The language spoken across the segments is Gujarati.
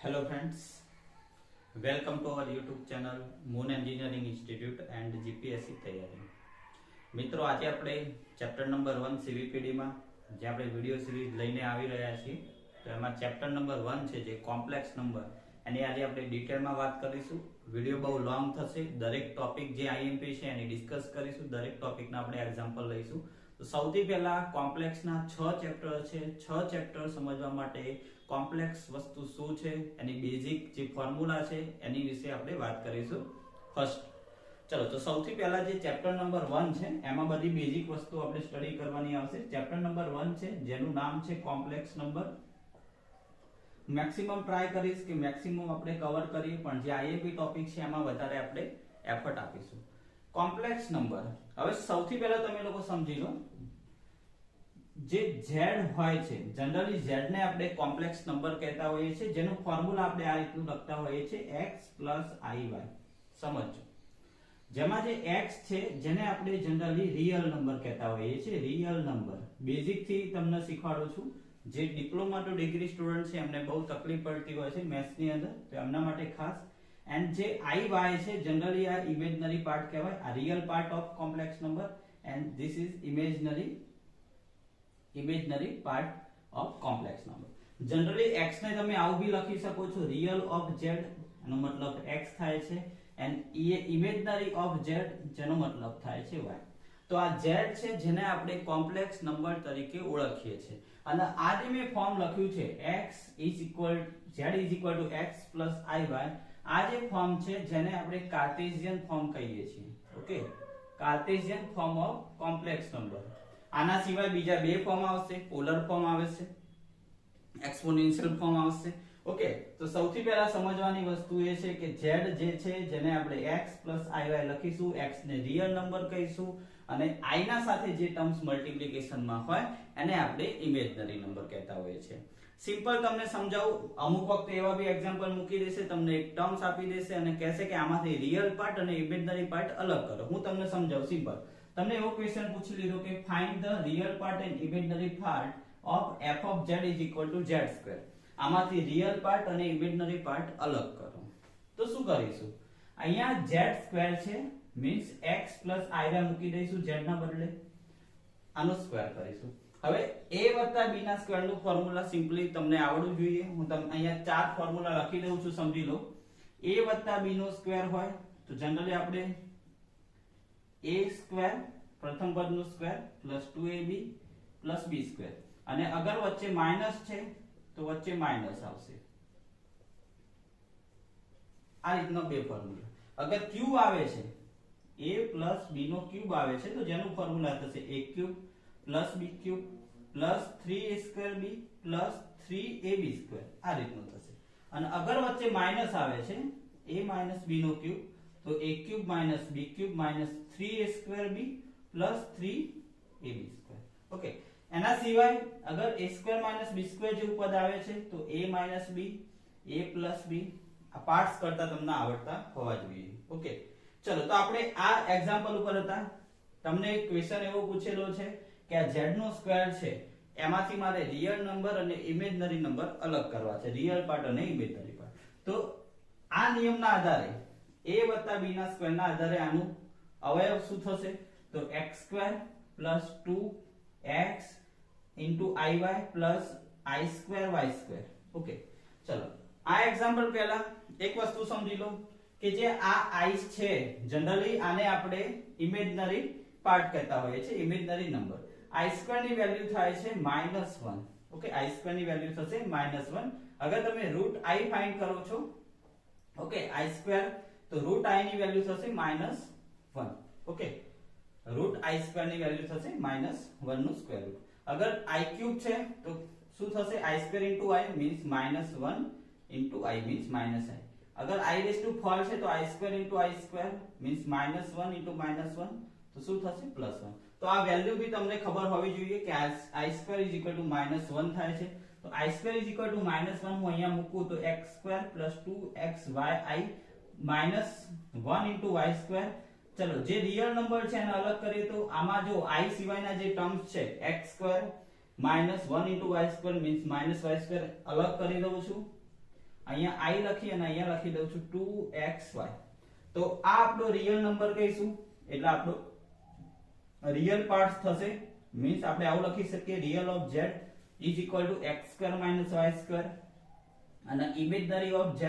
Hello friends, welcome to our YouTube channel Moon Engineering Institute and GPSC તૈયારી. મિત્રો આજે આપણે ચેપ્ટર નંબર 1 CVPD માં જે આપણે વિડિયો સિરીઝ લઈને આવી રહ્યા છીએ તો એમાં ચેપ્ટર નંબર 1 છે જે કોમ્પ્લેક્સ નંબર એની આજે આપણે ડિટેલમાં વાત કરીશું. વિડિયો બહુ લોંગ થશે, દરેક ટોપિક જે IMP છે એની ડિસ્કસ કરીશું, દરેક ટોપિકના આપણે એક્ઝામ્પલ લઈશું. તો સૌથી પહેલા કોમ્પ્લેક્સના 6 ચેપ્ટર છે. 6 ચેપ્ટર સમજવા માટે કોમ્પ્લેક્સ વસ્તુ શું છે એની બેઝિક જે ફોર્મ્યુલા છે એની વિશે આપણે વાત કરીશું. ફર્સ્ટ ચલો તો સૌથી પહેલા જે ચેપ્ટર નંબર 1 છે એમાં બધી બેઝિક વસ્તુ આપણે સ્ટડી કરવાની આવશે. ચેપ્ટર નંબર 1 છે જેનું નામ છે કોમ્પ્લેક્સ નંબર. મેક્સિમમ ટ્રાય કરીશ કે મેક્સિમમ આપણે કવર કરીએ, પણ જે IMP ટોપિક છે એમાં વધારે આપણે એફર્ટ આપીશું. કોમ્પ્લેક્સ નંબર, હવે સૌથી પહેલા તમે લોકો સમજી લો જે z હોય છે, જનરલી z ને આપણે કોમ્પ્લેક્સ નંબર કહેતા હોઈએ છીએ, જેનું ફોર્મ્યુલા આપણે આ રીતનું લખતા હોઈએ છીએ x + iy. સમજો જેમાં જે x છે જેને આપણે જનરલી રિયલ નંબર કહેતા હોઈએ છીએ. રિયલ નંબર બેઝિક થી તમને શીખવાડું છું. જે ડિપ્લોમા ટુ ડિગ્રી સ્ટુડન્ટ છે એમને બહુ તકલીફ પડતી હોય છે મેથ્સ ની અંદર, તો એમના માટે ખાસ. એન્ડ જે iy છે જનરલી આ ઇમેજનરી પાર્ટ કહેવાય, આ real part of complex number and this is imaginary part of complex number. Generally x ને તમે આવું બી લખી શકો છો, રિયલ ઓફ z એનો મતલબ x થાય છે, એન્ડ ઇમેજનરી ઓફ z જેનો મતલબ થાય છે y. તો આ z છે જેને આપણે કોમ્પ્લેક્સ નંબર તરીકે ઓળખીએ છીએ. અને આ જે મેં ફોર્મ લખ્યું છે z x + iy, આ જે ફોર્મ છે જેને આપણે કાર્ટેશિયન ફોર્મ કહીએ છીએ. Okay, Cartesian form of complex number. આના સિવાય બીજા બે ફોર્મ આવશે, પોલર ફોર્મ આવે છે, એક્સપોનેન્શિયલ ફોર્મ આવશે. ઓકે, તો સૌથી પહેલા સમજવાની વસ્તુ એ છે કે z જે છે જેને આપણે x + iy લખીશું, x ને રિયલ નંબર કહીશું અને i ના સાથે જે ટર્મ્સ મલ્ટીપ્લિકેશનમાં હોય એને આપણે ઇમેજનરી નંબર કહેતા હોઈએ છીએ. સિમ્પલ તમને સમજાવું, અમુક વખતે એવા બી એક્ઝામ્પલ મૂકી દેશે, તમને એક ટર્મ્સ આપી દેશે અને કહેશે કે આમાંથી રિયલ પાર્ટ અને ઇમેજનરી પાર્ટ અલગ કરો. હું તમને સમજાવું સિમ્પલ. તમને એવો ક્વેશ્ચન પૂછી લીધો કે find the real part and imaginary part of f of z = z². આમાંથી રિયલ પાર્ટ અને ઇમેજનરી પાર્ટ અલગ કરો. તો શું કરીશું? અહીંયા z² છે મીન્સ x + iy મૂકી દઈશું z ના બદલે, આનો સ્ક્વેર કરીશું. હવે a + b ના સ્ક્વેર નું ફોર્મ્યુલા સિમ્પલી તમને આવડવું જોઈએ. હું તમને અહીંયા ચાર ફોર્મ્યુલા લખી દઉં છું, સમજી લો. a + b નો સ્ક્વેર હોય તો જનરલી આપણે a² પ્રથમ પદનો સ્ક્વેર + 2ab + b², અને અગર વચ્ચે માઈનસ છે તો વચ્ચે માઈનસ આવશે. આ રીતનો બે ફોર્મ્યુલા. અગર ક્યુબ આવે છે, a + b નો ક્યુબ આવે છે તો જેનું ફોર્મ્યુલા થશે a³ + b³ + 3a²b + 3ab². આ રીતનું થશે. અને અગર વચ્ચે માઈનસ આવે છે, a - b નો ક્યુબ તો a³ - b³ - 3a²b + 3ab². Okay, એના સિવાય અગર a² - b² જેવું પદ આવે છે તો a - b, a + b. આ પાર્ટ્સ કરતા તમને આવડતા હોવા જોઈએ. ઓકે, ચલો તો આપણે આ એક્ઝામ્પલ ઉપર હતા. તમને એક ક્વેશ્ચન એવો પૂછેલો છે કે આ z નો સ્ક્વેર છે એમાંથી મારે રિયલ નંબર અને ઇમેજનરી નંબર અલગ કરવા છે, રિયલ પાર્ટ અને ઇમેજનરી પાર્ટ. તો આ નિયમના આધારે a + b ના સ્ક્વેર ના આધારે આનું અવયવ શું થશે? તો x² + 2x * iy + i²y². Okay, ચલો આ એક્ઝામ્પલ પહેલા એક વસ્તુ સમજી લો કે જે આ i છે જનરલી આને આપણે ઇમેજનરી પાર્ટ કહેતા હોઈએ છીએ, ઇમેજનરી નંબર. i² ની વેલ્યુ થાય છે -1. ઓકે, i² ની વેલ્યુ થશે -1. અગર તમે √i ફાઇન્ડ કરો છો, ઓકે, i² તો √i ની વેલ્યુ થશે -1. ઓકે, √i² ની વેલ્યુ થશે -1 નું સ્ક્વેર રૂટ. અગર i³ છે તો શું થશે? i² * i means -1 * i means -i. અગર i⁴ છે તો i² * i² મીન્સ -1 * -1 તો શું થશે? +1. તો આ વેલ્યુ બી તમને ખબર હોવી જોઈએ કે i² = -1 થાય છે. તો i² = -1 હું અહીંયા મૂકું તો x² + 2xy -1 * y². ચલો જે રિયલ નંબર છે એને અલગ કરીએ તો આમાં જો i સિવાયના જે ટર્મ્સ છે x² -1 * y² મીન્સ -y² અલગ કરી દઉં છું. અહીંયા i લખી અને અહીંયા લખી દઉં છું 2xy. તો આ આપણો રિયલ નંબર કહીશું, એટલે આપણો રિયલ પાર્ટ થશે. મીન્સ આપણે આવું લખી શકીએ real of z is equal two x² - y² અને imaginary of z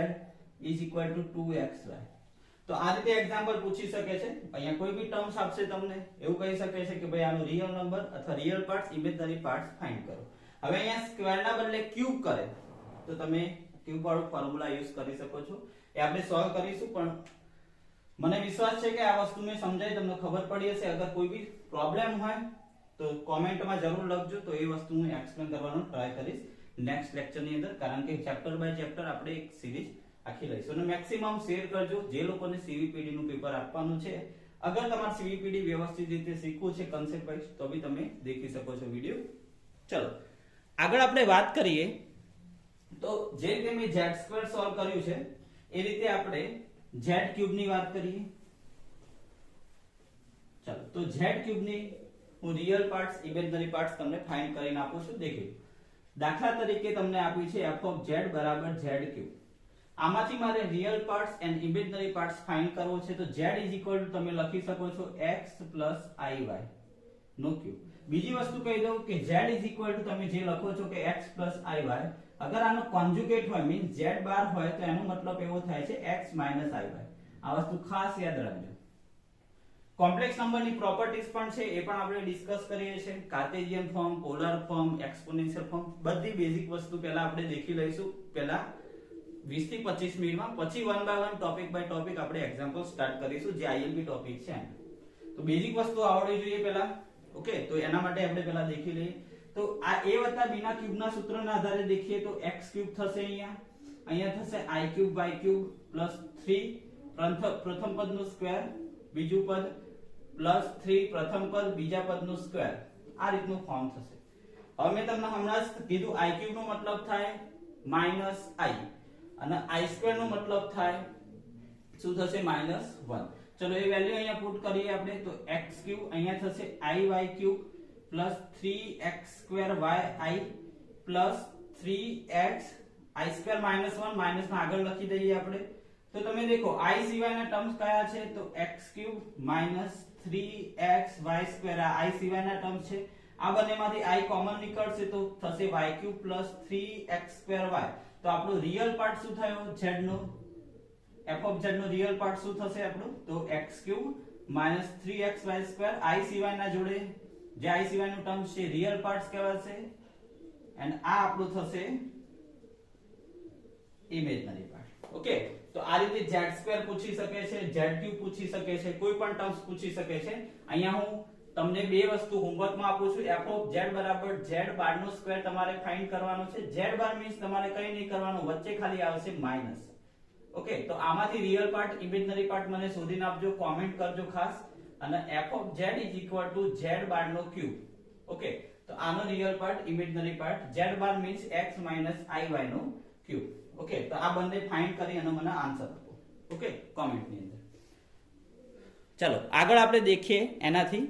is equal two 2xy. તો આ રીતે એક્ઝામ્પલ પૂછી શકે છે. અહીંયા કોઈ બી ટર્મ્સ આપશે તમને એવું કહી શકે છે કે ભાઈ આનો રિયલ નંબર અથવા real parts imaginary parts find કરો. હવે અહીંયા સ્ક્વેર ના બદલે ક્યુબ કરે તો તમે ક્યુબ વાળો ફોર્મ્યુલા યુઝ કરી શકો છો. એ આપણે સોલ્વ કરીશું, પણ મને વિશ્વાસ છે કે આ વસ્તુ મેં સમજાય, તમને ખબર પડી હશે. અગર કોઈ બી પ્રોબ્લેમ હોય તો કોમેન્ટમાં જરૂર લખજો, તો એ વસ્તુ હું એક્સપ્લેન કરવાનો ટ્રાય કરીશ નેક્સ્ટ લેક્ચરની અંદર, કારણ કે ચેપ્ટર બાય ચેપ્ટર આપણે એક સિરીઝ આખી લઈશું. અને મેક્સિમમ શેર કરજો જે લોકોને સીવીપીડી નું પેપર આપવાનું છે. અગર તમારે સીવીપીડી વ્યવસ્થિત રીતે શીખવું છે કન્સેપ્ટ વાઇઝ તો બી તમે દેખી શકો છો વિડિયો. ચલો આગળ આપણે વાત કરીએ તો જે રીતે મેં z² સોલ્વ કર્યું છે એ રીતે આપણે z³ ની વાત કરીએ. ચલો તો z³ ની હું રિયલ પાર્ટ્સ ઇમેજનરી પાર્ટ્સ તમને ફાઇન્ડ કરીને આપું છું. દેખો દાખલા તરીકે તમને આપી છે f of z બરાબર z³. આમાંથી મારે real parts and imaginary parts find કરવો છે. તો z ઇઝ ઇક્વલ ટુ તમે લખી શકો છો x પ્લસ iy નો ક્યુબ. બીજી વસ્તુ કહી દઉં કે z ઇઝ ઇક્વલ ટુ તમે જે લખો છો કે x પ્લસ iy, અગર આનો કોન્જુગેટ હોય મીન્સ z બાર હોય તો એનો મતલબ એવો થાય છે x માઇનસ iy. આ વસ્તુ ખાસ યાદ રાખજો. કોમ્પ્લેક્સ નંબરની પ્રોપર્ટીઝ પણ છે, એ પણ આપણે ડિસ્કસ કરીએ છીએ. Cartesian form, polar form, exponential form, બધી બેઝિક વસ્તુ પહેલા આપણે દેખી લઈશું પહેલા 20 થી 25 મિનિટમાં. પછી one by one topic by topic આપણે એક્ઝામ્પલ સ્ટાર્ટ કરીશું જે આઈએલબી ટોપિક છે. તો બેઝિક વસ્તુ આવડવી જોઈએ પહેલા. ઓકે, તો એના માટે આપણે પહેલા દેખી લઈએ. તો આ a વત્તા b ના ક્યુબ ના સૂત્રના આધારે દેખીએ તો x³ થશે, અહીંયા થશે i³ y³ + 3 પ્રથમ પદનો સ્ક્વેર, બીજું પદ +3 પ્રથમ પદ બીજા પદનો સ્ક્વેર. આ રીતનું ફોર્મ થશે. હવે મેં તમને હમણાં જ કીધું i³ નો મતલબ થાય -i અને i² નો મતલબ થાય શું થશે -1. ચલો એ વેલ્યુ અહીંયા પુટ કરીએ આપણે. તો x³ અહીંયા થશે iy³ + 3x²y + 3x i² -1 minus ના આગળ લખી દઈએ આપણે. તો તમે દેખો i સિવાયના ટર્મ્સ કયા છે? તો x³ - 3xy². આ i સિવાયના ટર્મ્સ છે. આ બંનેમાંથી i કોમન નીકળશે તો થશે y³ + 3x²y. તો આપણો રિયલ પાર્ટ શું થયો? z નો f of z નો રિયલ પાર્ટ શું થશે આપણો? તો x³ - 3xy². i સિવાયના જોડે જે i સિવાયનું ટર્મ છે રિયલ પાર્ટ્સ કહેવાશે, એન્ડ આ આપણું થશે ઇમેજનરી પાર્ટ. ઓકે, તો આ રીતે z² પૂછી શકે છે, z³ પૂછી શકે છે, કોઈ પણ ટર્મ્સ પૂછી શકે છે. અહીંયા હું તમને બે વસ્તુ હોમવર્કમાં આપું છું. f of z બરાબર z બાર નો સ્ક્વેર તમારે ફાઇન્ડ કરવાનો છે. z બાર મીન્સ તમારે કંઈ નહીં કરવાનું, વચ્ચે ખાલી આવશે માઈનસ. ઓકે, તો આમાંથી રિયલ પાર્ટ ઇમેજનરી પાર્ટ મને શોધીને આપજો, કોમેન્ટ કરજો ખાસ. અને f of z is equal to z bar નો ક્યુબ. ઓકે, તો આનો real part imaginary part z bar means x minus iy નો ક્યુબ. ઓકે, તો આ બંને ફાઇન્ડ કરી અને મને આન્સર આપો. ઓકે, કોમેન્ટ ની અંદર. ચલો આગળ આપણે દેખીએ એનાથી.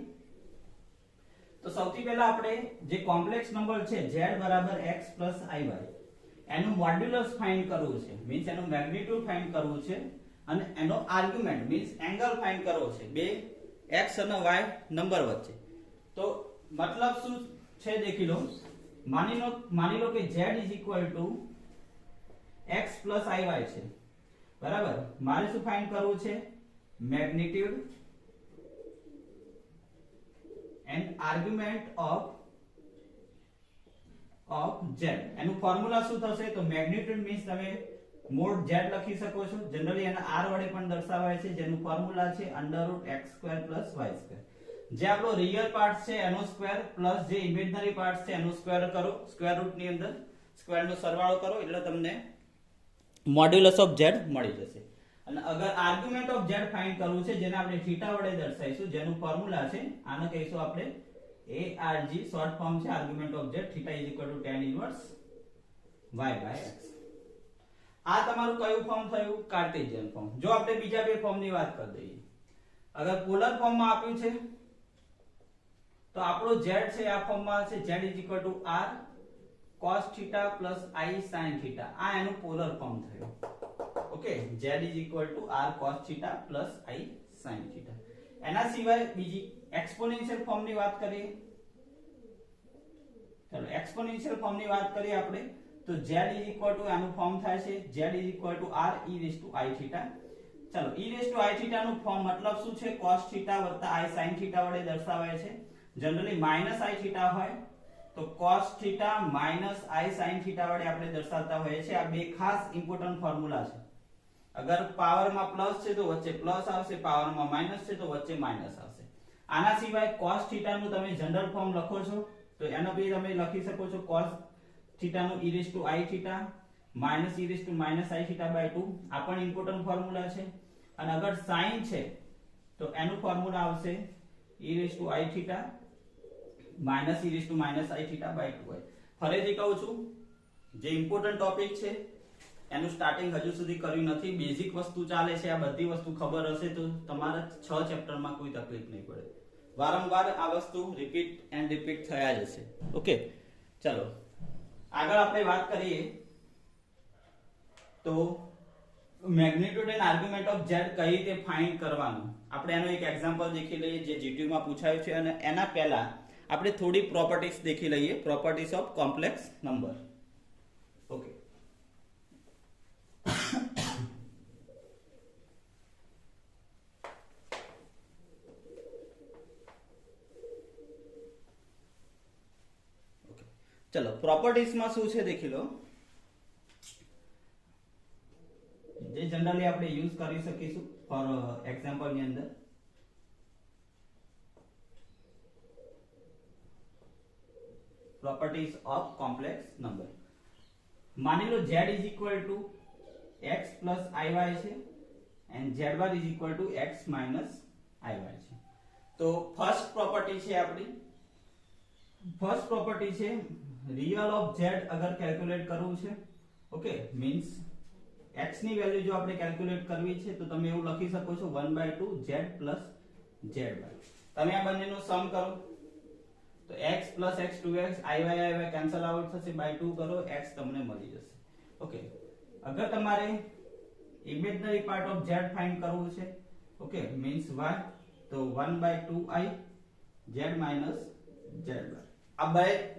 તો સૌથી પહેલા આપણે જે કોમ્પ્લેક્સ નંબર છે z બરાબર x પ્લસ iy એનું મોડ્યુલસ ફાઇન્ડ કરવું છે, મીન્સ એનું મેગ્નીટ્યુડ ફાઇન્ડ કરવું છે અને એનો આર્ગ્યુમેન્ટ મીન્સ એંગલ ફાઇન્ડ કરવો છે બે x અને y નંબર વચ્ચે. તો મતલબ શું છે દેખી લો. માની લો કે z is equal two x plus iy છે, બરાબર. મારે શું ફાઇન્ડ કરવું છે? Magnitude and argument of z. એનું ફોર્મ્યુલા શું થશે? તો મેગ્નીટ્યુડ મીન્સ તમે મોડ z લખી શકો છો. જનરલી એને r વડે પણ દર્શાવાય છે, જેનું ફોર્મ્યુલા છે √x² + y². જે આપણો રિયલ પાર્ટ છે એનો સ્ક્વેર પ્લસ જે ઇમેજનરી પાર્ટ છે એનો સ્ક્વેર કરો, સ્ક્વેર રૂટ ની અંદર સ્ક્વેર નો સરવાળો કરો એટલે તમને મોડ્યુલસ ઓફ z મળી જશે. અને અગર આર્ગ્યુમેન્ટ ઓફ z ફાઇન્ડ કરવું છે જેને આપણે થીટા વડે દર્શાવીશું, જેનું ફોર્મ્યુલા છે આને કહીશું આપણે arg, શોર્ટ ફોર્મ છે argument of z. Theta is equal two tan inverse y/x. આ તમારું કયું ફોર્મ થયું? Cartesian form. જો આપણે બીજા બે ફોર્મ ની વાત કરી દઈએ, અગર પોલર ફોર્મ માં આપ્યું છે તો આપણો z છે આ ફોર્મમાં છે z is equal two r cos theta plus I sin theta આ એનું પોલર ફોર્મ થયું. Okay, z is equal to r cos theta plus I sin theta. એના સિવાય બીજી એક્સપોનેન્શિયલ ફોર્મ ની વાત કરીએ. ચલો એક્સપોનેન્શિયલ ફોર્મ ની વાત કરીએ આપણે તો z is equal to આનું ફોર્મ થાય છે z is equal to r e raised to I theta. ચલો e raised to I theta નું ફોર્મ મતલબ શું છે? cos theta I sin theta વડે દર્શાવાય છે. જનરલી -I theta હોય તો cos theta I sin theta વડે આપણે દર્શાવતા હોઈએ છીએ. આ બે ખાસ ઇમ્પોર્ટન્ટ ફોર્મ્યુલા છે. અગર પાવરમાં પ્લસ છે તો વચ્ચે પ્લસ આવશે, પાવરમાં માઈનસ છે તો વચ્ચે માઈનસ આવશે. આના સિવાય cos theta નું તમે જનરલ ફોર્મ લખો છો તો એનો બી તમે લખી શકો છો cos theta નું e raised to I theta minus e raised to minus I theta by 2. આ પણ ઇમ્પોર્ટન્ટ ફોર્મ્યુલા છે. અને અગર sin છે તો એનું ફોર્મ્યુલા આવશે e raised to I theta minus e raised to minus I theta by 2. ફરીથી કહું છું, જે ઇમ્પોર્ટન્ટ ટોપિક છે એનું સ્ટાર્ટિંગ હજુ સુધી કર્યું નથી. બેઝિક વસ્તુ ચાલે છે, આ બધી વસ્તુ ખબર હશે તો તમારા 6 ચેપ્ટરમાં કોઈ તકલીફ નહીં પડે. વારંવાર આ વસ્તુ રિપીટ એન્ડ રિપીટ થયા જશે. ઓકે, ચલો આગળ આપણે વાત કરીએ તો magnitude and argument of z કઈ રીતે ફાઇન્ડ કરવાનું. આપણે એનો એક એક્ઝામ્પલ દેખી લઈએ જે જીટીયુ માં પૂછાયું છે. અને એના પહેલા આપણે થોડી પ્રોપર્ટીઝ દેખી લઈએ, properties of complex number. Okay, ચલો પ્રોપર્ટીઝ માં શું છે દેખી લો, જે જનરલી આપણે યુઝ કરી શકીશું ફોર એક્ઝામ્પલ ની અંદર. Properties of complex number. માની લો z is equal to x plus iy છે and zy is equal to x minus iy છે. તો ફર્સ્ટ પ્રોપર્ટી છે આપણી, ફર્સ્ટ પ્રોપર્ટી છે रियल ऑफ z अगर कैलकुलेट करવું છે. ઓકે, મીન્સ x ની વેલ્યુ જો આપણે કેલ્ક્યુલેટ કરવી છે તો તમે એવું લખી શકો છો 1/2 z plus zy. તમે આ બંનેનો સમ કરો તો x plus x 2x iy cancel out થશે, by 2 કરો x તમને મળી જશે. ઓકે, અગર તમારે imaginary part of z find કરવું છે, ઓકે, મીન્સ y, તો 1/2i z minus zy. આ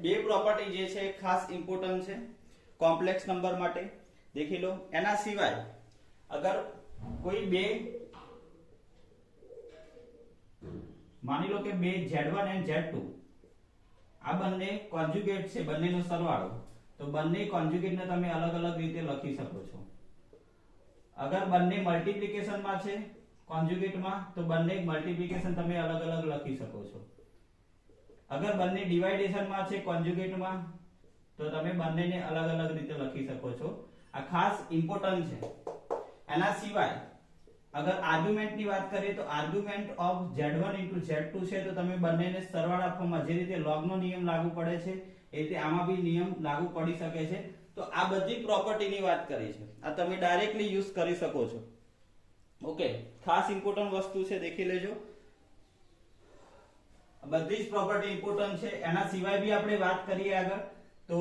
બે પ્રોપર્ટી જે છે ખાસ ઇમ્પોર્ટન્ટ છે કોમ્પ્લેક્સ નંબર માટે. દેખી લો. એના સિવાય અગર કોઈ બે, માની લો કે બે z1 અને z2 આ બંને કોન્જ્યુગેટ છે, બંનેનો સરવાળો, તો બંને કોન્જ્યુગેટ ને તમે અલગ અલગ રીતે લખી શકો છો. અગર બંને મલ્ટીપ્લિકેશન માં છે કોન્જ્યુગેટ માં તો બંને મલ્ટીપ્લિકેશન તમે અલગ અલગ લખી શકો છો. અગર બંને ડિવાઇડેશન માં છે કોન્જ્યુગેટ માં તો તમે બંનેને અલગ અલગ રીતે લખી શકો છો. આ ખાસ ઇમ્પોર્ટન્ટ છે. એના સિવાય અગર આર્ગ્યુમેન્ટ ની વાત કરીએ તો આર્ગ્યુમેન્ટ ઓફ z1 z2 છે તો તમે બંનેને સરવાળા ફોર્મમાં જે રીતે log નો નિયમ લાગુ પડે છે એ રીતે આમાં બી નિયમ લાગુ પડી શકે છે. તો આ બધી પ્રોપર્ટી ની વાત કરી છે, આ તમે ડાયરેક્ટલી યુઝ કરી શકો છો. ઓકે, ખાસ ઇમ્પોર્ટન્ટ વસ્તુ છે, દેખી લેજો. બધી જ પ્રોપર્ટી ઇમ્પોર્ટન્ટ છે. એના સિવાય બી આપણે વાત કરીએ આગળ તો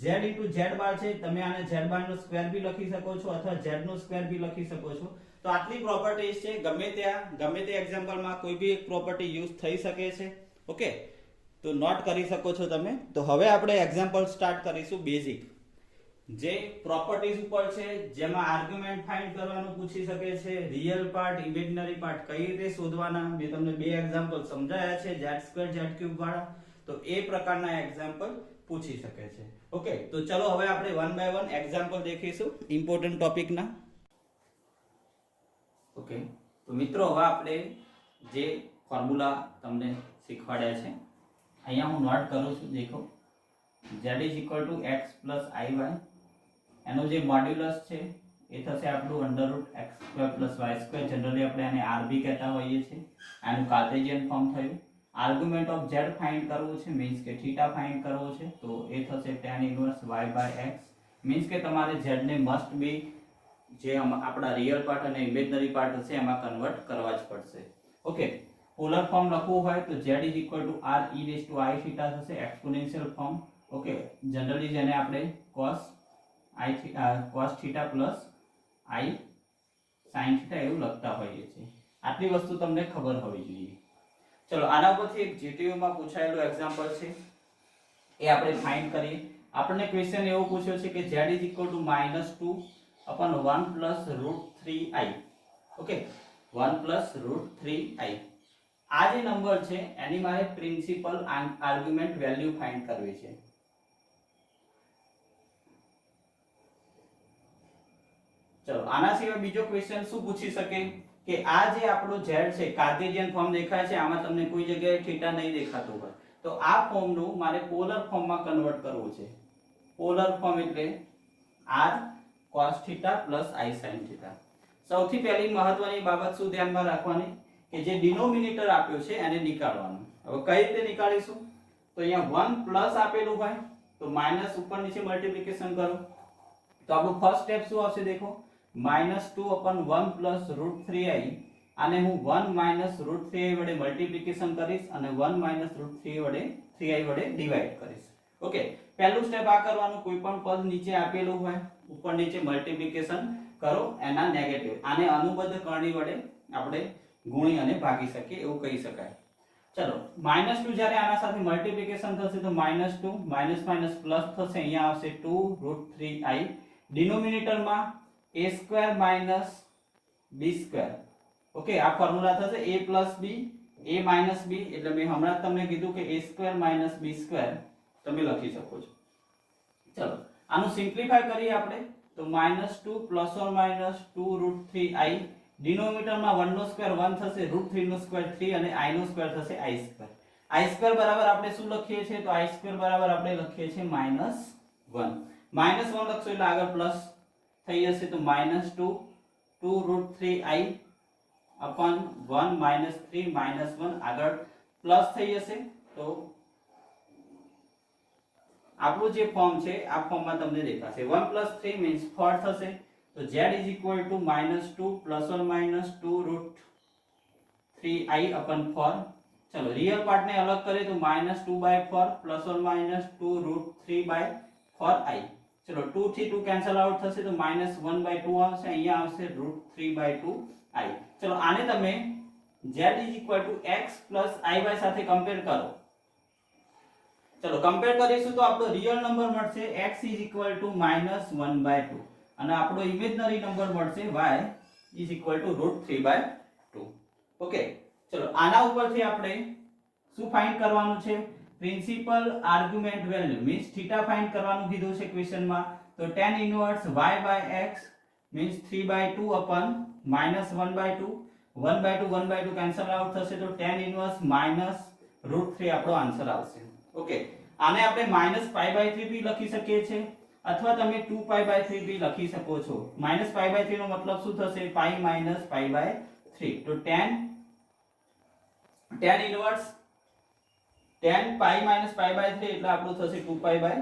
z into z બાર છે, તમે આને z બાર નો સ્ક્વેર બી લખી શકો છો અથવા z નો સ્ક્વેર બી લખી શકો છો. તો આટલી પ્રોપર્ટીઝ છે. ગમે તે એક્ઝામ્પલમાં કોઈ બી એક પ્રોપર્ટી યુઝ થઈ શકે છે. ઓકે, તો નોટ કરી શકો છો તમે. તો હવે આપણે એક્ઝામ્પલ સ્ટાર્ટ કરીશું બેઝિક જે પ્રોપર્ટીઝ ઉપર છે, જેમાં આર્ગ્યુમેન્ટ ફાઇન્ડ કરવાનું પૂછી શકે છે, રિયલ પાર્ટ, ઇમેજનરી પાર્ટ કઈ રીતે શોધવાના. મેં તમને બે એક્ઝામ્પલ સમજાયા છે z2 z3 વાળા, તો એ પ્રકારના એક્ઝામ્પલ પૂછી શકે છે. ઓકે, તો ચલો હવે આપણે 1 by 1 એક્ઝામ્પલ દેખીશું ઇમ્પોર્ટન્ટ ટોપિકના. ઓકે, તો મિત્રો હવે આપણે જે ફોર્મ્યુલા તમને શીખવાડ્યા છે અહીંયા હું નોટ કરું છું. દેખો, z is equal to x plus iy, એનો જે મોડ્યુલસ છે એ થશે આપણું √x² + y². જનરલી આપણે આને rb કહેતા હોઈએ છીએ. આનું કાર્ટેશિયન ફોર્મ થયું. આર્ગ્યુમેન્ટ ઓફ z ફાઇન્ડ કરવું છે, મીન્સ કે થીટા ફાઇન્ડ કરવો છે, તો એ થશે tan ઇન્વર્સ y/x. મીન્સ કે તમારે z ને મસ્ટ બી જે આપણા રિયલ પાર્ટ અને ઇમેજનરી પાર્ટ હશે એમાં કન્વર્ટ કરવા જ પડશે. ઓકે, પોલર ફોર્મ લખવું હોય તો z is equal to r e raised to I theta થશે, એક્સપોનેન્શિયલ ફોર્મ. ઓકે, જનરલી જેને આપણે cos cos theta plus i sin theta એવું લખતા હોઈએ છીએ. આટલી વસ્તુ તમને ખબર હોવી જોઈએ. ચલો આના ઉપરથી એક જીટીયુ માં પૂછાયેલું એક્ઝામ્પલ છે એ આપણે ફાઇન્ડ કરીએ. આપણને ક્વેશ્ચન એવો પૂછ્યો છે કે z -2 upon 1 plus √3i. Okay, 1 plus √3i. આ જે નંબર છે એની મારે પ્રિન્સિપલ આર્ગ્યુમેન્ટ વેલ્યુ ફાઇન્ડ કરવી છે. ચલો આના સિવાય બીજો ક્વેશ્ચન શું પૂછી શકે કે આ જે આપણો z છે કાર્ટેશિયન ફોર્મ દેખાય છે, આમાં તમને કોઈ જગ્યાએ થીટા નહીં દેખાતું હોય તો આ ફોર્મનું મારે પોલર ફોર્મમાં કન્વર્ટ કરવું છે. પોલર ફોર્મ એટલે r cos theta i sin theta. સૌથી પહેલી મહત્વની બાબત શું ધ્યાનમાં રાખવાની કે જે ડિનોમિનેટર આપ્યો છે એને નીકાળવાનું. હવે કઈ રીતે નીકાળીશું? તો અહીંયા 1 પ્લસ આપેલું હોય તો માઈનસ ઉપર નીચે મલ્ટીપ્લિકેશન કરો તો આપણું ફર્સ્ટ સ્ટેપ શું આવશે દેખો, -2 upon 1 plus √3i. આને હું 1 minus √3i વડે મલ્ટીપ્લિકેશન કરીશ અને 1 minus √3i વડે ડિવાઇડ કરીશ. ઓકે, પહેલું સ્ટેપ આ કરવાનું, કોઈ પણ પદ નીચે આપેલું હોય ઉપર નીચે મલ્ટીપ્લિકેશન કરો એના નેગેટિવ. આને અનુબદ્ધ કરણી વડે આપણે ગુણી અને ભાગી શકીએ એવું કહી શકાય. ચલો -2 જ્યારે આના સાથે મલ્ટીપ્લિકેશન થશે તો -2 માઈનસ માઈનસ પ્લસ થશે, અહીંયા આવશે 2√3i. ડિનોમિનેટરમાં a² - b². ઓકે, આ ફોર્મ્યુલા થશે a + b a - b એટલે મેં હમણાં તમને કીધું કે a² - b² તમે લખી શકો છો. ચલો આનું સિમ્પ્લિફાય કરીએ આપણે તો -2 ± 2√3i. ડિનોમિનેટરમાં 1 નો સ્ક્વેર 1 થશે, √3 નો સ્ક્વેર 3 અને i નો સ્ક્વેર થશે i². i² બરાબર આપણે શું લખીએ છીએ તો i² બરાબર આપણે લખીએ છીએ -1. -1 લખશો એટલે આગળ પ્લસ થઈ જશે તો -2 2√3i upon 1 - 3 - 1 આગળ પ્લસ થઈ જશે. તો આપણું જે ફોર્મ છે આ ફોર્મમાં તમને દેખાશે 1 + 3 means 4 થશે. તો z = -2 ± 2√3i upon 4. ચલો રિયલ પાર્ટ ને અલગ કરીએ તો -2/4 ± 2√3/4i. ચલો 2 થી 2 કેન્સલ આઉટ થશે તો -1/2 આવશે, અહીંયા આવશે √3/2i. ચલો આને તમે z = x + iy સાથે કમ્પેર કરો. ચલો કમ્પેર કરીશું તો આપણો રિયલ નંબર મળશે x = -1/2 અને આપણો ઇમેજનરી નંબર મળશે y = √3/2. ઓકે, ચલો આના ઉપરથી આપણે શું ફાઇન્ડ કરવાનું છે? Principal argument value means theta find કરવાનું કીધું છે ક્વેશ્ચનમાં. તો tan inverse y/x means 3/2 upon -1/2. 1/2 cancel out થશે તો tan ઇન્વર્સ -√3 આપણો આન્સર આવશે. ઓકે, આને આપણે -π/3 બી લખી શકીએ છીએ અથવા તમે 2π/3 બી લખી શકો છો. -π/3 નો મતલબ શું થશે? π - π/3. તો tan ઇન્વર્સ tan π - π/3 એટલે આપણું થશે 2π/3.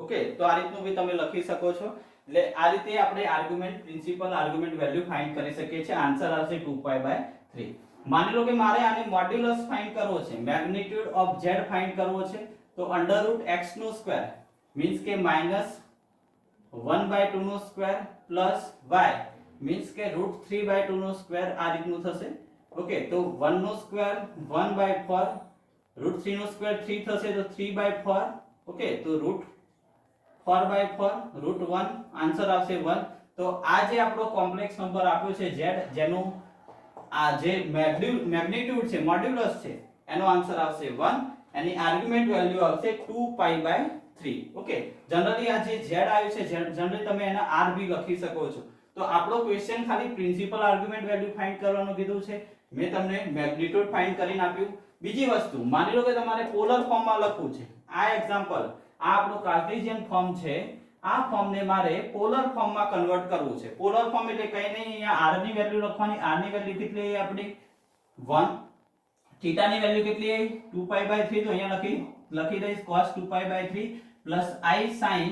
ઓકે, તો આ રીતનું બી તમે લખી શકો છો. એટલે આ રીતે આપણે argument principal argument value find કરી શકીએ છીએ. આન્સર આવશે 2π/3. માની લો કે મારે આને મોડ્યુલસ ફાઇન્ડ કરવો છે, મેગ્નીટ્યુડ ઓફ z ફાઇન્ડ કરવો છે તો √x² મીન્સ કે -1/2 નો સ્ક્વેર પ્લસ y મીન્સ કે √3/2 આ રીતનું થશે. ઓકે, તો 1 નો સ્ક્વેર 1/4 √3 નો સ્ક્વેર 3 થશે તો 3/4. ઓકે, તો √4/4 √1 આન્સર આવશે 1. તો આ જે આપણો કોમ્પ્લેક્સ નંબર આપ્યો છે z, જેનું આ જે મેગ્નીટ્યુડ છે મોડ્યુલસ છે એનો આન્સર આવશે 1. એની આર્ગ્યુમેન્ટ વેલ્યુ આવશે 2π/3. ઓકે, જનરલી આ જે z આવ્યું છે જનરલી તમે એના r બી લખી શકો છો. તો આપણો ક્વેશ્ચન ખાલી પ્રિન્સિપલ આર્ગ્યુમેન્ટ વેલ્યુ ફાઇન્ડ કરવાનું કીધું છે. મેં તમને મેગ્નીટ્યુડ ફાઇન્ડ કરીને આપ્યું. બીજી વસ્તુ, માની લો કે તમારે પોલર ફોર્મમાં લખવું છે. આ એક્ઝામ્પલ આ આપણું કાર્ટેશિયન ફોર્મ છે, આ ફોર્મને મારે પોલર ફોર્મમાં કન્વર્ટ કરવું છે. પોલર ફોર્મ એટલે કઈ નહીં, અહીંયા r ની વેલ્યુ લખવાની. r ની વેલ્યુ કેટલી આવી આપણી 1, થીટા ની વેલ્યુ કેટલી આવી 2π/3. તો અહીંયા લખી દઈશ cos 2π/3 પ્લસ i sin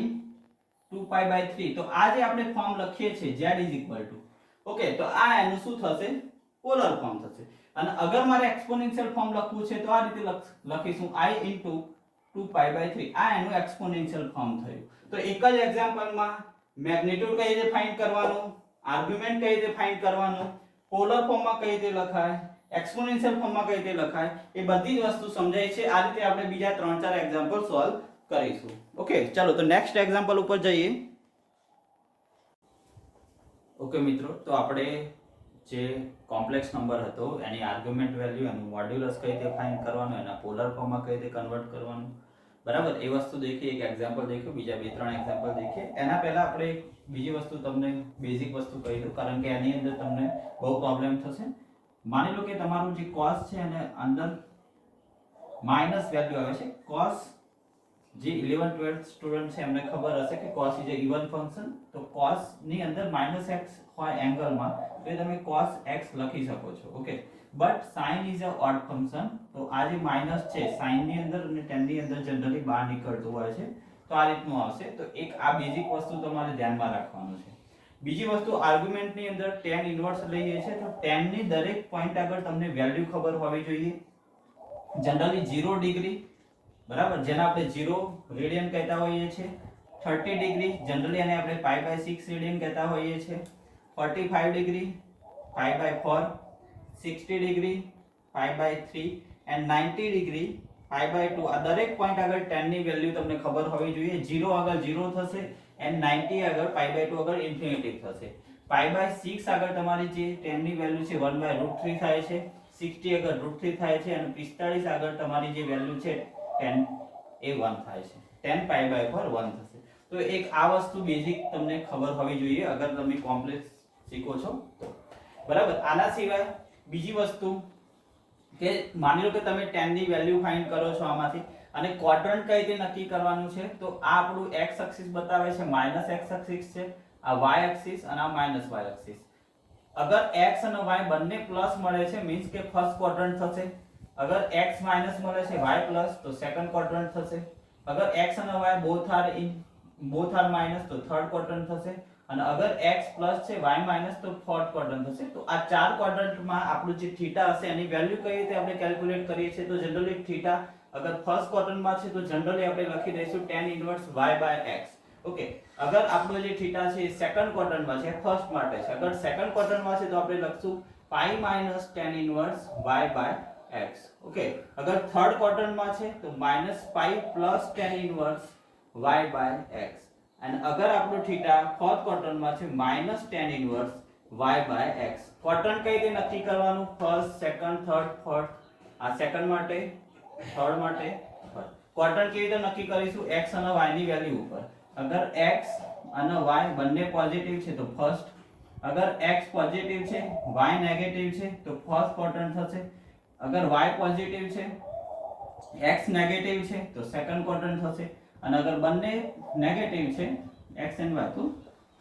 2π/3. તો આ જે આપણે ફોર્મ લખીએ છીએ z = ઓકે, તો આ એનું શું થશે? પોલર ફોર્મ થશે. અને અગર મારે એક્સ્પોનેન્શિયલ ફોર્મ લખવું છે તો આ રીતે લખીશું i * 2π/3 આ એનું એક્સપોનેન્શિયલ ફોર્મ થયું. તો એક જ એક્ઝામ્પલમાં મેગ્નીટ્યુડ કઈ રીતે ફાઇન્ડ કરવાનું, આર્ગ્યુમેન્ટ કઈ રીતે ફાઇન્ડ કરવાનું, પોલર ફોર્મમાં કઈ રીતે લખાય, એક્સપોનેન્શિયલ ફોર્મમાં કઈ રીતે લખાય, એ બધી જ વસ્તુ સમજાય છે. આ રીતે આપણે બીજા 3-4 એક્ઝામ્પલ સોલ્વ કરીશું. ઓકે, ચલો તો નેક્સ્ટ એક્ઝામ્પલ ઉપર જઈએ. ઓકે મિત્રો, તો આપણે જે કોમ્પ્લેક્સ નંબર હતો એની આર્ગ્યુમેન્ટ વેલ્યુ, એનું મોડ્યુલસ કઈ રીતે ફાઇન્ડ કરવાનું, એના પોલર ફોર્મમાં કઈ રીતે કન્વર્ટ કરવાનું, બરાબર, એ વસ્તુ દેખીએ. એક એક્ઝામ્પલ દેખ્યું, બીજા 2-3 એક્ઝામ્પલ દેખીએ. એના પહેલા આપણે બીજી વસ્તુ તમને બેઝિક વસ્તુ કહી દઉં, કારણ કે એની અંદર તમને બહુ પ્રોબ્લેમ થશે. માની લો કે તમારું જે cos છે અને અંદર માઇનસ વેલ્યુ આવે છે. cos જે 11-12 સ્ટુડન્ટ છે એમને ખબર હશે કે cos is a even function. તો cos ની અંદર -x હોય એંગલમાં, તો એ તમે cos x લખી શકો છો. Okay, but sin is a odd function. તો આ જે માઇનસ છે sin ની અંદર અને tan ની અંદર જનરલી બહાર નીકળતું હોય છે. તો આ રીતનું આવશે. તો એક આ બેઝિક વસ્તુ તમારે ધ્યાનમાં રાખવાનું છે. બીજી વસ્તુ, આર્ગ્યુમેન્ટ ની અંદર tan ઇન્વર્સ લઈએ છે, તો tan ની દરેક પોઈન્ટ આગળ તમને વેલ્યુ ખબર હોવી જોઈએ. જનરલી 0 ડિગ્રી, બરાબર, જેને આપણે 0 રેડિયન કહેતા હોઈએ છીએ. 30 ડિગ્રી, જનરલી આને આપણે π/6 રેડિયન કહેતા હોઈએ છીએ. 45 ડિગ્રી π/4, 60 ડિગ્રી π/3 એન્ડ 90 ડિગ્રી π/2. આ દરેક પોઈન્ટ આગળ tan ની વેલ્યુ તમને ખબર હોવી જોઈએ. 0 આગળ 0 થશે એન્ડ 90 આગળ π/2 આગળ ઇન્ફિનિટી થશે. π/6 આગળ તમારી જે tan ની વેલ્યુ છે 1/√3 થાય છે. 60 આગળ √3 થાય છે અને 45 આગળ તમારી જે વેલ્યુ છે tan એ 1 થાય છે. tan π/4 1 થશે. તો એક આ વસ્તુ બેઝિક તમને ખબર હોવી જોઈએ અગર તમે કોમ્પ્લેક્સ શીખો છો તો, બરાબર. આના સિવાય બીજી વસ્તુ કે માની લો કે તમે tan ની વેલ્યુ ફાઇન્ડ કરો છો આમાંથી, અને ક્વોડ્રન્ટ કઈ રીતે નક્કી કરવાનું છે. તો આ આપણું x એક્સિસ બતાવે છે, -x એક્સિસ છે, આ y એક્સિસ અને આ -y એક્સિસ. અગર x અને y બંને પ્લસ મળે છે મીન્સ કે ફર્સ્ટ ક્વોડ્રન્ટ થશે. અગર x માઇનસ મળે છે y પ્લસ તો સેકન્ડ ક્વોડ્રન્ટ થશે. અગર x અને y બોથ આર માઇનસ તો થર્ડ ક્વોડ્રન્ટ થશે. અને અગર x પ્લસ છે y માઇનસ તો ફોર્થ ક્વોડ્રન્ટ થશે. તો આ ચાર ક્વોડ્રન્ટમાં આપણું જે થીટા હશે એની વેલ્યુ કઈ રીતે આપણે કેલ્ક્યુલેટ કરીએ છીએ. તો જનરલી થીટા અગર ફર્સ્ટ ક્વોડ્રન્ટમાં છે તો જનરલી આપણે લખી દઈશું tan ઇન્વર્સ y/x. ઓકે, અગર આપણો જે થીટા છે એ સેકન્ડ ક્વોડ્રન્ટમાં છે, ફર્સ્ટ માટે છે. અગર સેકન્ડ ક્વોડ્રન્ટમાં છે તો આપણે લખશું π - tan ઇન્વર્સ y/x. ઓકે, અગર થર્ડ ક્વોડ્રન્ટમાં છે તો -π + tan ઇન્વર્સ y/x. અને અગર આપણો થીટા ફોર્થ ક્વોડ્રન્ટમાં છે -tan ઇન્વર્સ y/x. ક્વોડ્રન્ટ કઈ રીતે નક્કી કરવાનું? First, second, third, fourth. આ સેકન્ડ માટે, થર્ડ માટે, ફોર્થ. ક્વોડ્રન્ટ કેવી રીતે નક્કી કરીશું? x અને y ની વેલ્યુ ઉપર. અગર x અને y બંને પોઝિટિવ છે તો ફર્સ્ટ. અગર x પોઝિટિવ છે, y નેગેટિવ છે તો ફર્સ્ટ ક્વોડ્રન્ટ થશે. અગર y પોઝિટિવ છે, x નેગેટિવ છે તો સેકન્ડ ક્વોડ્રન્ટ થશે. અને અગર બંને નેગેટિવ છે x and y તો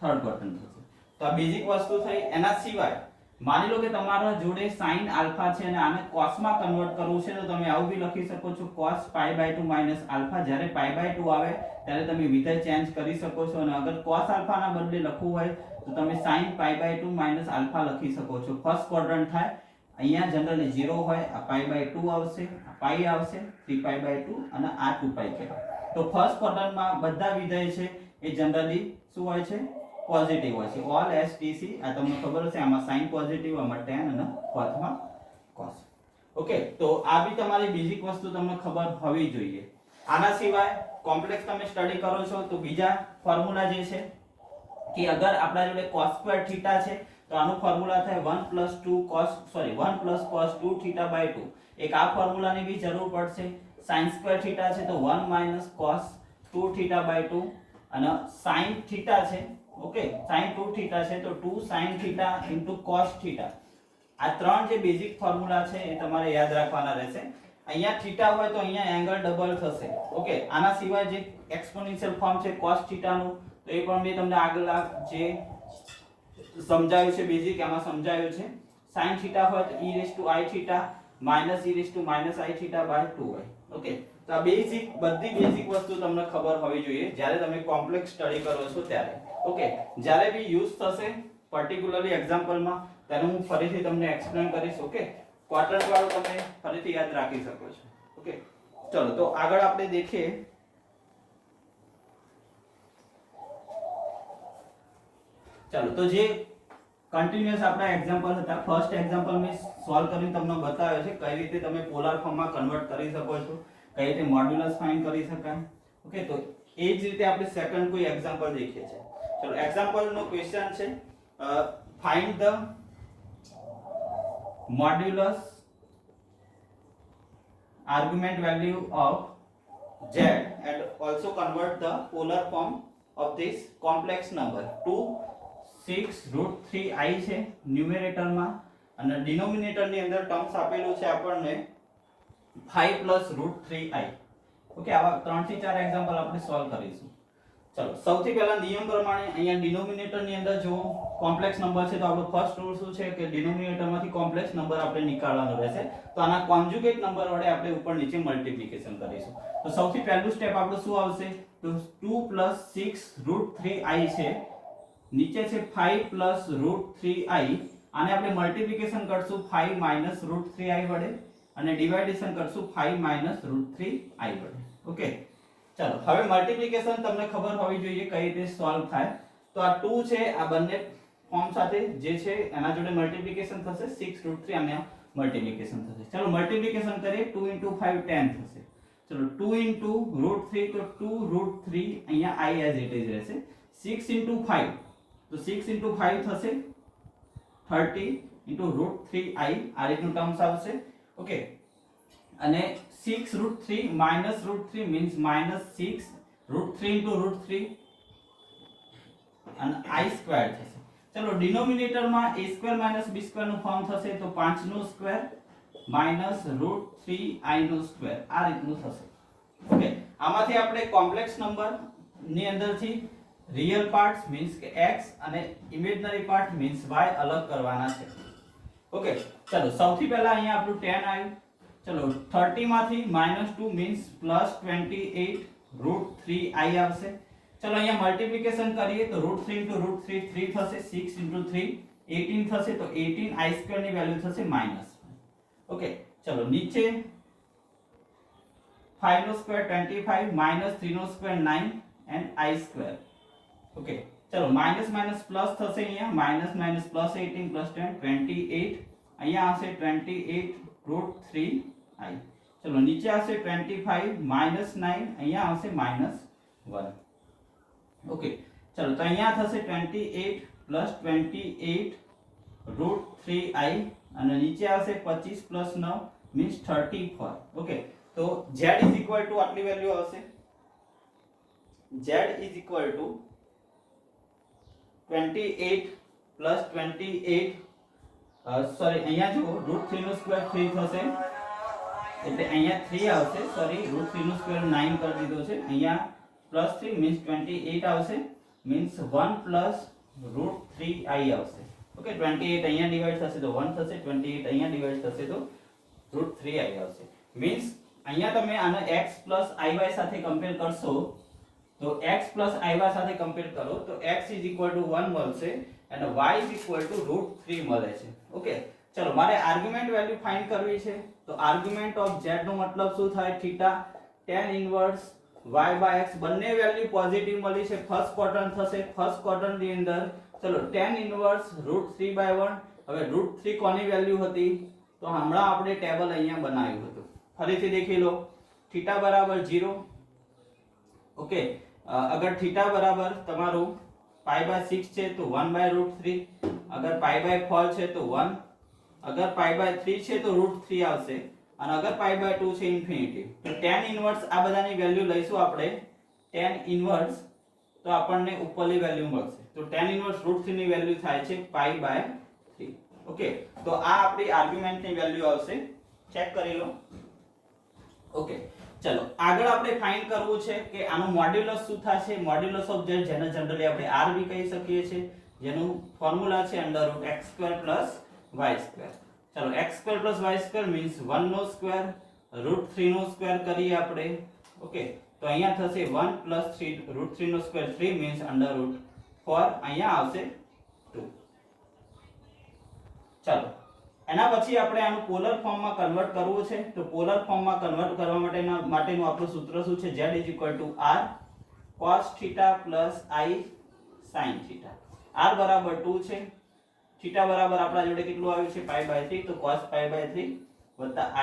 થર્ડ ક્વોડ્રન્ટ થશે. તો આ બેઝિક વસ્તુ થઈ. એના સિવાય માની લો કે તમારા જોડે sin આલ્ફા છે અને આને cos માં કન્વર્ટ કરવું છે તો તમે આવું બી લખી શકો છો cos π/2 - આલ્ફા. જ્યારે π/2 આવે ત્યારે તમે વિધેય ચેન્જ કરી શકો છો. અને અગર cos આલ્ફા ના બદલે લખવું હોય તો તમે sin π/2 - આલ્ફા લખી શકો છો. ફર્સ્ટ ક્વોડ્રન્ટ થાય. અહીંયા જનરલી 0 હોય, આ π/2 આવશે, આ π આવશે, 3π/2 અને આ 2π કહેવાય. તો ફર્સ્ટ ક્વોડ્રન્ટમાં બધા વિધેય છે એ જનરલી શું હોય છે? પોઝિટિવ હોય છે. ઓલ STC આ તમને ખબર હશે. આમાં sin પોઝિટિવ, આમાં tan અને ફોર્થમાં cos. ઓકે, તો આ બી તમારી બેઝિક વસ્તુ તમને ખબર હોવી જોઈએ. આના સિવાય કોમ્પ્લેક્સ તમે સ્ટડી કરો છો તો બીજા ફોર્મ્યુલા જે છે કે અગર આપણા જોડે cos² થીટા છે તો આનું ફોર્મ્યુલા થાય 1 + 2 cos 2 θ/2. એક આ ફોર્મ્યુલાની બી જરૂર પડશે. sin² થીટા છે તો 1 - cos 2 θ/2. અને sin થીટા છે, ઓકે, sin 2 થીટા છે તો 2 sin થીટા * cos થીટા. આ ત્રણ જે બેઝિક ફોર્મ્યુલા છે એ તમારે યાદ રાખવાના રહેશે. અહીંયા થીટા હોય તો અહીંયા એંગલ ડબલ થશે. ઓકે, આના સિવાય જે એક્સપોનેન્શિયલ ફોર્મ છે cos થીટા નું તો એ પણ મેં તમને આગળ જે સમજાવ્યું છે બેઝિક એમાં સમજાવ્યું છે. sin થીટા હોય તો e⁻i θ - e⁻i θ/2 હોય. ઓકે, તો આ બેઝિક બધી બેઝિક વસ્તુ તમને ખબર હોવી જોઈએ જ્યારે તમે કોમ્પ્લેક્સ સ્ટડી કરો છો ત્યારે. ઓકે, જ્યારે બી યુઝ થશે પર્ટિક્યુલરલી એક્ઝામ્પલમાં ત્યારે હું ફરીથી તમને એક્સપ્લેન કરીશ. ઓકે, ક્વોડ્રન્ટ વાળું તમે ફરીથી યાદ રાખી શકો છો. ઓકે, चलो तो આગળ આપણે देखिए चलो तो जे કન્ટિન્યુઅસ આપણા એક્ઝામ્પલ હતા ફર્સ્ટ એક્ઝામ્પલ મેં સોલ્વ કરીને તમને બતાવ્યો છે કઈ રીતે તમે પોલાર ફોર્મમાં કન્વર્ટ કરી શકો છો કઈ રીતે મોડ્યુલસ ફાઇન્ડ કરી શકાય ઓકે તો એ જ રીતે આપણે સેકન્ડ કોઈ એક્ઝામ્પલ દેખીએ છે ચલો એક્ઝામ્પલ નો ક્વેશ્ચન છે find the modulus argument value of z and also convert the polar form of this complex number 2 6√3i છે ન્યુમેરેટર માં અને ડિનોમિનેટર ની અંદર ટર્મ્સ આપેલું છે આપણને 5 +√3i ઓકે આવા 3 થી 4 એક્ઝામ્પલ આપણે સોલ્વ કરીશું ચલો સૌથી પહેલા નિયમ પ્રમાણે અહીંયા ડિનોમિનેટર ની અંદર જો કોમ્પ્લેક્સ નંબર છે તો આપણો ફર્સ્ટ રૂલ શું છે કે ડિનોમિનેટર માંથી કોમ્પ્લેક્સ નંબર આપણે નીકાળવાનો રહેશે તો આના કોન્જુગેટ નંબર વડે આપણે ઉપર નીચે મલ્ટીપ્લિકેશન કરીશું તો સૌથી પહેલું સ્ટેપ આપણું શું આવશે તો 2 + 6√3i છે નીચે છે 5 +√3i આને આપણે મલ્ટીપ્લિકેશન કરશું 5 - √3i વડે અને ડિવાઇડેશન કરશું 5 - √3i વડે ઓકે ચલો હવે મલ્ટીપ્લિકેશન તમને ખબર હોવી જોઈએ કઈ રીતે સોલ્વ થાય તો આ 2 છે આ બંને ફોર્મ સાથે જે છે એના જોડે મલ્ટીપ્લિકેશન થશે 6√3 અને મલ્ટીપ્લિકેશન થશે ચલો મલ્ટીપ્લિકેશન કરીએ 2 * 5 10 થશે ચલો 2 * √3 તો 2√3 અહીંયા i એઝ ઇટ ઇઝ રહેશે 6 * 5 તો 6 * 5 થશે 30 * √3i આ રીતનું ટર્મ્સ આવશે ઓકે અને 6√3 - √3 means -6 √3 * √3 અને i સ્ક્વેર થશે ચલો ડિનોમિનેટર માં a² - b² નું ફોર્મ થશે તો 5 નો સ્ક્વેર -√3i નો સ્ક્વેર આ રીતનું થશે ઓકે આમાંથી આપણે કોમ્પ્લેક્સ નંબર ની અંદરથી રિયલ પાર્ટ્સ મીન્સ કે x અને ઇમેજનરી પાર્ટ મીન્સ y અલગ કરવાના છે ઓકે ચલો સૌથી પહેલા અહીંયા આપણું 10 આવ્યું ચલો 30 માંથી -2 મીન્સ +28 √3i આવશે ચલો અહીંયા મલ્ટીપ્લિકેશન કરીએ તો √3 * √3 3 થશે 6 * 3 18 થશે તો 18i² ની વેલ્યુ થશે માઈનસ ઓકે ચલો નીચે 5 નો સ્ક્વેર 25 - 3 નો સ્ક્વેર 9 and i² ઓકે ચલો માઈનસ માઈનસ પ્લસ થશે અહીંયા માઈનસ માઈનસ +18 + 10 28 અહીંયા આવશે 28 √3i ચલો નીચે આવશે 25 - 9 અહીંયા આવશે -1 ઓકે ચલો તો અહીંયા થશે 28 + 28 √3i અને નીચે આવશે 25 + 9 મીન્સ 34 ઓકે તો z = આટલી વેલ્યુ આવશે z = 28 + 28 સોરી અહીંયા જો √3 નો સ્ક્વેર 3 થશે એટલે અહીંયા 3 આવશે સોરી √3 નો સ્ક્વેર 9 કરી દીધો છે અહીંયા +3 મીન્સ 28 આવશે મીન્સ 1 + √3i આવશે ઓકે 28 અહીંયા ડિવાઈડ થશે તો 1 થશે 28 અહીંયા ડિવાઈડ થશે તો √3i આવશે મીન્સ અહીંયા તમે આને x + iy સાથે કમ્પેર કરશો તો x + iy સાથે કમ્પેર કરો તો x = 1 મળશે અને y = √3 મળે છે ઓકે ચલો મારે આર્ગ્યુમેન્ટ વેલ્યુ ફાઇન્ડ કરવી છે તો આર્ગ્યુમેન્ટ ઓફ z નો મતલબ શું થાય થીટા tan ઇન્વર્સ y/x બંને વેલ્યુ પોઝિટિવ મળી છે ફર્સ્ટ ક્વોડ્રન્ટ થશે ફર્સ્ટ ક્વોડ્રન્ટ ની અંદર ચલો tan ઇન્વર્સ √3/1 હવે √3 કોની વેલ્યુ હતી તો હમણાં આપણે ટેબલ અહીંયા બનાવ્યું હતું ફરીથી દેખી લો થીટા બરાબર 0 ઓકે अगर थीटा बराबर તમારું π/6 છે તો 1/√3 अगर π/4 છે તો 1 अगर π/3 છે તો √3 આવશે અને अगर π/2 છે ઇન્ફિનિટી તો tan ઇન્વર્સ આ બધાની વેલ્યુ લઈશું આપણે tan ઇન્વર્સ તો આપણને ઉપરની વેલ્યુ મળશે તો tan ઇન્વર્સ √3 ની વેલ્યુ થાય છે π/3 ઓકે તો આ આપણી આર્ગ્યુમેન્ટની વેલ્યુ આવશે ચેક કરી લો ઓકે ચલો આગળ આપણે ફાઇન્ડ કરવું છે કે આનું મોડ્યુલસ શું થશે મોડ્યુલસ ઓફ z જેને જનરલી આપણે r બી કહી શકીએ છીએ જેનું ફોર્મ્યુલા છે √x² + y². ચલો x² + y² મીન્સ 1 નો સ્ક્વેર √3 નો સ્ક્વેર કરીએ આપણે ઓકે તો અહીંયા થશે 1 + 3 √3 નો સ્ક્વેર 3 મીન્સ √4 અહીંયા આવશે 2 ચલો એના પછી આપણે આનું પોલર ફોર્મમાં કન્વર્ટ કરવું છે તો પોલર ફોર્મમાં કન્વર્ટ કરવા માટેનું આપણું સૂત્ર શું છે z r cos θ i sin θ r બરાબર 2 છે θ બરાબર આપણા જોડે કેટલું આવ્યું છે π/3 તો cos π/3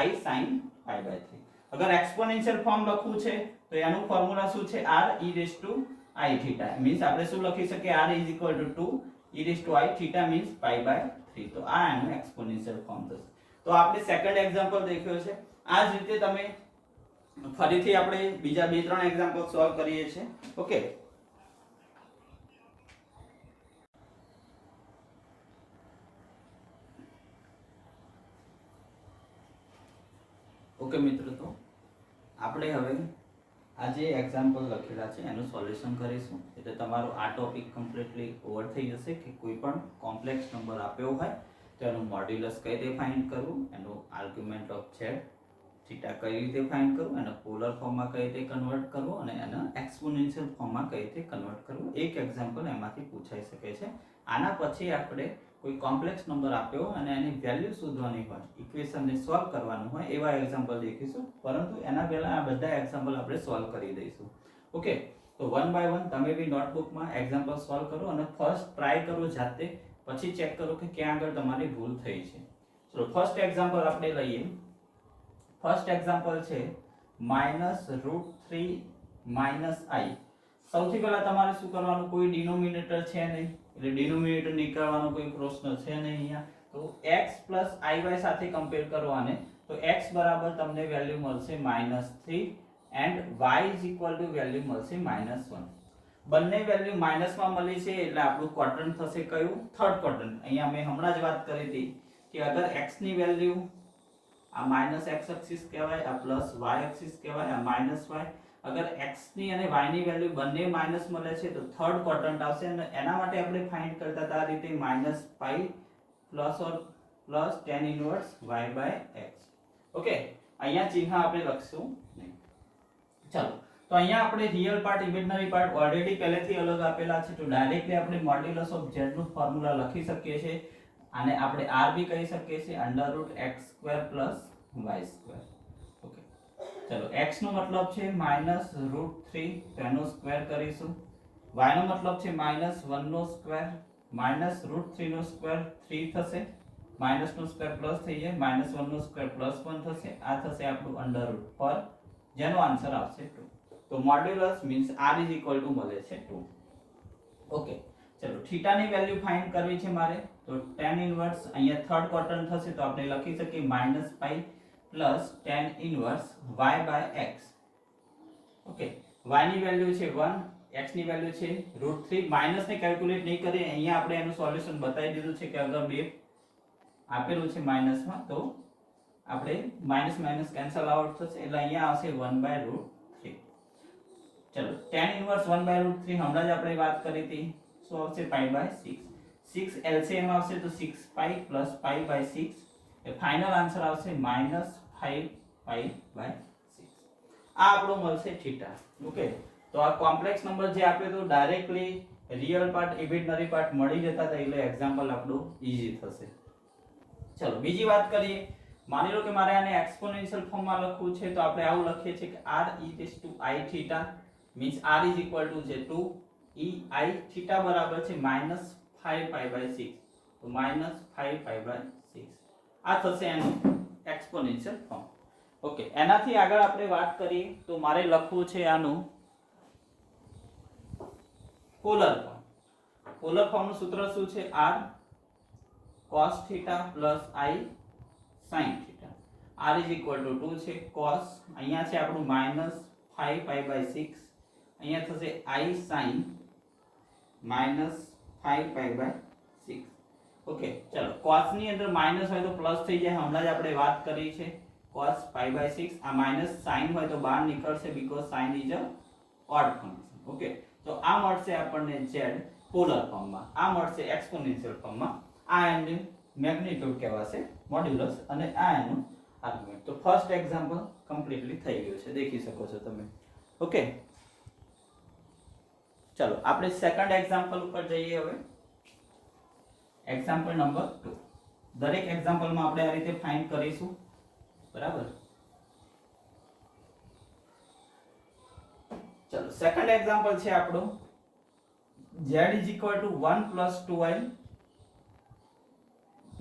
i sin π/3 અગર એક્સપોનેન્શિયલ ફોર્મ લખવું છે તો એનું ફોર્મ્યુલા શું છે r e raised to i θ means આપણે શું લખી શકીએ r is equal to 2 e raised to i θ means π/3 તો આ એનું એક્સપોનેન્શિયલ ફોર્મ થશે તો આપણે સેકન્ડ એક્ઝામ્પલ દેખ્યો છે આ જ રીતે તમે ફરીથી આપણે બીજા 2-3 એક્ઝામ્પલ સોલ્વ કરીએ છીએ ઓકે ઓકે મિત્રો તો આપણે હવે આ જે એક્ઝામ્પલ લખેલા છે એનું સોલ્યુશન કરીશું એટલે તમારો આ ટોપિક કમ્પ્લીટલી ઓવર થઈ જશે કે કોઈ પણ કોમ્પ્લેક્સ નંબર આપ્યો હોય તો એનું મોડ્યુલસ કઈ રીતે ફાઇન્ડ કરવું એનું આર્ગ્યુમેન્ટ ઓફ z થીટા કઈ રીતે ફાઇન્ડ કરવું એના પોલર ફોર્મમાં કઈ રીતે કન્વર્ટ કરવું અને એના એક્સપોનેન્શિયલ ફોર્મમાં કઈ રીતે કન્વર્ટ કરવું એક એક્ઝામ્પલ એમાંથી પૂછાઈ શકે છે આના પછી આપણે કોઈ કોમ્પ્લેક્સ નંબર આપ્યો અને એની વેલ્યુ શોધવાની હોય ઇક્વેશનને સોલ્વ કરવાનું હોય એવા એક્ઝામ્પલ દેખીશું પરંતુ એના પહેલા આ બધા એક્ઝામ્પલ આપણે સોલ્વ કરી દઈશું ઓકે તો વન બાય વન તમે બી નોટબુકમાં એક્ઝામ્પલ સોલ્વ કરો અને ફર્સ્ટ ટ્રાય કરો જાતે પછી ચેક કરો કે ક્યાં આગળ તમારી ભૂલ થઈ છે ચલો ફર્સ્ટ એક્ઝામ્પલ આપણે લઈએ ફર્સ્ટ એક્ઝામ્પલ છે -√3 - i સૌથી પહેલા તમારે શું કરવાનું કોઈ ડિનોમિનેટર છે નહીં એટલે ડિનોમિનેટર નીકાળવાનો કોઈ પ્રશ્ન છે નહીં અહીંયા તો x + iy સાથે કમ્પેર કરો આને તો x બરાબર તમને વેલ્યુ મળશે -3 and y is equal two value મળશે -1 બંને વેલ્યુ માઈનસમાં મળી છે એટલે આપણું ક્વોડ્રન્ટ થશે કયું થર્ડ ક્વોડ્રન્ટ અહીંયા મેં હમણાં જ વાત કરી હતી કે અગર x ની વેલ્યુ આ માઈનસ x એક્સિસ કહેવાય આ પ્લસ y એક્સિસ કહેવાય આ માઈનસ y અગર x ની અને y ની વેલ્યુ બંને માઈનસ મળે છે તો થર્ડ ક્વોડ્રન્ટ આવશે અને એના માટે આપણે ફાઇન્ડ કરતા હતા આ રીતે -π plus or plus tan inverse y/x okay અહીંયા ચિહ્ન આપણે લખશું નહીં ચાલો તો અહીંયા આપણે real part imaginary part already પહેલેથી અલગ આપેલા છે તો ડાયરેક્ટલી આપણે મોડ્યુલસ ઓફ z નું ફોર્મ્યુલા લખી શકીએ છીએ આને આપણે r બી કહી શકીએ છીએ √x² + y² ઓકે ચલો x નો મતલબ છે -√3 તેનો સ્ક્વેર કરીશું y નો મતલબ છે -1 નો સ્ક્વેર -√3 નો સ્ક્વેર 3 થશે માઈનસ નો સ્ક્વેર પ્લસ થઈ જાય -1 નો સ્ક્વેર +1 થશે આ થશે આપણું અંડરરૂટ પર જેનો આન્સર આવશે 2 તો modulus means r is equal two મળે છે 2 ઓકે ચલો થીટા ની વેલ્યુ ફાઇન્ડ કરવી છે મારે તો tan ઇન્વર્સ અહીંયા થર્ડ ક્વોડ્રન્ટ થશે તો આપણે લખી શકીએ -π plus tan inverse y/x okay y ની વેલ્યુ છે 1 x ની વેલ્યુ છે √3 માઈનસ ને કેલ્ક્યુલેટ નહીં કરીએ અહીંયા આપણે એનું સોલ્યુશન બતાવી દીધું છે કે અગર બે આપેલું છે માઈનસમાં તો આપણે માઈનસ માઈનસ કેન્સલ આઉટ થશે એટલે અહીંયા આવશે 1/√3 ચલો tan ઇન્વર્સ 1/√3 હમણાં જ આપણે વાત કરી હતી શું આવશે π/6 6 LCM આવશે તો 6π + π/6 એ ફાઇનલ આન્સર આવશે -5π/6 આ આપણો મળશે થીટા ઓકે તો આ કોમ્પ્લેક્સ નંબર જે આપ્યો તો directly real part imaginary part મળી જતા હતા એટલે એક્ઝામ્પલ આપણું ઈઝી થશે ચલો બીજી વાત કરીએ માની લો કે મારે આને એક્સપોનેન્શિયલ ફોર્મમાં લખવું છે તો આપણે આવું લખીએ છીએ કે r e to i θ means r is equal to છે 2 e i θ બરાબર છે -5π/6 તો -5π/6 આ થશે એનું એક્સપોનેન્શિયલ ફોર્મ ઓકે એનાથી આગળ આપણે વાત કરીએ તો મારે લખવું છે આનું પોલર ફોર્મનું સૂત્ર શું છે r cos θ + i sin θ r is equal to 2 છે cos અહીંયા છે આપણું -5π/6 અહીંયા થશે i sin -5π/6 ઓકે ચલો cos ની અંદર માઈનસ હોય તો પ્લસ થઈ જાય હમણાં જ આપણે વાત કરી છે cos π/6 આ માઈનસ sin હોય તો બહાર નીકળશે because sin is a odd function okay તો આ મળશે આપણને z પોલર ફોર્મમાં આ મળશે એક્સપોનેન્શિયલ ફોર્મમાં આ એનું મેગ્નીટ્યુડ કહેવાશે મોડ્યુલસ અને આ એનું આર્ગ્યુમેન્ટ તો ફર્સ્ટ એક્ઝામ્પલ કમ્પ્લીટલી થઈ ગયું છે દેખી શકો છો તમે ઓકે ચલો આપણે સેકન્ડ એક્ઝામ્પલ ઉપર જઈએ હવે એક્ઝામ્પલ નંબર 2 દરેક એક્ઝામ્પલમાં આપણે આ રીતે ફાઇન્ડ કરીશું, બરાબર. ચલો સેકન્ડ એક્ઝામ્પલ છે આપણું z = 1 + 2i,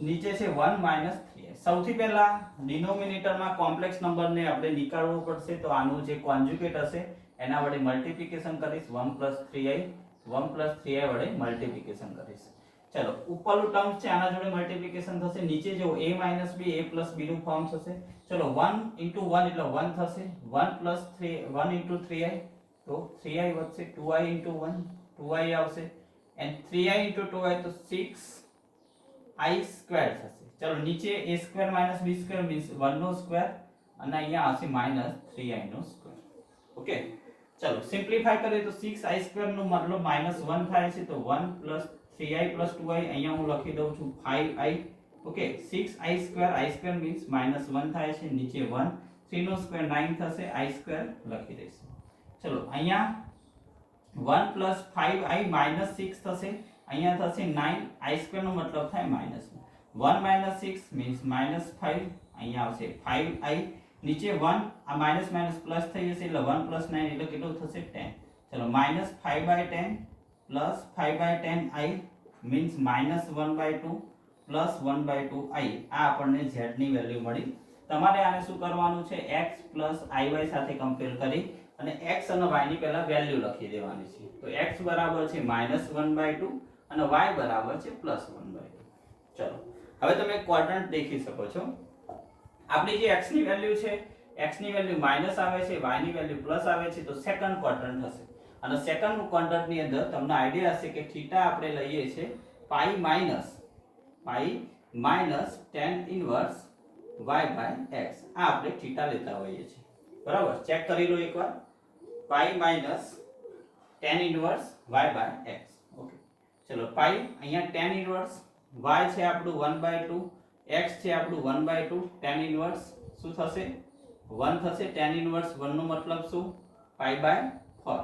નીચે છે 1 - 3i. સૌથી પહેલા ડિનોમિનેટરમાં કોમ્પ્લેક્સ નંબરને આપણે નીકાળવો પડશે, તો આનું જે કોન્જ્યુગેટ હશે એના વડે મલ્ટીપ્લિકેશન કરીશ. 1 + 3i વડે મલ્ટીપ્લિકેશન કરીશ. ચલો ઉપરનું ટર્મ છે આના જોડે મલ્ટીપ્લિકેશન થશે, નીચે જો a - b a + b નું ફોર્મ થશે. ચલો 1 * 1 એટલે 1 થશે. 1 + 3 1 * 3i તો 3i વધશે. 2i * 1 2i આવશે, and 3i * 2i તો 6i² થશે. ચલો નીચે a² - b² મીન્સ 1 નો સ્ક્વેર, અને અહીંયા આવશે -3i નો સ્ક્વેર. ઓકે, ચલો સિમ્પ્લિફાય કરીએ તો 6i² નો મતલબ -1 થાય છે, તો 1 + 3i + 2i અહીંયા હું લખી દઉં છું 5i. Okay, 6i² i² means -1 થાય છે, નીચે 1 3 નો સ્ક્વેર 9 થશે, i² લખી દઈશું. ચલો અહીંયા 1 + 5i -6 થશે, અહીંયા થશે 9, i² નો મતલબ થાય -1. 1 - 6 મીન્સ -5, અહીંયા આવશે 5i, નીચે 1 આ માઇનસ પ્લસ થઈ જશે એટલે 1 + 9 એટલે કેટલું થશે 10. ચલો -5/10 + 5/10i મીન્સ -1/2 + 1/2i. આ આપણને z ની વેલ્યુ મળી. તમારે આને શું કરવાનું છે, x + iy સાથે કમ્પેર કરી અને x અને y ની પહેલા વેલ્યુ લખી દેવાની છે. તો x બરાબર છે -1/2 અને y બરાબર છે +1/2. ચલો હવે તમે ક્વોડ્રન્ટ દેખી શકો છો. આપણી જે x ની વેલ્યુ છે, x ની વેલ્યુ માઈનસ આવે છે, y ની વેલ્યુ પ્લસ આવે છે, તો સેકન્ડ ક્વોડ્રન્ટ હશે. અને સેકન્ડ ક્વોડ્રન્ટ ની અંદર તમને આઈડિયા હશે કે થીટા આપણે લઈએ છે પાઈ માઈનસ tan ઇન્વર્સ y/x. આ આપણે થીટા લેતા હોઈએ છીએ, બરાબર. ચેક કરી લો એકવાર. પાઈ minus tan inverse y/x. Okay, ચલો પાઈ અહીંયા tan ઇન્વર્સ y છે આપણું 1/2, x છે આપણું 1/2, tan ઇન્વર્સ શું થશે 1 થશે. tan ઇન્વર્સ 1 નો મતલબ શું, π/4.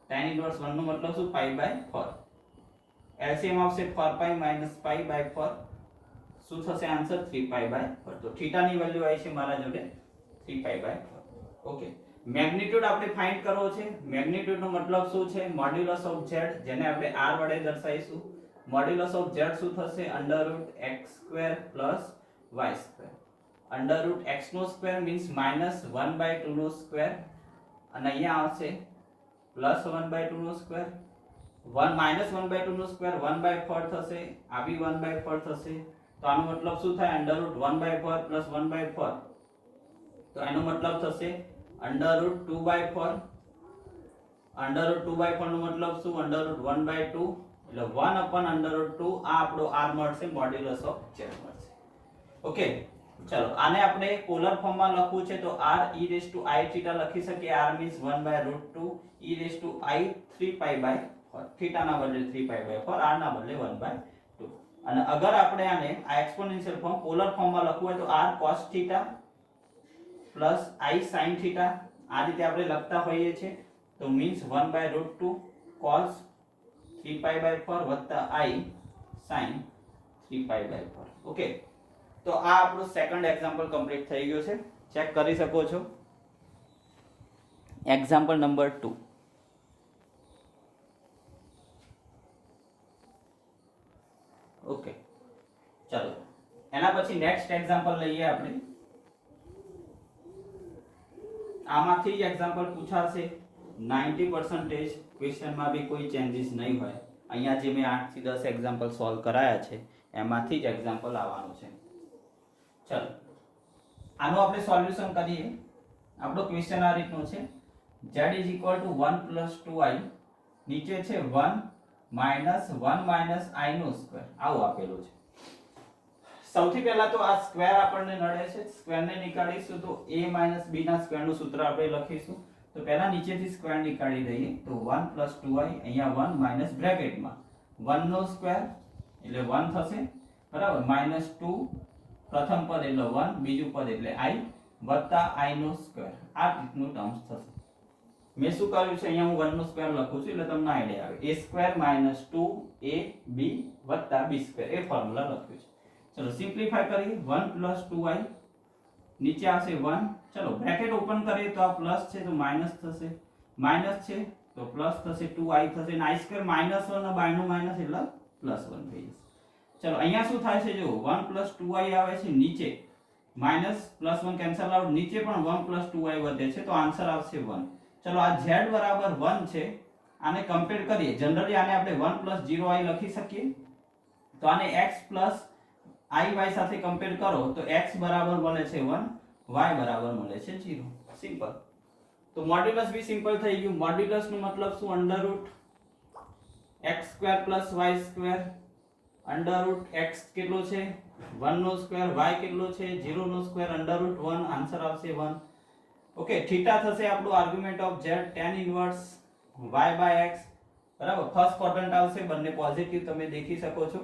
tan ઇન્વર્સ 1 નો મતલબ શું, π/4. એલસીએમ આવશે 4π - π/4, શું થશે આન્સર 3π/4. તો થીટા ની વેલ્યુ આવી છે મારા જોડે 3π/4. ઓકે, મેગ્નીટ્યુડ આપણે ફાઇન્ડ કરવો છે. મેગ્નીટ્યુડ નો મતલબ શું છે, મોડ્યુલસ ઓફ z, જેને આપણે r વડે દર્શાવીશું. મોડ્યુલસ ઓફ z શું થશે, √x² + y². √x² મીન્સ -1/2 નો સ્ક્વેર, અને અહીંયા આવશે +1/2 નો સ્ક્વેર. 1/2 નો સ્ક્વેર 1/4 થશે, આ બી 1/4 થશે. તો આનો મતલબ શું થાય, √1/4 + 1/4, તો એનો મતલબ થશે √2/4. √2/4 નો મતલબ શું, √1/2 એટલે 1/√2. આ આપણો r મળશે, મોડ્યુલસ ઓફ z મળશે. ઓકે, ચલો આને આપણે પોલર ફોર્મમાં લખવું છે, તો r e⁻θ લખી શકીએ. r means 1/√2 e⁻i 3π/4. થીટા ના બદલે 3π/4, r ના બદલે 1/2. અને અગર આપણે આને આ એક્સપોનેન્શિયલ ફોર્મ પોલર ફોર્મમાં લખવું હોય તો r cos⁡θ + i sin⁡θ. આ રીતે આપણે લખતા હોઈએ છીએ. તો means 1/√2 cos 3π/4 + i sin 3π/4. Okay, તો આ આપણું સેકન્ડ એક્ઝામ્પલ કમ્પ્લીટ થઈ ગયું છે. ચેક કરી શકો છો. Example number 2. ઓકે, ચલો એના પછી નેક્સ્ટ એક્ઝામ્પલ લઈએ આપણે. આમાંથી જ એક્ઝામ્પલ પૂછાશે. 90% ક્વેશ્ચનમાં બી કોઈ ચેન્જીસ નહીં હોય. અહીંયા જે મેં 8 થી 10 એક્ઝામ્પલ સોલ્વ કરાયા છે એમાંથી જ એક્ઝામ્પલ આવવાનું છે. ચલો આનું આપણે સોલ્યુશન કરીએ. આપણો ક્વેશ્ચન આ રીતનો છે, z = 1 + 2i, નીચે છે 1 - 1 - i નો સ્ક્વેર, આવું આપેલું છે. સૌથી પહેલા તો આ સ્ક્વેર આપણને નડે છે, સ્ક્વેરને નીકાળીશું તો a - b ના સ્ક્વેરનું સૂત્ર આપણે લખીશું. તો પહેલા નીચેથી સ્ક્વેર નીકાળી દઈએ. તો 1 + 2i, અહીંયા 1 માઈનસ બ્રેકેટમાં 1 નો સ્ક્વેર એટલે 1 થશે, બરાબર. -2 પ્રથમ પદ એટલે 1, બીજું પદ એટલે i વત્તા i નો સ્ક્વેર. આ રીતનું ટર્મ્સ થશે. મેં શું કર્યું છે, અહીંયા હું 1 નો સ્ક્વેર લખું છું એટલે તમને આઈડિયા આવે. a² - 2ab + b² એ ફોર્મ્યુલા લખ્યું છે. चलो सिंप्लीफाई करिए 1 + 2i नीचे આવશે 1 चलो ब्रैकेट ओपन કરીએ તો આ પ્લસ છે તો માઈનસ થશે માઈનસ છે તો પ્લસ થશે 2i થશે અને i² -1 અને બાયનું માઈનસ એટલે +1 થઈ જશે ચલો અહીંયા શું થાય છે જો 1 + 2i આવે છે નીચે માઈનસ +1 કેન્સલ આઉટ નીચે પણ 1 + 2i વધે છે તો આન્સર આવશે 1 ચલો આ z બરાબર 1 છે આને કમ્પેર કરીએ જનરલી આને આપણે 1 + 0i લખી શકીએ તો આને x + iy સાથે કમ્પેર કરો તો x બરાબર મળે છે 1 y બરાબર મળે છે 0 સિમ્પલ તો મોડ્યુલસ બી સિમ્પલ થઈ ગયું મોડ્યુલસ નો મતલબ શું √x² + y² √x કેટલો છે 1 નો સ્ક્વેર y કેટલો છે 0 નો સ્ક્વેર √1 આન્સર આવશે 1 ઓકે થીટા થશે આપણું argument of z tan inverse y/x બરાબર ફર્સ્ટ ક્વોડ્રન્ટ આવશે બંને પોઝિટિવ તમે દેખી શકો છો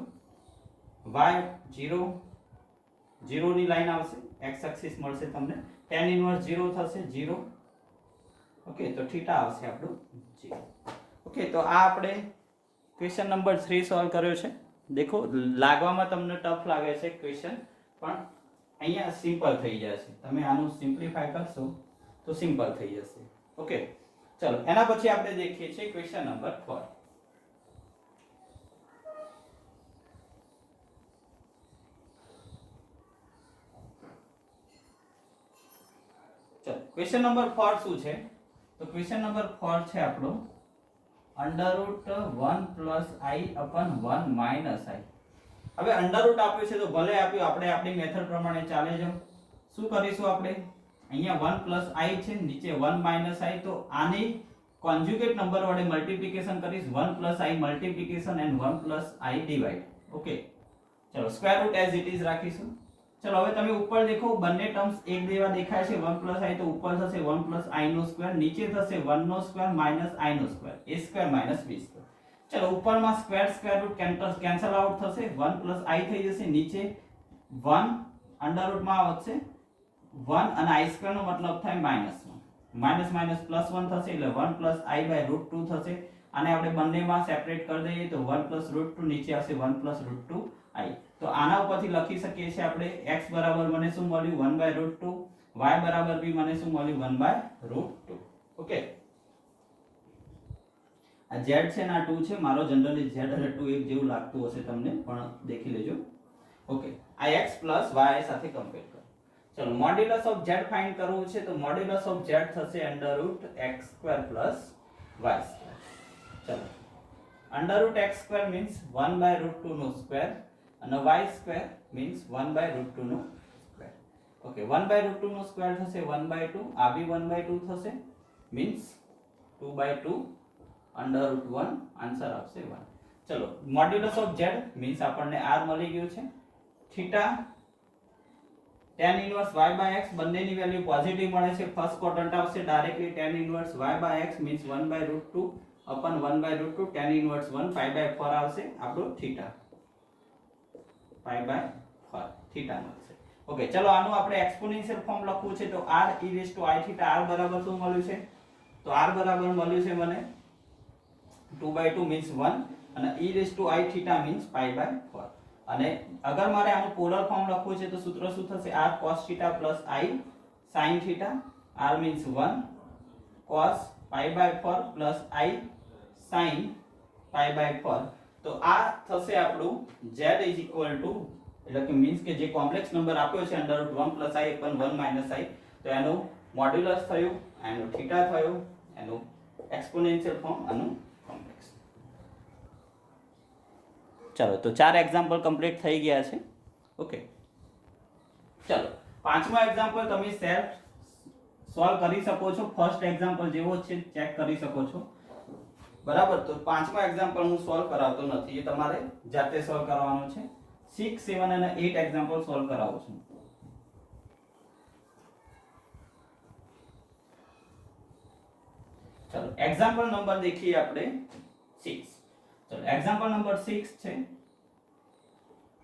y 0 0 ની લાઈન આવશે x એક્સિસ મળશે તમને tan ઇન્વર્સ 0 થશે 0 ઓકે તો થીટા આવશે આપણું 0 ઓકે તો આ આપણે ક્વેશ્ચન નંબર 3 સોલ્વ કર્યો છે देखो लागवामां तमने टफ लागे छे क्वेश्चन पण अहींया सिंपल થઈ જશે તમે આનું સિમ્પ્લિફાય કરશો તો સિમ્પલ થઈ જશે ઓકે ચલો એના પછી આપણે દેખીએ છીએ ક્વેશ્ચન નંબર 4 चलो क्वेश्चन नंबर 4 શું છે તો ક્વેશ્ચન નંબર 4 છે આપણો √1 + i / 1 - i હવે અંડર રૂટ આપ્યું છે તો ભલે આપ્યું આપણે આપણી મેથડ પ્રમાણે ચાલે જાવ શું કરીશું આપણે અહીંયા 1 + i છે નીચે 1 - i તો આની કોન્જ્યુગેટ નંબર વડે મલ્ટીપ્લિકેશન કરીશ 1 + i multiplication and 1 + i divide okay ચલો square root as it is રાખીશું चलो હવે તમે ઉપર દેખો બંને ટર્મ્સ એક જેવા દેખાય છે 1 + i તો ઉપર થશે 1 + i નો સ્ક્વેર નીચે થશે 1 નો સ્ક્વેર - i નો સ્ક્વેર a² - b². ચલો ઉપરમાં સ્ક્વેર રૂટ કેન્સલ આઉટ થશે 1 + i થઈ જશે નીચે 1 અંડર રૂટમાં આવશે 1 અને i² નો મતલબ થાય -1 +1 થશે એટલે 1 + i/√2 થશે આને આપણે બંનેમાં સેપરેટ કરી દઈએ તો 1 + √2 નીચે આવશે 1 + √2i તો આના ઉપરથી લખી શકીએ છીએ આપણે x બરાબર મને શું મળ્યું 1/√2 y બરાબર બી મને શું મળ્યું 1/√2 ઓકે આ z છે ને આ 2 છે મારો જનરલી z અને 2 એક જેવું લાગતું હશે તમને પણ દેખી લેજો ઓકે આ x + y સાથે કમ્પેર કરો ચલો મોડ્યુલસ ઓફ z ફાઇન્ડ કરવું છે તો મોડ્યુલસ ઓફ z થશે √x² + y² ચલો √x² મીન્સ 1/√2 નો સ્ક્વેર અને y² મીન્સ 1/√2 નો સ્ક્વેર ઓકે 1/√2 નો સ્ક્વેર થશે 1/2 આ બી 1/2 થશે મીન્સ 2/2 √1 આન્સર આવશે 1 ચલો મોડ્યુલસ ઓફ z મીન્સ આપણને r મળી ગયું છે થીટા tan ઇન્વર્સ y/x બંનેની વેલ્યુ પોઝિટિવ મળે છે ફર્સ્ટ ક્વોડ્રન્ટ આવશે directly tan inverse y/x means 1/√2 upon 1/√2 tan inverse 1 pi/4 આવશે આપણો થીટા pi/4 થીટા મળશે ઓકે ચલો આનું આપણે એક્સપોનેન્શિયલ ફોર્મ લખવું છે તો r e⁻θ r બરાબર શું મળ્યું છે તો r બરાબર મળ્યું છે મને 2/2 મીન્સ 1 અને e⁻θ મીન્સ pi/4 અને અગર મારે આનું પોલર ફોર્મ લખવું છે તો સૂત્ર શું થશે r cos θ + i sin θ r means 1 cos pi/4 + i sin pi/4 તો આ થશે આપણું z એટલે કે મીન્સ કે જે કોમ્પ્લેક્સ નંબર આપ્યો છે √1 + i / 1 - i તો એનું મોડ્યુલસ થયું એનું થીટા થયું એનું એક્સપોનેન્શિયલ ફોર્મ અને કોમ્પ્લેક્સ ચલો તો 4 એક્ઝામ્પલ કમ્પ્લીટ થઈ ગયા છે ઓકે ચલો પાંચમો એક્ઝામ્પલ તમે સેલ્ફ સોલ્વ કરી શકો છો ફર્સ્ટ એક્ઝામ્પલ જેવો છે ચેક કરી શકો છો બરાબર તો પાંચમો એક્ઝામ્પલ હું સોલ્વ કરાવતો નથી એ તમારે જાતે સોલ્વ કરવાનું છે 6 7 અને 8 એક્ઝામ્પલ સોલ્વ કરાવું છું चलो एग्जांपल नंबर देखिए આપણે 6 चलो एग्जांपल नंबर 6 છે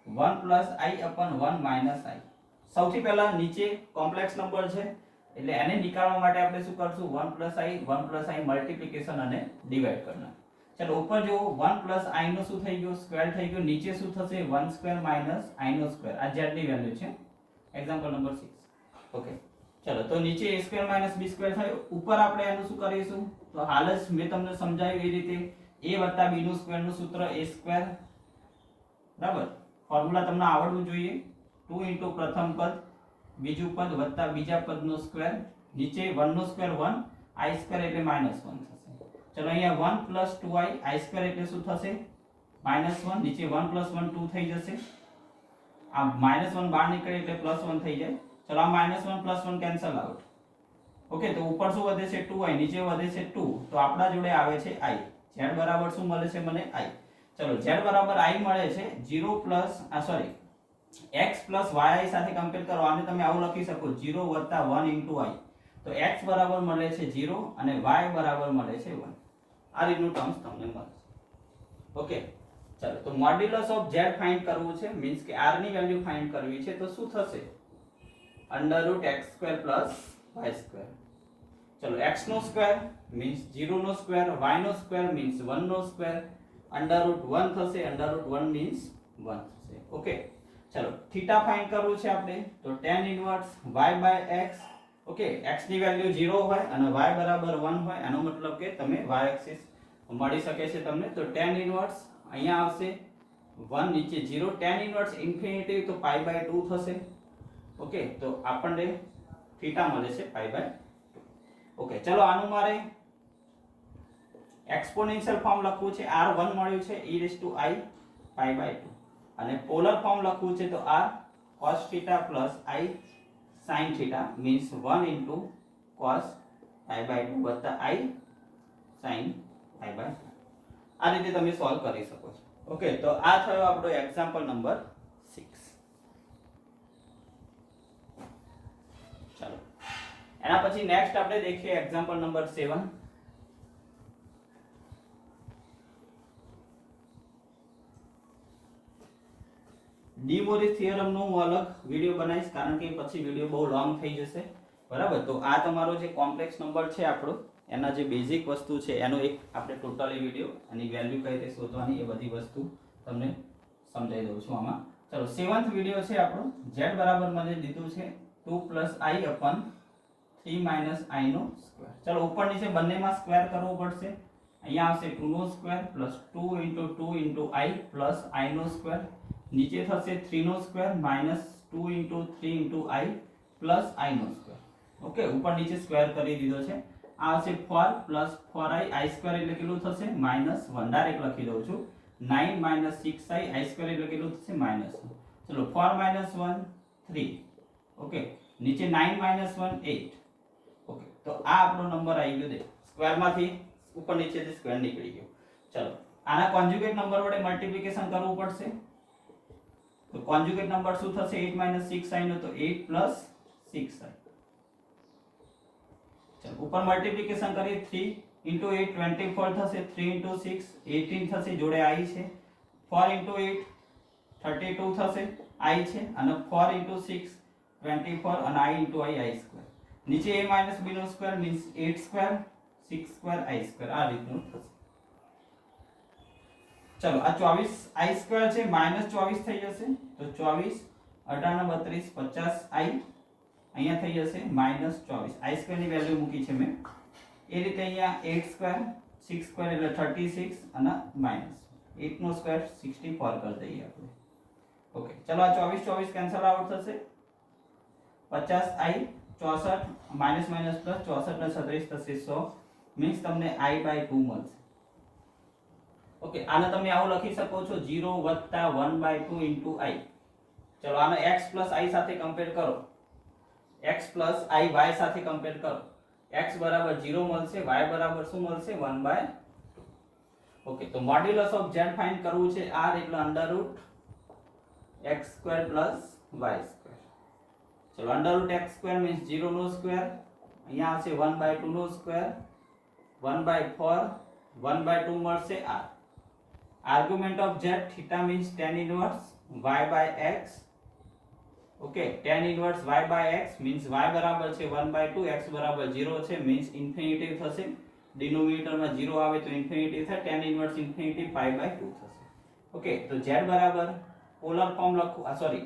1 + i / 1 - i સૌથી પહેલા નીચે કોમ્પ્લેક્સ નંબર છે એટલે એને નીકાળવા માટે આપણે શું કરશું 1 + i મલ્ટીપ્લિકેશન અને ડિવાઇડ કરના ચલો ઉપર જો 1 પ્લસ i નો શું થઈ ગયો સ્ક્વેર થઈ ગયો, નીચે શું થશે 1 સ્ક્વેર માઈનસ i નો સ્ક્વેર, આ z ની વેલ્યુ છે એક્ઝામ્પલ નંબર 6. ઓકે ચલો તો નીચે a square minus b square થયો, ઉપર આપણે એનું શું કરીશું તો હાલ જ મેં તમને સમજાવ્યું એ રીતે a વત્તા b નું સ્ક્વેર નું સૂત્ર a સ્ક્વેર, બરાબર. ફોર્મ્યુલા તમને આવડવું જોઈએ. 2 ઇન્ટુ પ્રથમ પદ બીજું પદ વત્તા બીજા પદનો સ્ક્વેર, નીચે 1 નો સ્ક્વેર 1 i સ્ક્વેર એટલે -1 થશે. ચલો અહીંયા 1 પ્લસ 2i i સ્ક્વેર એટલે શું થશે -1, નીચે 1 પ્લસ 1 2 થઈ જશે, આ -1 બહાર નીકળે એટલે +1 થઈ જાય. ચલો આ -1 પ્લસ 1 કેન્સલ આઉટ. ઓકે તો ઉપર શું વધે છે 2i, નીચે વધે છે 2, તો આપણા જોડે આવે છે i. z બરાબર શું મળે છે મને i. ચલો z બરાબર i મળે છે 0 પ્લસ x પ્લસ yi સાથે કમ્પેર કરો, આને તમે આવું લખી શકો 0 વત્તા 1 ઇન્ટુ i. તો x બરાબર મળે છે 0 અને y બરાબર મળે છે 1. આ રીતનું ટર્મ્સ તમને મળે છે. ઓકે ચલો તો મોડ્યુલસ ઓફ z ફાઇન્ડ કરવું છે, મીન્સ કે r ની વેલ્યુ ફાઇન્ડ કરવી છે, તો શું થશે √x² + y². ચલો x નો સ્ક્વેર મીન્સ 0 નો સ્ક્વેર, y નો સ્ક્વેર મીન્સ 1 નો સ્ક્વેર, √1 થશે, √1 મીન્સ 1 થશે. ઓકે ચલો થીટા ફાઇન્ડ કરવું છે આપણે, તો tan inverse y/x. Okay x ની વેલ્યુ 0 હોય અને y બરાબર 1 હોય, આનો મતલબ કે તમે y એક્સિસ મળી શકે છે તમને. તો tan ઇન્વર્સ અહીંયા આવશે 1, નીચે 0, tan ઇન્વર્સ ઇન્ફિનિટી તો π/2 થશે. ઓકે તો આપણને થીટા મળે છે π/2. ઓકે ચલો આનું મારે એક્સ્પોનેન્શિયલ ફોર્મ લખવું છે, r1 મળ્યું છે e⁻i π/2, અને પોલર ફોર્મ લખવું છે તો r cos θ + i sin θ means 1 * cos π/2 વત્તા i sin π/2. આ રીતે તમે સોલ્વ કરી શકો છો. ઓકે તો આ થયો આપણો એક્ઝામ્પલ નંબર 6. ચાલો એના પછી નેક્સ્ટ આપણે देखिए example number 7. De Moivre's theorem નો હું અલગ વિડિયો બનાવીશ, કારણ કે પછી વિડિયો બહુ લોંગ થઈ જશે, બરાબર. તો આ તમારો જે કોમ્પ્લેક્સ નંબર છે આપણો, એના જે બેઝિક વસ્તુ છે એનો એક આપણે ટોટલી વિડિયો, એની વેલ્યુ કઈ રીતે શોધવાની એ બધી વસ્તુ તમને સમજાવી દઉં છું આમાં. ચલો 7th વિડિયો છે આપણો. z બરાબર મને દીધું છે 2 + i / 3 - i નો સ્ક્વેર. ચલો ઉપર નીચે બંનેમાં સ્ક્વેર કરવો પડશે. અહીંયા આવશે 2 નો સ્ક્વેર + 2 * 2 * i + i નો સ્ક્વેર, નીચે થશે 3 નો સ્ક્વેર - 2 * 3 * i + i નો સ્ક્વેર. ઓકે ઉપર નીચે સ્ક્વેર કરી દીધો છે. આ આવશે 4 + 4i i સ્ક્વેર એટલે કેટલું થશે -1, ડાયરેક્ટ લખી દઉં છું. 9 - 6i i સ્ક્વેર એટલે કેટલું થશે -1. ચલો 4 - 1 3. ઓકે નીચે 9 - 1 8. ઓકે તો આ આપણો નંબર આવી ગયો. દે સ્ક્વેર માંથી ઉપર નીચેથી સ્ક્વેર નીકળી ગયો. ચલો આના કોન્જ્યુગેટ નંબર વડે મલ્ટીપ્લિકેશન કરવું પડશે. તો કોન્જ્યુગેટ નંબર શું થશે 8 - 6i નો, તો 8 + 6i. ચલો ઉપર મલ્ટીપ્લિકેશન કરીએ 3 * 8 24 થશે, 3 * 6 18 થશે, જોડે i છે. 4 * 8 32 થશે, i છે, અને 4 * 6 24 અને i * i i². નીચે a - b નો સ્ક્વેર મીન્સ 8² 6² i². આ રીતનું થશે. ચલો આ 24i² છે, -24 થઈ જશે, તો 24 18 32 50i અહીંયા થઈ જશે -24. i² ની વેલ્યુ મૂકી છે મેં. એ રીતે અહીંયા 8² 6² એટલે 36 અને -8 નો સ્ક્વેર 64 કરી દઈએ આપણે. ઓકે ચલો આ 24 24 કેન્સલ આઉટ થશે. 50i 64 માઈનસ માઈનસ પ્લસ 64 ને 36 થશે 100, મીન્સ તમને i/2 મળશે. ઓકે આને તમે આવું લખી શકો છો 0 + 1/2 * i. ચલો આને x + i સાથે કમ્પેર કરો, x + i y સાથે કમ્પેર કરો. x બરાબર 0 મળશે, y બરાબર શું મળશે 1/2. ઓકે તો મોડ્યુલસ ઓફ z ફાઇન્ડ કરવું છે r એટલે √x² + y². ચલો √x² મીન્સ 0 નો સ્ક્વેર, અહીંયા આવશે 1/2 નો સ્ક્વેર, 1/4 1/2 મળશે r. Argument of z theta means tan inverse y/x. Okay tan inverse y/x means y બરાબર છે 1/2, x બરાબર 0 છે મીન્સ ઇન્ફિનિટી થશે, डिनोमिनेटर में 0 आवे तो इन्फिनिटी થાય tan inverse infinity pi by 2 થશે. ઓકે, તો z બરાબર પોલર ફોર્મ લખું સોરી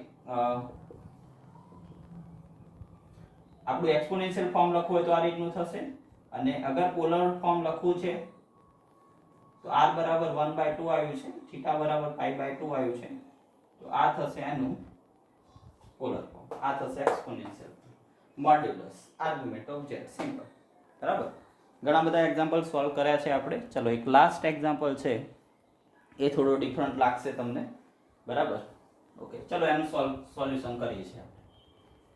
આપણું એક્સપોનેન્શિયલ ફોર્મ લખવું હોય તો આ રીતનું થશે અને અગર પોલર ફોર્મ લખવું છે તો r બરાબર 1/2 આવ્યું છે, થીટા બરાબર પાઈ બાય 2 આવ્યું છે, તો આ થશે એનું પોલર ફોર્મ, આ થશે exponential modulus argument of z. Simple. બરાબર. ઘણા બધા એક્ઝામ્પલ સોલ્વ કર્યા છે આપણે. ચલો એક લાસ્ટ એક્ઝામ્પલ છે, એ થોડો ડિફરન્ટ લાગશે તમને. બરાબર. ઓકે, ચલો એનું સોલ્યુશન કરીએ છીએ આપણે.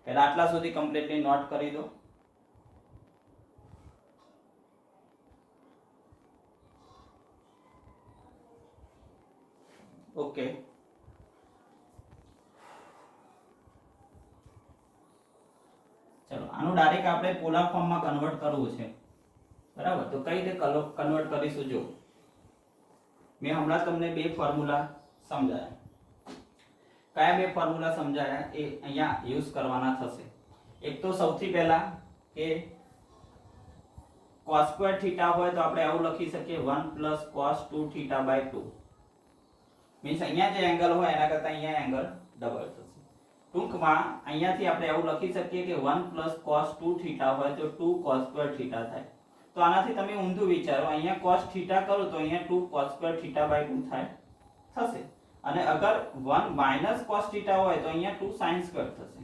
પહેલા આટલા સુધી કમ્પ્લીટલી નોટ કરી દો. ઓકે, ચલો આનું ડાયરેક્ટ આપણે પોલર ફોર્મમાં કન્વર્ટ કરવું છે. બરાબર. તો કઈ રીતે કન્વર્ટ કરીશું? જો મેં હમણાં તમને બે ફોર્મ્યુલા સમજાયા. કયા બે ફોર્મ્યુલા સમજાયા એ અહીંયા યુઝ કરવાના થશે. એક તો સૌથી પહેલા કે cos સ્ક્વેર થીટા હોય તો આપણે આવું લખી શકીએ 1 + cos 2 થીટા બાય 2. મીન્સ અહીંયા જે એંગલ હોય એના કરતા અહીંયા એંગલ ડબલ થશે. ટૂંકમાં અહીંયાથી આપણે આવું લખી શકીએ કે 1 + cos 2 થીટા હોય તો 2 cos સ્ક્વેર થીટા થાય. તો આનાથી તમે ઊંધું વિચારો, અહીંયા cos થીટા કરો તો અહીંયા 2 cos સ્ક્વેર થીટા બાય 2 થાય થશે. અને અગર 1 - cos થીટા હોય તો અહીંયા 2 sin સ્ક્વેર થશે.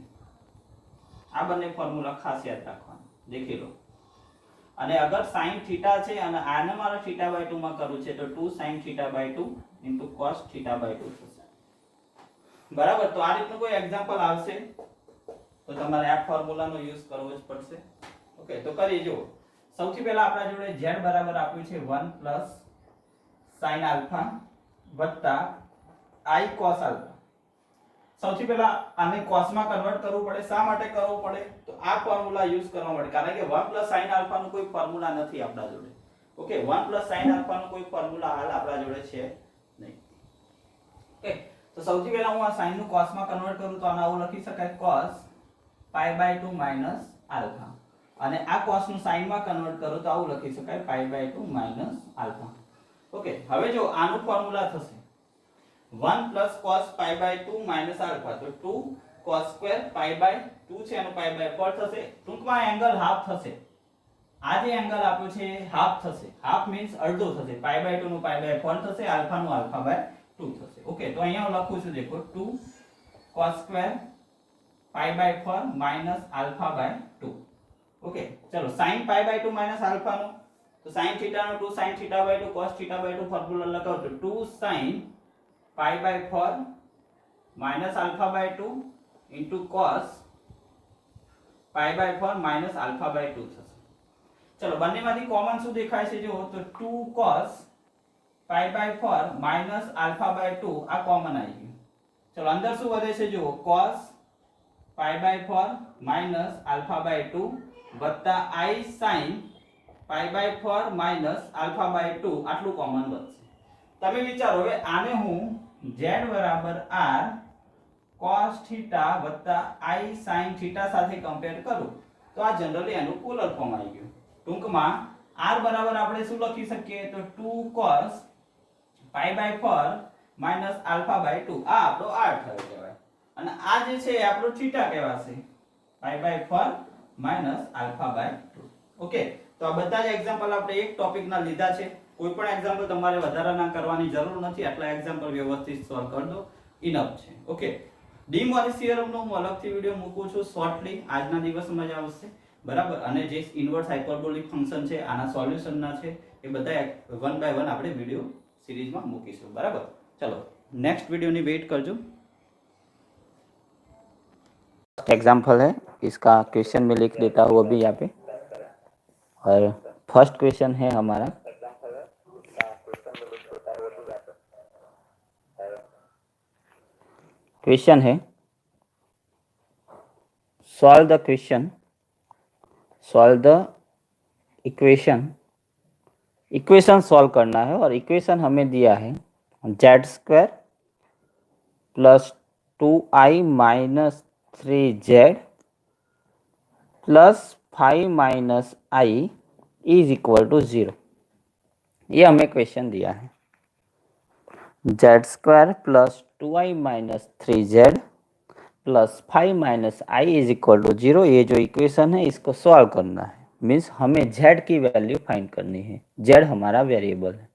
આ બંને ફોર્મ્યુલા ખાસ યાદ રાખવાના, દેખી લો. અને અગર sin થીટા છે અને આને મારે થીટા બાય 2 માં કરવું છે તો 2 sin theta by 2 * cos theta by 2 થશે. બરાબર. તો આ રીતનું કોઈ એક્ઝામ્પલ આવશે તો તમારે આ ફોર્મ્યુલાનો યુઝ કરવો જ પડશે. ઓકે, તો કરી જુઓ. સૌથી પહેલા આપણા જોડે z બરાબર આપ્યું છે 1 + sin આલ્ફા વત્તા i cos આલ્ફા. સૌથી પહેલા આને cos માં કન્વર્ટ કરવું પડે. શા માટે કરવું પડે? તો આ ફોર્મ્યુલા યુઝ કરવા માટે, કારણ કે 1 + sin આલ્ફા નું કોઈ ફોર્મ્યુલા નથી આપણા જોડે. ઓકે, 1 + sin આલ્ફા નું કોઈ ફોર્મ્યુલા હાલ આપણા જોડે છે નહીં. ઓકે, તો સૌથી પહેલા હું આ sin નું cos માં કન્વર્ટ કરું તો આને આવું લખી શકાય cos pi by 2 minus alpha. અને આ cos નું sin માં કન્વર્ટ કરું તો આવું લખી શકાય pi by 2 minus alpha. Okay, હવે જો આનું ફોર્મ્યુલા થશે 1 + cos pi by 2 minus alpha, તો 2 cos સ્ક્વેર પાઈ બાય 2 છે એનો પાઈ બાય 4 થશે. ટૂંકમાં એંગલ હાફ થશે. આ જે એંગલ આપ્યો છે એ હાફ થશે. હાફ મીન્સ અડધો થશે. પાઈ બાય 2 નું પાઈ બાય 4 થશે, આલ્ફા નું આલ્ફા બાય 2 થશે. ઓકે, તો અહીંયા હું લખું છું, દેખો 2 cos square pi by 4 minus alpha by 2. Okay, ચલો sin pi by 2 minus alpha નું, તો sin થીટા નો 2 sin theta by 2 cos theta by 2 formula લગાવો તો 2 sin pi by 4 minus alpha by 2 into cos pi by 4 minus alpha by 2 થશે. ચલો બંનેમાંથી કોમન શું દેખાય છે? જો તો 2 cos pi by 4 minus alpha by 2 આ કોમન આવી ગયું. ચલો અંદર શું વધે છે? જો cos pi by 4 minus alpha by 2 વત્તા i sin pi by 4 minus alpha by 2 આટલું કોમન વધશે. તમે વિચારો, હવે આને હું z બરાબર r cos થીટા વત્તા i sin થીટા સાથે કમ્પેર કરું તો આ જનરલી એનું પોલર ફોર્મ આવી ગયું. ટૂંકમાં r બરાબર આપણે શું લખી શકીએ? તો 2 cos pi by 4 minus alpha by 2 આ આપણો r થયો કહેવાય. અને આ જે છે એ આપણો થીટા કહેવાશે, pi by 4 minus alpha by 2. Okay, તો આ બધા જ એક્ઝામ્પલ આપણે એક ટોપિકના લીધા છે. કોઈ પણ એક્ઝામ્પલ તમારે વધારાના કરવાની જરૂર નથી. આટલા એક્ઝામ્પલ વ્યવસ્થિત સોલ્વ કરી દો, ઇનફ છે. ઓકે, ડી મોરિસ થિયરમનો હું અલગથી વિડિયો મૂકું છું શોર્ટલી, આજના દિવસમાં જ આવશે. બરાબર. અને જે ઇન્વર્સ હાઇપરબોલિક ફંક્શન છે આના સોલ્યુશનના છે એ બધા 1 બાય 1 આપણે વિડિયો સિરીઝમાં મૂકીશું. બરાબર. ચલો नेक्स्ट वीडियो ની वेट करजो. एग्जाम्पल है, इसका क्वेश्चन में लिख देता हूँ अभी यहाँ पे. और फर्स्ट क्वेश्चन है हमारा, क्वेश्चन है solve the question, solve the equation solve करना है. और इक्वेशन हमें दिया है z² plus 2i minus 3z plus 5 minus i is equal to 0. ये हमें क्वेश्चन दिया है, z² plus 2i minus 3z plus 5 minus i is equal to 0। ये जो इक्वेशन है इसको सॉल्व करना है, मीन्स हमें z की वैल्यू फाइंड करनी है। z हमारा वेरिएबल है।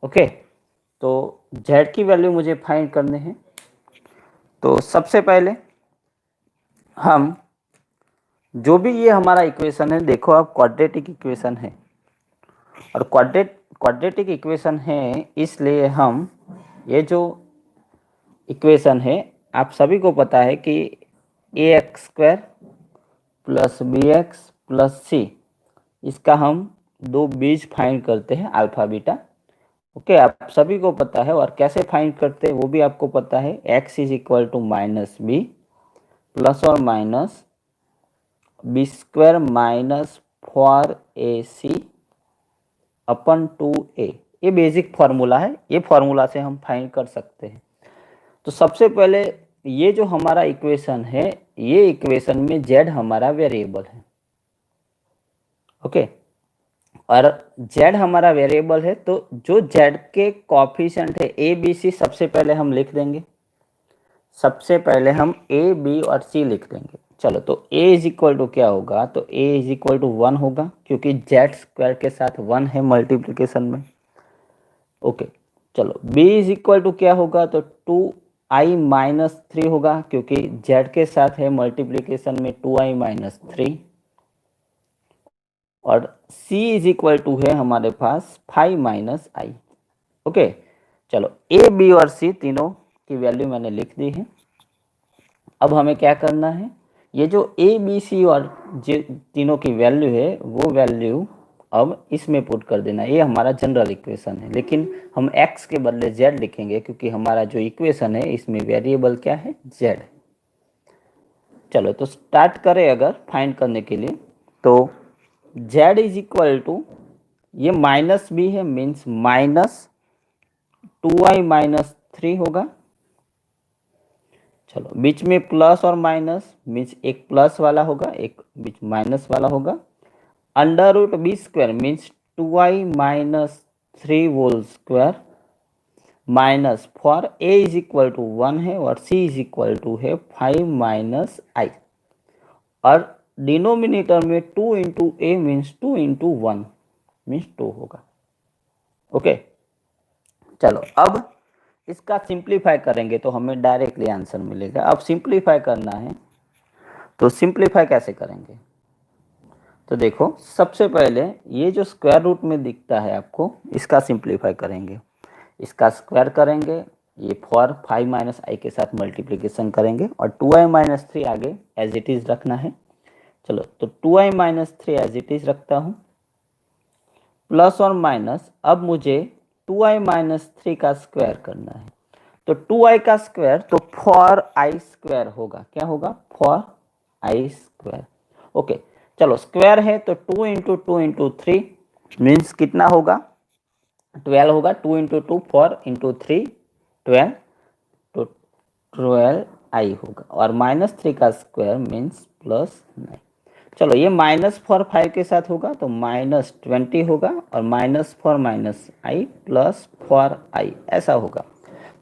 ओके, तो z की वैल्यू मुझे फाइंड करने हैं। तो सबसे पहले हम जो भी ये हमारा इक्वेशन है, देखो आप क्वाड्रेटिक इक्वेशन है, और क्वाड्रेटिक इक्वेशन है इसलिए हम ये जो इक्वेशन है आप सभी को पता है कि ax² plus bx plus c, इसका हम दो बीज फाइंड करते हैं अल्फा बीटा। ओके, आप सभी को पता है, और कैसे फाइंड करते हैं वो भी आपको पता है। x is equal to minus b plus और माइनस b² माइनस 4ac अपन 2a, ये बेसिक फॉर्मूला है, ये फॉर्मूला से हम फाइंड कर सकते हैं। तो सबसे पहले ये जो हमारा इक्वेशन है, ये इक्वेशन में z हमारा वेरिएबल है। ओके, और z हमारा वेरिएबल है, तो जो z के कोएफिशिएंट है a b c, सबसे पहले हम लिख देंगे। सबसे पहले हम a b और c लिख देंगे। चलो, तो a इज इक्वल टू क्या होगा, तो a इज इक्वल टू 1 होगा, क्योंकि z² के साथ 1 है मल्टीप्लिकेशन में। ओके, चलो b इज इक्वल टू क्या होगा, तो 2i माइनस 3 होगा, क्योंकि z के साथ है मल्टीप्लिकेशन में 2i माइनस 3। और c इज इक्वल टू है हमारे पास 5 माइनस आई। ओके, चलो a b और c तीनों की वैल्यू मैंने लिख दी है। अब हमें क्या करना है, ये जो a b c और तीनों की वैल्यू है वो वैल्यू अब इसमें पुट कर देना। ये हमारा जनरल इक्वेशन है, लेकिन हम x के बदले z लिखेंगे, क्योंकि हमारा जो इक्वेशन है इसमें वेरिएबल क्या है, z। चलो, तो स्टार्ट करें अगर फाइंड करने के लिए, तो z इज इक्वल टू, ये माइनस b है, मीन्स माइनस 2i माइनस 3 होगा। चलो, बीच में प्लस और माइनस, मीन्स एक प्लस वाला होगा, एक बीच माइनस वाला होगा। Under root b² means 2i minus 3 whole square minus 4 a is equal to 1 है और c इज इक्वल टू है 5 माइनस आई, और डिनोमिनेटर में 2 इंटू ए मीन्स 2 इंटू 1 मीन्स 2 होगा। ओके, चलो अब इसका सिंप्लीफाई करेंगे तो हमें डायरेक्टली आंसर मिलेगा। अब सिंप्लीफाई करना है, तो सिंप्लीफाई कैसे करेंगे, तो देखो सबसे पहले ये जो स्क्वायर रूट में दिखता है आपको, इसका सिंप्लीफाई करेंगे, इसका स्क्वायर करेंगे, ये 4 5 माइनस आई के साथ मल्टीप्लिकेशन करेंगे, और 2i माइनस 3 आगे एज इट इज रखना है। चलो, तो 2i minus 3 as it is रखता हूँ, प्लस और माइनस, अब मुझे 2i माइनस 3 का स्क्वायर करना है। तो 2i का स्क्वायर तो 4i² होगा, क्या होगा, 4i²। ओके, चलो स्क्वायर है तो 2 इंटू 2 इंटू 3 मीन्स कितना होगा, 12 होगा। 2 इंटू 2 4 इंटू 3 12, तो 12i होगा, और माइनस 3 का स्क्वायर मीन्स प्लस 9। चलो, ये माइनस 4 5 के साथ होगा तो माइनस 20 होगा, और माइनस 4 माइनस आई प्लस 4i ऐसा होगा।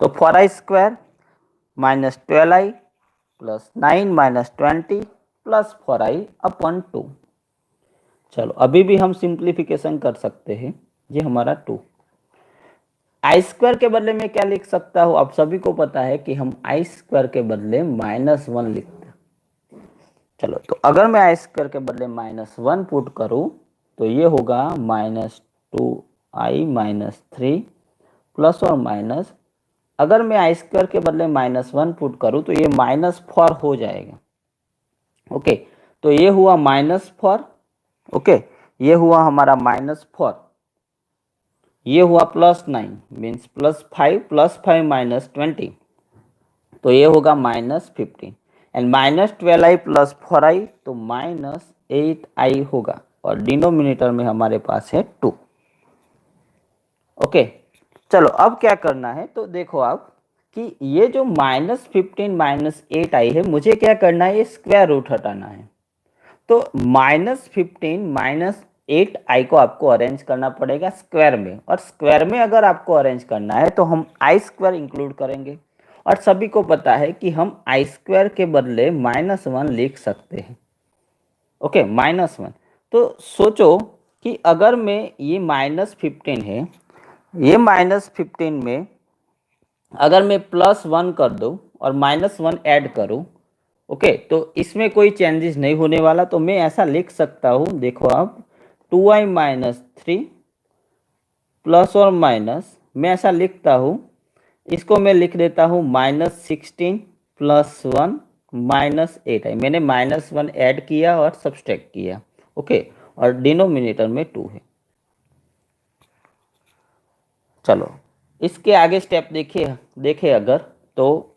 तो 4i² minus 12i plus 9 minus 20 plus 4i अपन 2। चलो, अभी भी हम सिंप्लीफिकेशन कर सकते हैं, ये हमारा 2। i² के बदले में क्या लिख सकता हूँ, आप सभी को पता है कि हम i² के बदले माइनस 1 लिखते हैं। चलो, तो अगर मैं i² के बदले माइनस 1 पुट करूँ तो ये होगा माइनस 2i माइनस 3 प्लस और माइनस, अगर मैं i² के बदले माइनस 1 पुट करूँ तो ये माइनस 4 हो जाएगा। ओके, तो ये हुआ माइनस 4। ओके, ये हुआ हमारा माइनस 4, ये हुआ प्लस 9 मीन्स प्लस 5 माइनस 20, तो ये होगा minus 15, and minus 12i plus 4i तो माइनस 8i होगा, और डिनोमिनेटर में हमारे पास है 2। ओके, चलो अब क्या करना है, तो देखो आप कि ये जो माइनस 15 माइनस 8i है, मुझे क्या करना है, ये स्क्वायर रूट हटाना है। तो माइनस 15 माइनस 8i को आपको अरेंज करना पड़ेगा स्क्वायर में, और स्क्वायर में अगर आपको अरेंज करना है तो हम आई स्क्वायर इंक्लूड करेंगे, और सभी को पता है कि हम आई स्क्वायर के बदले -1 लिख सकते हैं। ओके, -1। तो सोचो कि अगर मैं ये -15 है, ये -15 में अगर मैं +1 कर दूं और -1 ऐड करूं, ओके, तो इसमें कोई चेंजेस नहीं होने वाला। तो मैं ऐसा लिख सकता हूं, देखो आप, 2i-3 प्लस और माइनस, मैं ऐसा लिखता हूं, इसको मैं लिख देता हूं -16 + 1 -8i। मैंने -1 ऐड किया और सब्सट्रैक्ट किया, ओके, और डिनोमिनेटर में 2 है। चलो इसके आगे स्टेप देखे अगर, तो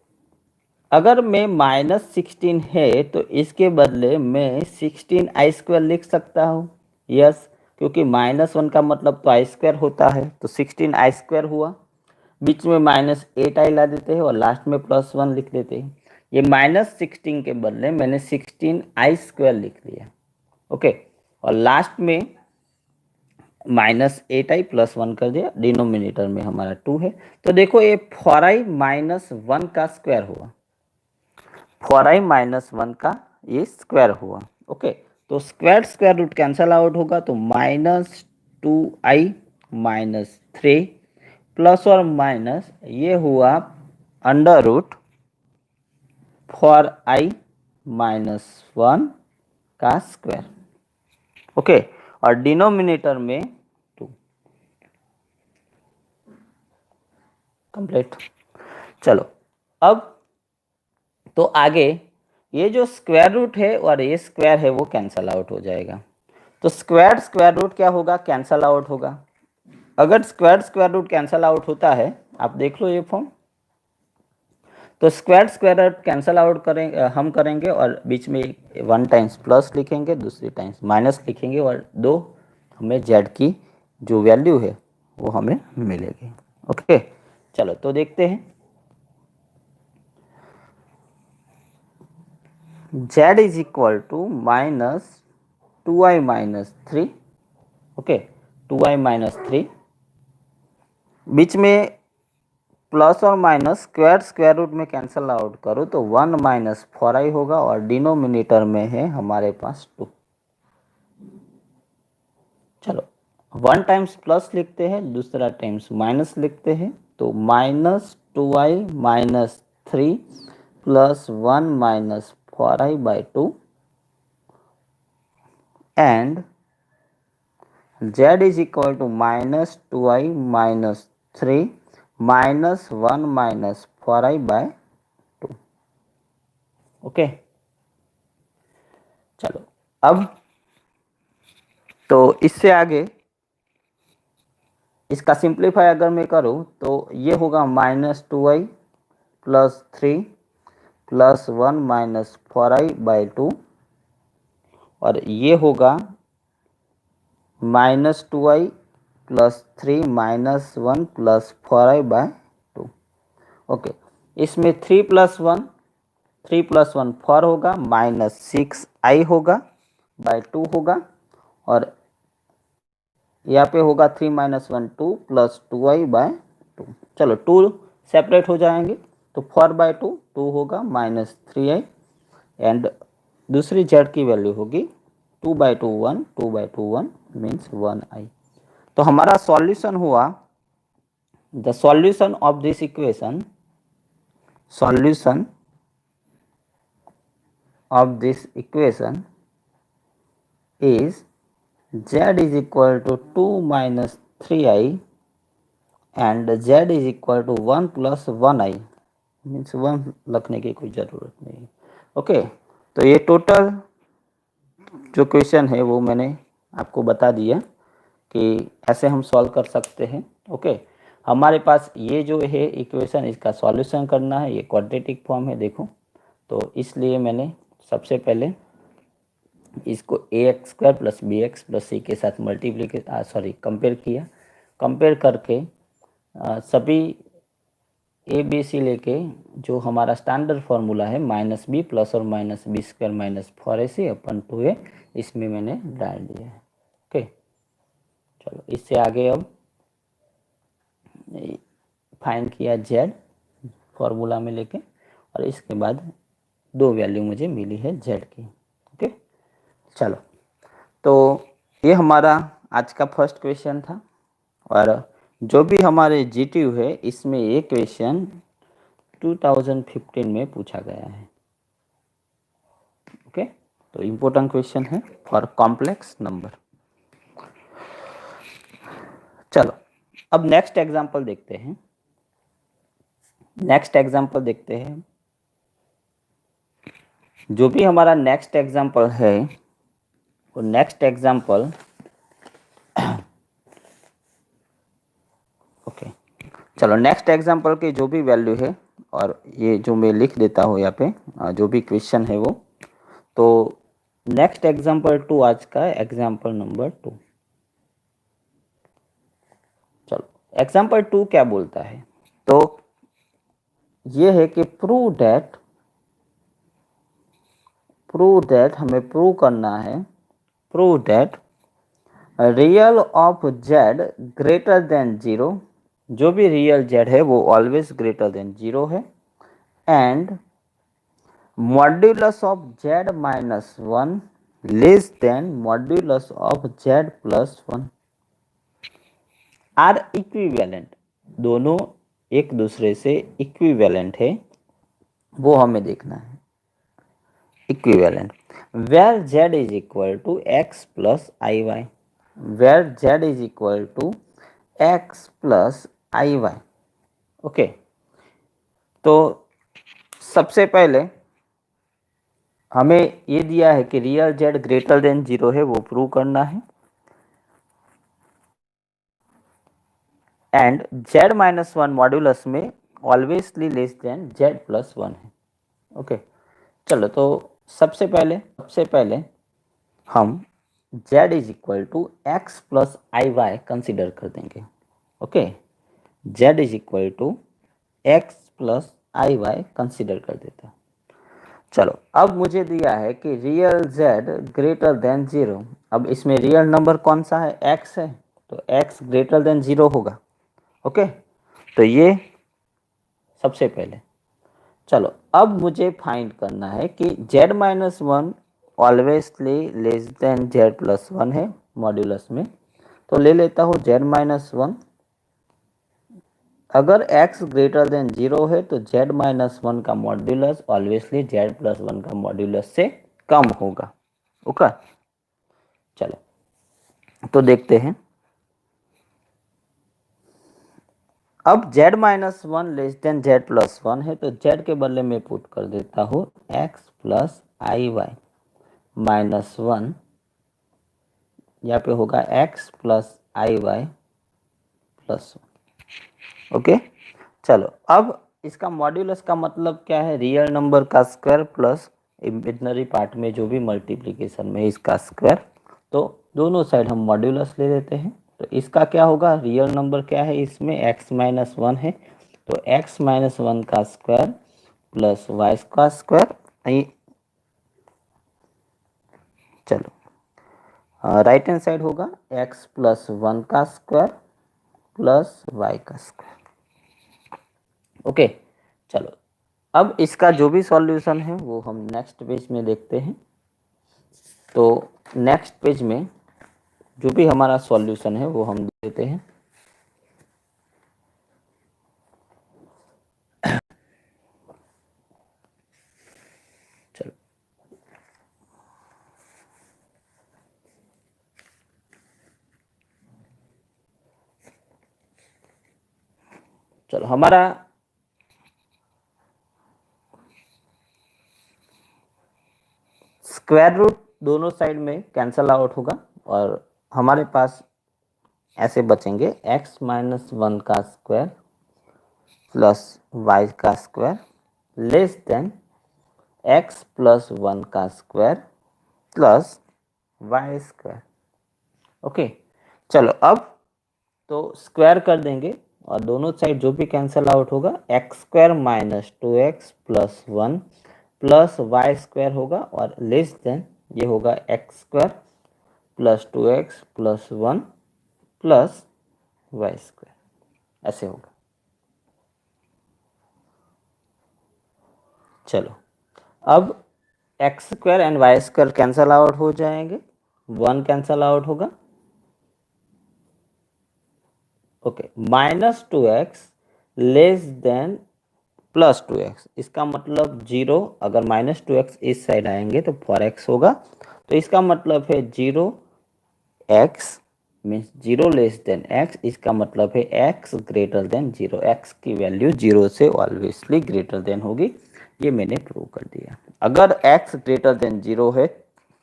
अगर मैं -16 है तो इसके बदले मैं 16i² लिख सकता हूँ। यस, क्योंकि -1 का मतलब तो i² होता है, तो 16i² हुआ। बीच में -8i ला देते हैं और लास्ट में +1 लिख देते हैं। ये -16 के बदले मैंने 16i² लिख लिया, ओके, और लास्ट में -8i + 1 कर दिया, डिनोमिनेटर में हमारा 2 है। तो देखो ये 4i - 1 का स्क्वायर हुआ, 4i - 1 का ये स्क्वायर हुआ, ओके। तो स्क्वायर रूट कैंसल आउट होगा, तो -2i - 3 प्लस और माइनस ये हुआ √4i - 1 का स्क्वायर, ओके, और डिनोमिनेटर में 2। कंप्लीट। चलो अब तो आगे ये जो स्क्वायर रूट है और ये स्क्वायर है वो कैंसल आउट हो जाएगा। तो स्क्वायर रूट क्या होगा, कैंसल आउट होगा। अगर स्क्वायर रूट कैंसल आउट होता है, आप देख लो ये फॉर्म, तो स्क्वायर रूट कैंसल आउट हम करेंगे और बीच में 1 टाइम्स प्लस लिखेंगे, दूसरी टाइम्स माइनस लिखेंगे, और 2 हमें जेड की जो वैल्यू है वो हमें मिलेगी, ओके। चलो तो देखते हैं, z is equal to -2i - 3, okay, 2i - 3, बीच में प्लस और माइनस स्क्वायर रूट में कैंसल आउट करो तो 1 - 4i होगा, और डिनोमिनेटर में है हमारे पास 2। चलो 1 टाइम्स प्लस लिखते हैं, दूसरा टाइम्स माइनस लिखते हैं, तो -2i - 3 + 1 - 4i/2 and z is equal to -2i - 3 -1 - 4i/2, okay. चलो अब तो इससे आगे इसका सिंप्लीफाई अगर मैं करूं तो ये होगा -2i + 3 + 1 - 4i/2, और ये होगा -2i + 3 - 1 + 4i/2, ओके। इसमें 3 + 1 4 होगा, -6i होगा /2 होगा, और यहाँ पे होगा 3 - 1 2 + 2i/2। चलो 2 सेपरेट हो जाएंगे, तो 4/2 2 होगा -3i, एंड दूसरी z की वैल्यू होगी 2/2 1, 2/2 1 मीन्स 1i। तो हमारा सॉल्यूशन हुआ, the solution of this equation, solution of this equation is z is equal to 2 - 3i and z is equal to 1 + 1i, means 1 लिखने की कोई ज़रूरत नहीं, ओके। तो ये टोटल जो क्वेश्चन है वो मैंने आपको बता दिया कि ऐसे हम सॉल्व कर सकते हैं, ओके। हमारे पास ये जो है इक्वेशन, इसका सॉल्यूशन करना है, ये क्वाड्रेटिक फॉर्म है देखो, तो इसलिए मैंने सबसे पहले इसको ax² + bx + c के साथ कंपेयर किया। कंपेयर करके सभी ए बी सी लेके जो हमारा स्टैंडर्ड फार्मूला है -b + और -b² - 4ac/2a, इसमें मैंने डाल दिया है, ओके। चलो इससे आगे अब फाइंड किया जेड फॉर्मूला में लेके, और इसके बाद 2 वैल्यू मुझे मिली है जेड की। ओके, चलो तो ये हमारा आज का फर्स्ट क्वेश्चन था, और जो भी हमारे जीटीयू है इसमें ये क्वेश्चन 2015 में पूछा गया है। ओके, तो इम्पोर्टेंट क्वेश्चन है फॉर कॉम्प्लेक्स नंबर। चलो अब नेक्स्ट एग्जांपल देखते हैं। नेक्स्ट एग्जांपल देखते हैं। जो भी हमारा नेक्स्ट एग्जांपल है वो नेक्स्ट एग्जांपल ओके, चलो नेक्स्ट एग्जांपल की जो भी वैल्यू है, और ये जो मैं लिख देता हूँ यहाँ पे जो भी क्वेश्चन है वो, तो नेक्स्ट एग्जांपल 2 आज का एग्जांपल नंबर 2। चलो एग्जांपल 2 क्या बोलता है, तो ये है कि प्रूव दैट हमें प्रूव करना है, prove that real of Z greater than 0, जो भी रियल जेड है वो ऑलवेज ग्रेटर देन 0 है, and modulus of z minus 1 less than modulus of z plus 1 are equivalent. दोनों एक दूसरे से इक्विवेलेंट है, वो हमें देखना है। Equivalent where z is equal to x plus I y, where z is equal to x plus I y. Okay, तो सबसे पहले हमें ये दिया है कि रियल जेड ग्रेटर देन 0 है, वो प्रूव करना है, एंड जेड माइनस 1 मॉड्यूलस में always less than z plus 1 है। ओके, चलो तो सबसे पहले हम z is equal to x plus I y consider कर देंगे। Okay, z is equal to x plus I y consider कर देता है। चलो अब मुझे दिया है कि रियल z ग्रेटर देन 0। अब इसमें रियल नंबर कौन सा है, x है, तो x ग्रेटर देन 0 होगा। ओके, तो ये सबसे पहले। चलो अब मुझे फाइंड करना है कि z minus 1 alwaysly less than z plus 1 है मॉड्यूलस में, तो ले लेता हूँ z माइनस 1। अगर x ग्रेटर देन 0 है तो z माइनस 1 का मॉड्यूलस ऑलवेजली z प्लस 1 का मॉड्यूलस से कम होगा। ओके, चलो तो देखते हैं। अब z minus 1 less than z plus 1 है, तो z के बदले में पुट कर देता हूँ x प्लस आई वाई माइनस 1, यहाँ पे होगा x प्लस आई वाई प्लस 1। ओके, चलो अब इसका मॉड्यूलस का मतलब क्या है, रियल नंबर का स्क्वायर प्लस इमेजिनरी पार्ट में जो भी मल्टीप्लिकेशन में इसका स्क्वायर, तो दोनों साइड हम मॉड्यूलस ले लेते हैं। तो इसका क्या होगा, रियल नंबर क्या है इसमें x माइनस 1 है, तो x माइनस 1 का स्क्वायर प्लस वाई का स्क्वायर। चलो राइट हैंड साइड होगा x प्लस 1 का स्क्वायर प्लस वाई का स्क्वायर। ओके, चलो अब इसका जो भी सॉल्यूशन है वो हम नेक्स्ट पेज में देखते हैं। तो नेक्स्ट पेज में जो भी हमारा सॉल्यूशन है वो हम देते हैं। चलो चलो हमारा स्क्वायर रूट दोनों साइड में कैंसल आउट होगा, और हमारे पास ऐसे बचेंगे x माइनस 1 का स्क्वायर प्लस वाई का square less than x plus 1 का square plus y square. Okay, चलो अब तो स्क्वायर कर देंगे और दोनों साइड जो भी कैंसल आउट होगा x square minus 2x plus 1 plus y square होगा, और लेस देन ये होगा x square plus 2x plus 1 plus y square, ऐसे होगा। चलो अब x square and y square cancel out हो जाएंगे, 1 कैंसल आउट होगा। Okay, -2x less than +2x, इसका मतलब 0, अगर -2x इस साइड आएंगे तो 4x होगा, तो इसका मतलब है 0x means 0 less than x, इसका मतलब है x ग्रेटर देन 0, x की वैल्यू 0 से ऑलवेजली ग्रेटर देन होगी। ये मैंने प्रूव कर दिया। अगर x ग्रेटर देन 0 है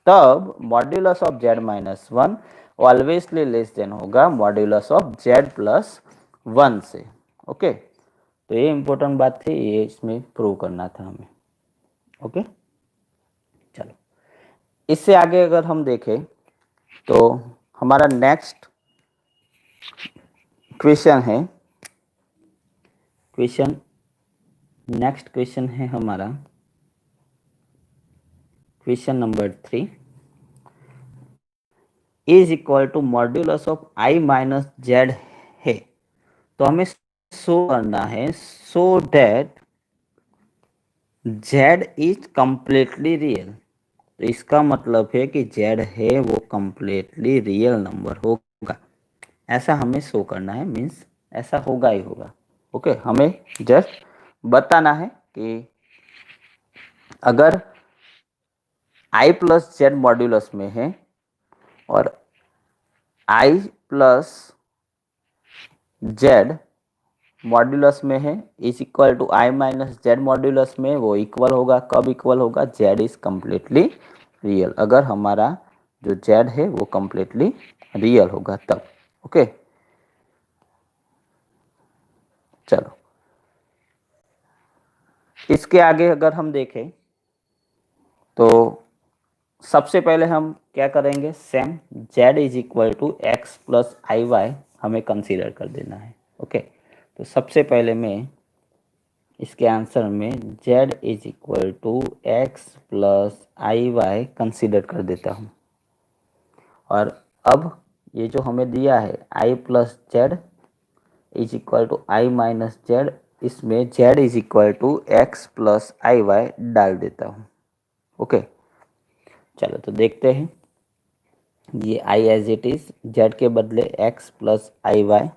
तब modulus of z-1 alwaysly less than होगा मॉड्यूलस ऑफ z+1 से। ओके, तो ये इंपॉर्टेंट बात थी, ये इसमें प्रूव करना था हमें। ओके, चलो इससे आगे अगर हम देखें तो हमारा नेक्स्ट क्वेश्चन है, नेक्स्ट क्वेश्चन है हमारा question number 3 is equal to modulus of i minus z है। तो हमें शो करना है so that z is completely real. तो इसका मतलब है कि z है वो कंप्लीटली रियल नंबर होगा, ऐसा हमें शो करना है, मीन्स ऐसा होगा ही होगा। ओके, हमें जस्ट बताना है कि अगर i प्लस जेड मॉड्यूलस में है और i प्लस जेड मॉड्यूलस में है is equal to i minus z modulus में, वो इक्वल होगा। कब इक्वल होगा? z इज कम्प्लीटली रियल, अगर हमारा जो z है वो कम्प्लीटली रियल होगा तब। ओके, चलो इसके आगे अगर हम देखें तो सबसे पहले हम क्या करेंगे, same z is equal to x plus I y हमें कंसीडर कर देना है। ओके, तो सबसे पहले मैं इसके आंसर में z is equal to x plus I y consider कर देता हूँ। और अब ये जो हमें दिया है i plus z is equal to i minus z, इसमें z is equal to x plus I y डाल देता हूँ। ओके, चलो तो देखते हैं, ये i as it is, z के बदले x प्लस आई वाई।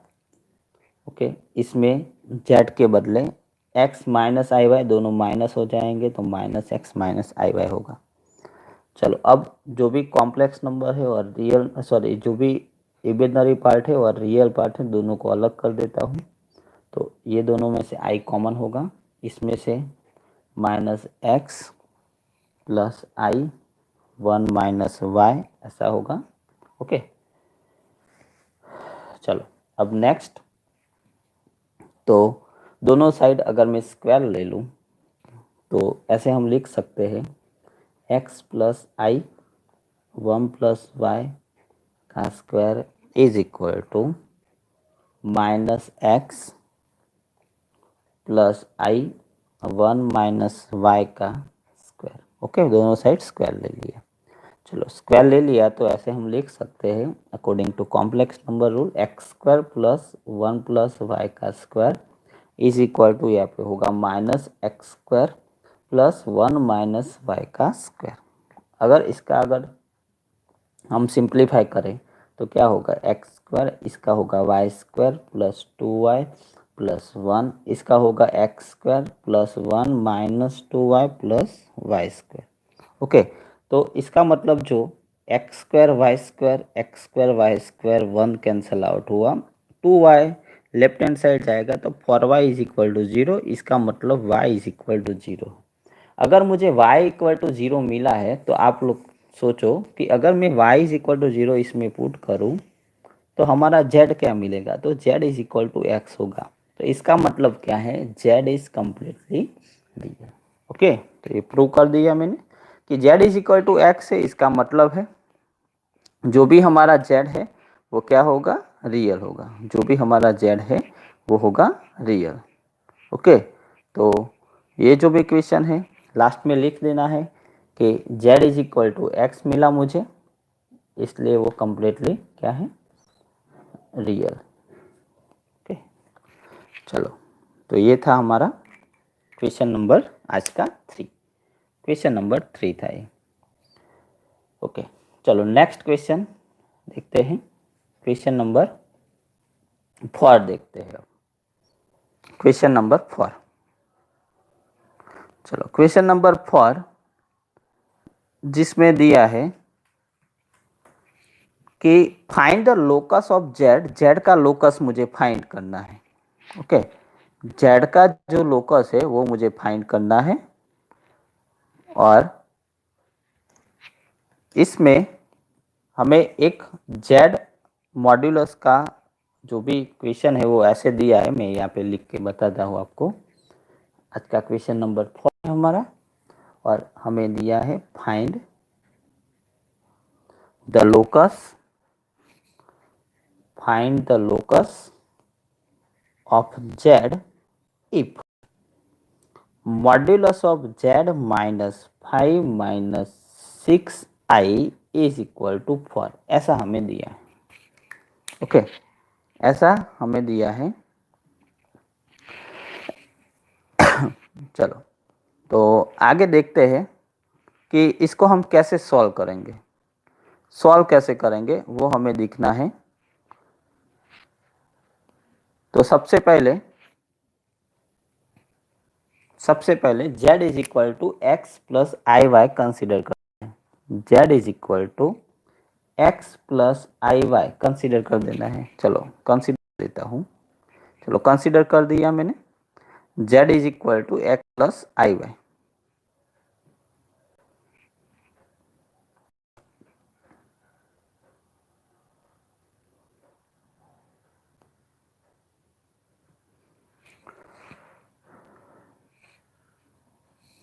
ओके, इसमें z के बदले x माइनस आई वाई, दोनों माइनस हो जाएंगे तो minus x minus i y होगा। चलो अब जो भी कॉम्प्लेक्स नंबर है और रियल, सॉरी जो भी इमेजिनरी पार्ट है और रियल पार्ट है, दोनों को अलग कर देता हूँ। तो ये दोनों में से i कॉमन होगा, इसमें से minus x plus i 1 minus Y ऐसा होगा। ओके, चलो अब नेक्स्ट, तो दोनों साइड अगर मैं स्क्वायर ले लूँ तो ऐसे हम लिख सकते हैं x plus i 1 plus y का square is equal to minus x plus i 1 minus y का स्क्वायर। ओके, दोनों साइड स्क्वायर ले लिया। चलो स्क्वायर ले लिया तो ऐसे हम लिख सकते हैं according to complex number rule x square plus 1 plus y का स्क्वायर इज इक्वल टू, यहाँ पे होगा minus x square plus 1 minus y का स्क्वायर। अगर इसका अगर हम सिंप्लीफाई करें तो क्या होगा, एक्स स्क्वायर, इसका होगा Y square plus 2y plus 1, इसका होगा x square plus 1 minus 2y plus y square. Okay, तो इसका मतलब जो x square y square, x square y square 1 cancel out हुआ, 2y लेफ्ट हैंड साइड जाएगा तो 4y इज इक्वल टू 0, इसका मतलब y इज इक्वल टू 0। अगर मुझे y इक्वल टू 0 मिला है तो आप लोग सोचो कि अगर मैं y इज इक्वल टू 0 इसमें पुट करूं तो हमारा z क्या मिलेगा, तो z is equal to x होगा। तो इसका मतलब क्या है, z is completely real. Okay, तो ये प्रूव कर दिया मैंने कि z is equal to x है, इसका मतलब है जो भी हमारा z है वो क्या होगा, रियल होगा। जो भी हमारा z है वो होगा रियल। ओके, तो ये जो भी क्वेश्चन है लास्ट में लिख देना है कि z is equal to x मिला मुझे, इसलिए वो कम्प्लीटली क्या है, रियल। ओके, चलो, तो ये था हमारा क्वेश्चन नंबर आज का 3। क्वेश्चन नंबर 3 था ये। ओके, चलो नेक्स्ट क्वेश्चन देखते हैं। क्वेश्चन नंबर 4 देखते हैं अब। क्वेश्चन नंबर 4, चलो क्वेश्चन नंबर 4 जिसमें दिया है कि find the locus of Z. Z का लोकस मुझे फाइंड करना है। ओके, जेड का जो लोकस है वो मुझे फाइंड करना है, और इसमें हमें एक जेड मॉड्यूलस का जो भी क्वेश्चन है वो ऐसे दिया है। मैं यहाँ पे लिख के बताता हूँ आपको। आज का क्वेश्चन नंबर 4 है हमारा, और हमें दिया है find the locus, find the locus of z if modulus of z -5 -6i is equal to 4। ऐसा हमें दिया है। ओके, ऐसा हमें दिया है। चलो, तो आगे देखते हैं कि इसको हम कैसे सॉल्व करेंगे। सॉल्व कैसे करेंगे वो हमें दिखना है। तो सबसे पहले z is equal to x plus I y consider करते हैं। z is equal to x plus I y consider कर देना है। चलो कंसिडर देता हूँ। चलो कंसिडर कर दिया मैंने। z is equal to x plus I y.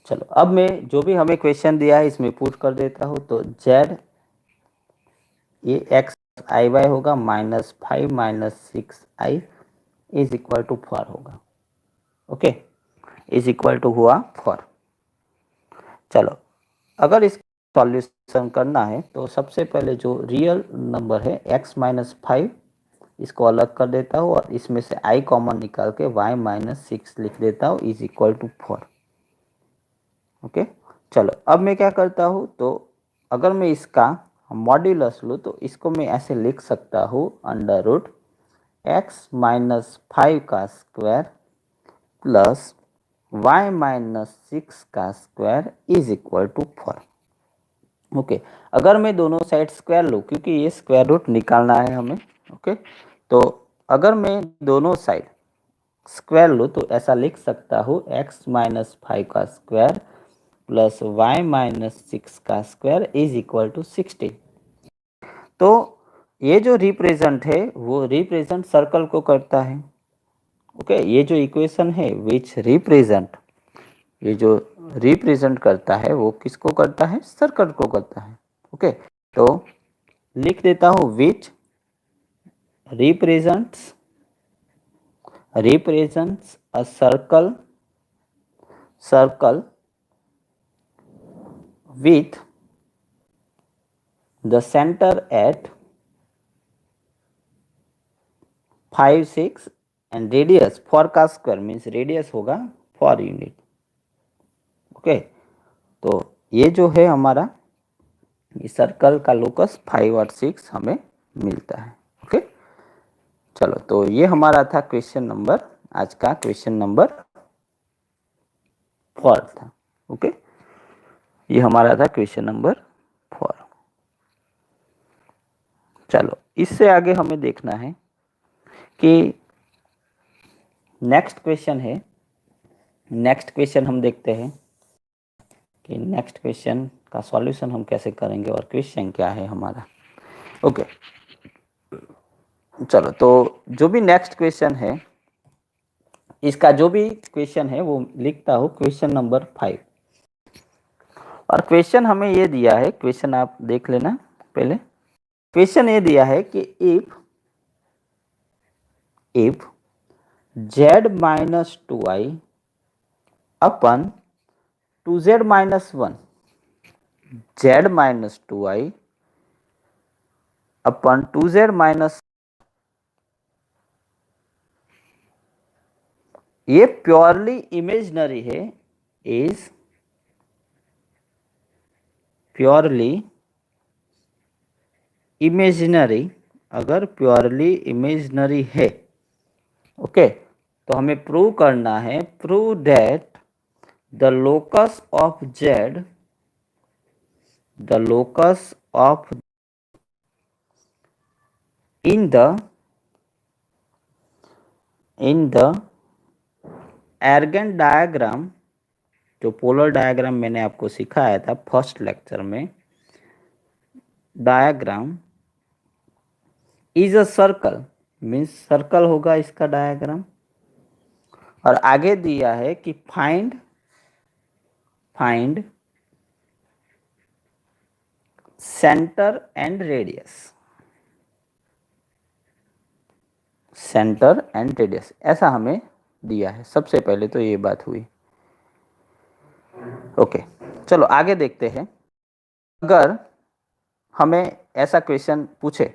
चलो अब मैं जो भी हमें क्वेश्चन दिया है इसमें पुट कर देता हूँ। तो z ये एक्स आई वाई होगा -5 -6i इज इक्वल टू 4 होगा। ओके, इज इक्वल टू हुआ 4। चलो, अगर इस सॉल्यूशन करना है तो सबसे पहले जो रियल नंबर है x-5 इसको अलग कर देता हूँ, और इसमें से i कॉमन निकाल के y-6 लिख देता हूँ इज इक्वल टू 4। ओके, चलो अब मैं क्या करता हूँ, तो अगर मैं इसका मॉड्यूलस लूँ तो इसको मैं ऐसे लिख सकता हूँ x-5 का स्क्वायर प्लस y-6 का square is equal to 4। Okay, अगर मैं दोनों साइड स्क्वायर लूँ, क्योंकि ये स्क्वायर रूट निकालना है हमें। ओके, तो अगर मैं दोनों साइड स्क्वायर लूँ तो ऐसा लिख सकता हूँ x-5 का स्क्वायर प्लस y-6 का स्क्वायर इज इक्वल टू 16। तो ये जो रिप्रेजेंट है वो रिप्रेजेंट सर्कल को करता है। ओके, ये जो इक्वेशन है विच रिप्रेजेंट, ये जो रिप्रेजेंट करता है वो किसको करता है, सर्कल को करता है। ओके, तो लिख देता हूँ विच represents a circle with the center at 5 6 and radius 4 का स्क्वायर मीन्स रेडियस होगा 4 यूनिट। ओके, तो ये जो है हमारा ये सर्कल का लोकस 5 और 6 हमें मिलता है। ओके, चलो, तो ये हमारा था क्वेश्चन नंबर, आज का क्वेश्चन नंबर 4 था। ओके, ये हमारा था क्वेश्चन नंबर 4। चलो इससे आगे हमें देखना है कि नेक्स्ट क्वेश्चन है। नेक्स्ट क्वेश्चन हम देखते हैं कि नेक्स्ट क्वेश्चन का सॉल्यूशन हम कैसे करेंगे और क्वेश्चन क्या है हमारा। ओके, चलो, तो जो भी नेक्स्ट क्वेश्चन है, इसका जो भी क्वेश्चन है वो लिखता हूँ क्वेश्चन नंबर 5। और क्वेश्चन हमें ये दिया है, क्वेश्चन आप देख लेना पहले। क्वेश्चन ये दिया है कि if z-2i upon 2z-1, z-2i upon 2z- ये प्योरली इमेजिनरी है, इज प्योरली इमेजिनरी, अगर प्योरली इमेजिनरी है, ओके, तो हमें प्रूव करना है, prove that the locus of Z, the locus of in the argan diagram, जो पोलर डायग्राम मैंने आपको सिखाया था फर्स्ट लेक्चर में, diagram is a circle, means circle होगा इसका डायग्राम। और आगे दिया है कि find centre and radius, centre and radius, ऐसा हमें दिया है। सबसे पहले तो ये बात हुई, ओके। चलो आगे देखते हैं। अगर हमें ऐसा क्वेश्चन पूछे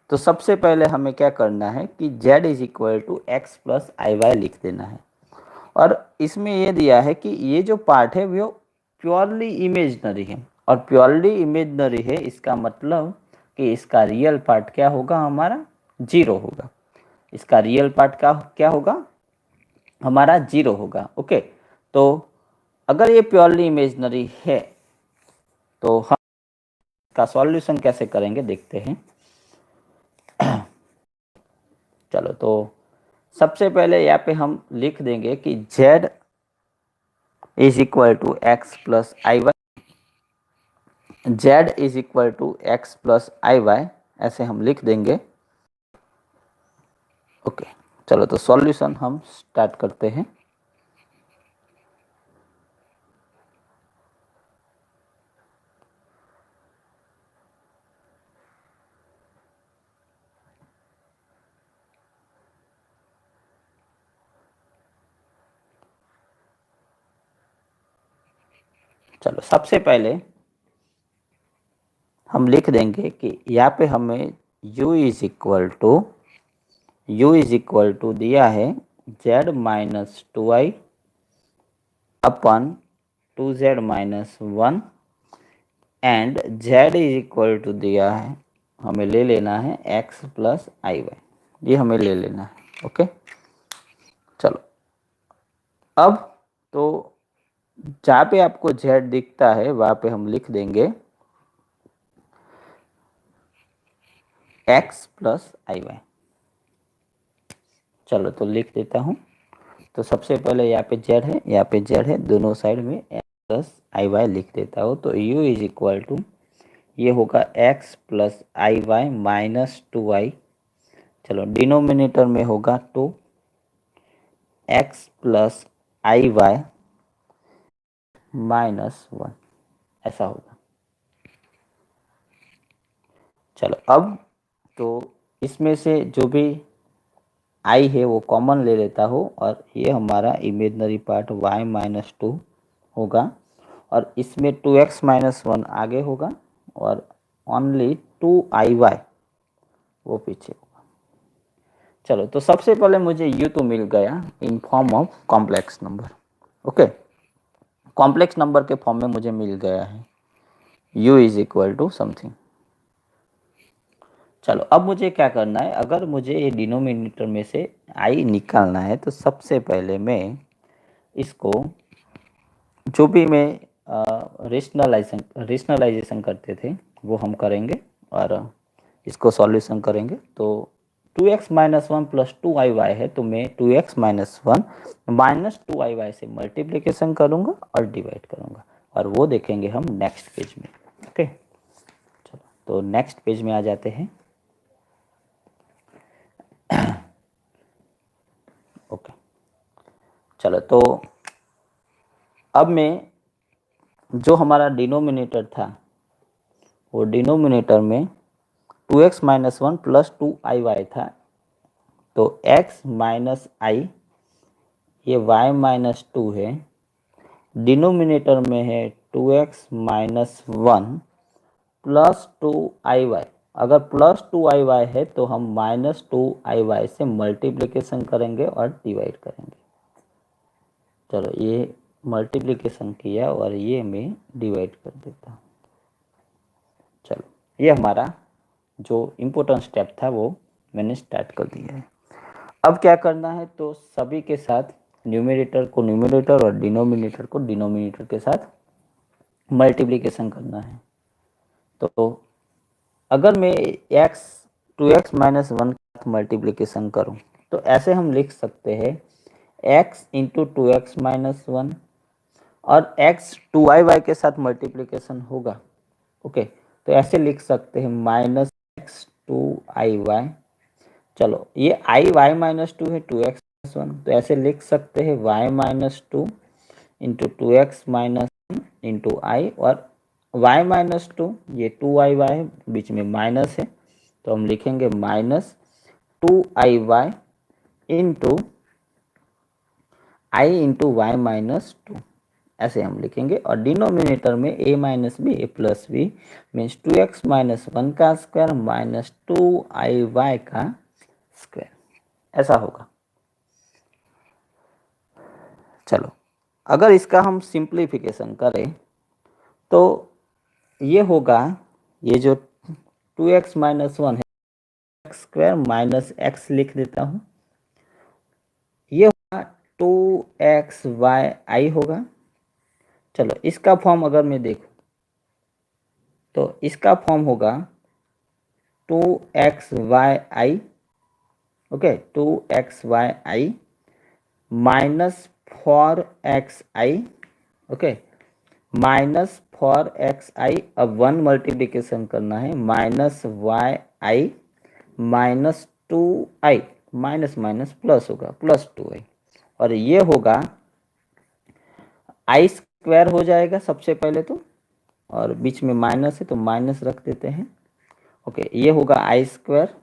तो सबसे पहले हमें क्या करना है कि z is equal to x plus I y लिख देना है। और इसमें ये दिया है कि ये जो पार्ट है वो प्योरली इमेजिनरी है, और प्योरली इमेजिनरी है इसका मतलब कि इसका रियल पार्ट क्या होगा, हमारा 0 होगा। इसका रियल पार्ट का क्या होगा, हमारा 0 होगा, ओके। तो अगर ये प्योरली इमेजिनरी है तो हम इसका सॉल्यूशन कैसे करेंगे देखते हैं। चलो, तो सबसे पहले यहाँ पे हम लिख देंगे कि z is equal to x plus I y, z is equal to x plus I y, ऐसे हम लिख देंगे, ओके। चलो, तो सॉल्यूशन हम स्टार्ट करते हैं। चलो, सबसे पहले हम लिख देंगे कि यहाँ पे हमें u इज इक्वल टू दिया है z minus 2i upon 2z minus 1, and z is equal to दिया है, हमें ले लेना है x प्लस आई वाई, ये हमें ले लेना है, ओके। चलो, अब तो जहाँ पे आपको z दिखता है वहाँ पे हम लिख देंगे x प्लस आई वाई। चलो, तो लिख देता हूँ। तो सबसे पहले यहाँ पे z है, यहाँ पे z है, दोनों साइड में x प्लस आई वाई लिख देता हूँ। तो u इज इक्वल टू, ये होगा x प्लस आई वाई माइनस 2i, चलो डिनोमिनेटर में होगा 2, x प्लस आई वाई माइनस 1, ऐसा होगा। चलो, अब तो इसमें से जो भी i है वो कॉमन ले लेता हूँ, और ये हमारा इमेजनरी पार्ट y माइनस 2 होगा, और इसमें 2x माइनस 1 आगे होगा, और ओनली 2iy वो पीछे होगा। चलो, तो सबसे पहले मुझे u तो मिल गया in form of complex number, okay. Complex number के फॉर्म में मुझे मिल गया है u is equal to something. चलो, अब मुझे क्या करना है, अगर मुझे ये डिनोमिनेटर में से i निकालना है तो सबसे पहले मैं इसको, जो भी मैं रेशनलाइजेशन करते थे वो हम करेंगे, और इसको सॉल्यूशन करेंगे। तो 2x माइनस 1 प्लस 2iy है, तो मैं 2x माइनस 1 माइनस 2iy से मल्टीप्लिकेशन करूँगा और डिवाइड करूँगा, और वो देखेंगे हम नेक्स्ट पेज में, ओके। चलो, तो नेक्स्ट पेज में आ जाते हैं, ओके। चलो, तो अब मैं जो हमारा डिनोमिनेटर था वो डिनोमिनेटर में 2x माइनस 1 प्लस 2iy था, तो x माइनस आई, ये y माइनस 2 है, डिनोमिनेटर में है 2x माइनस 1 प्लस 2iy। अगर प्लस 2iy है तो हम माइनस 2iy से मल्टीप्लिकेशन करेंगे और डिवाइड करेंगे, चलो ये मल्टीप्लिकेशन किया और ये मैं डिवाइड कर देता हूँ। चलो ये हमारा जो इम्पोर्टेंट स्टेप था वो मैंने स्टार्ट कर दिया है। अब क्या करना है, तो सभी के साथ न्यूमरेटर को न्यूमरेटर और डिनोमिनेटर को डिनोमिनेटर के साथ मल्टीप्लिकेशन करना है। तो अगर मैं x 2x माइनस 1 का मल्टीप्लिकेशन करूं तो ऐसे हम लिख सकते हैं x इंटू 2x माइनस 1 और x 2y के साथ मल्टीप्लिकेशन होगा। ओके, तो ऐसे लिख सकते हैं माइनस एक्स 2iy। चलो ये y माइनस 2 है 2x माइनस 1, तो ऐसे लिख सकते हैं y minus 2 into 2x minus 1 into I, और y माइनस 2 ये 2iy है, बीच में माइनस है तो हम लिखेंगे minus 2iy into i into y minus 2, ऐसे हम लिखेंगे। और डिनोमिनेटर में a minus b a plus b means 2x minus 1 का स्क्वायर माइनस 2iy का स्क्वायर, ऐसा होगा। चलो अगर इसका हम सिंप्लीफिकेशन करें तो ये होगा, ये जो 2x माइनस 1 है एक्स स्क्वायर माइनस एक्स लिख देता हूँ, ये होगा 2xy होगा। चलो इसका फॉर्म अगर मैं देखूँ तो इसका फॉर्म होगा 2xy, okay 2xy minus 4xi, okay minus 4xi। अब 1 मल्टीप्लिकेशन करना है, minus yi minus 2i, minus minus plus होगा प्लस 2i, और ये होगा आई स्क्वायर हो जाएगा सबसे पहले तो, और बीच में माइनस है तो माइनस रख देते हैं। ओके ये होगा आई square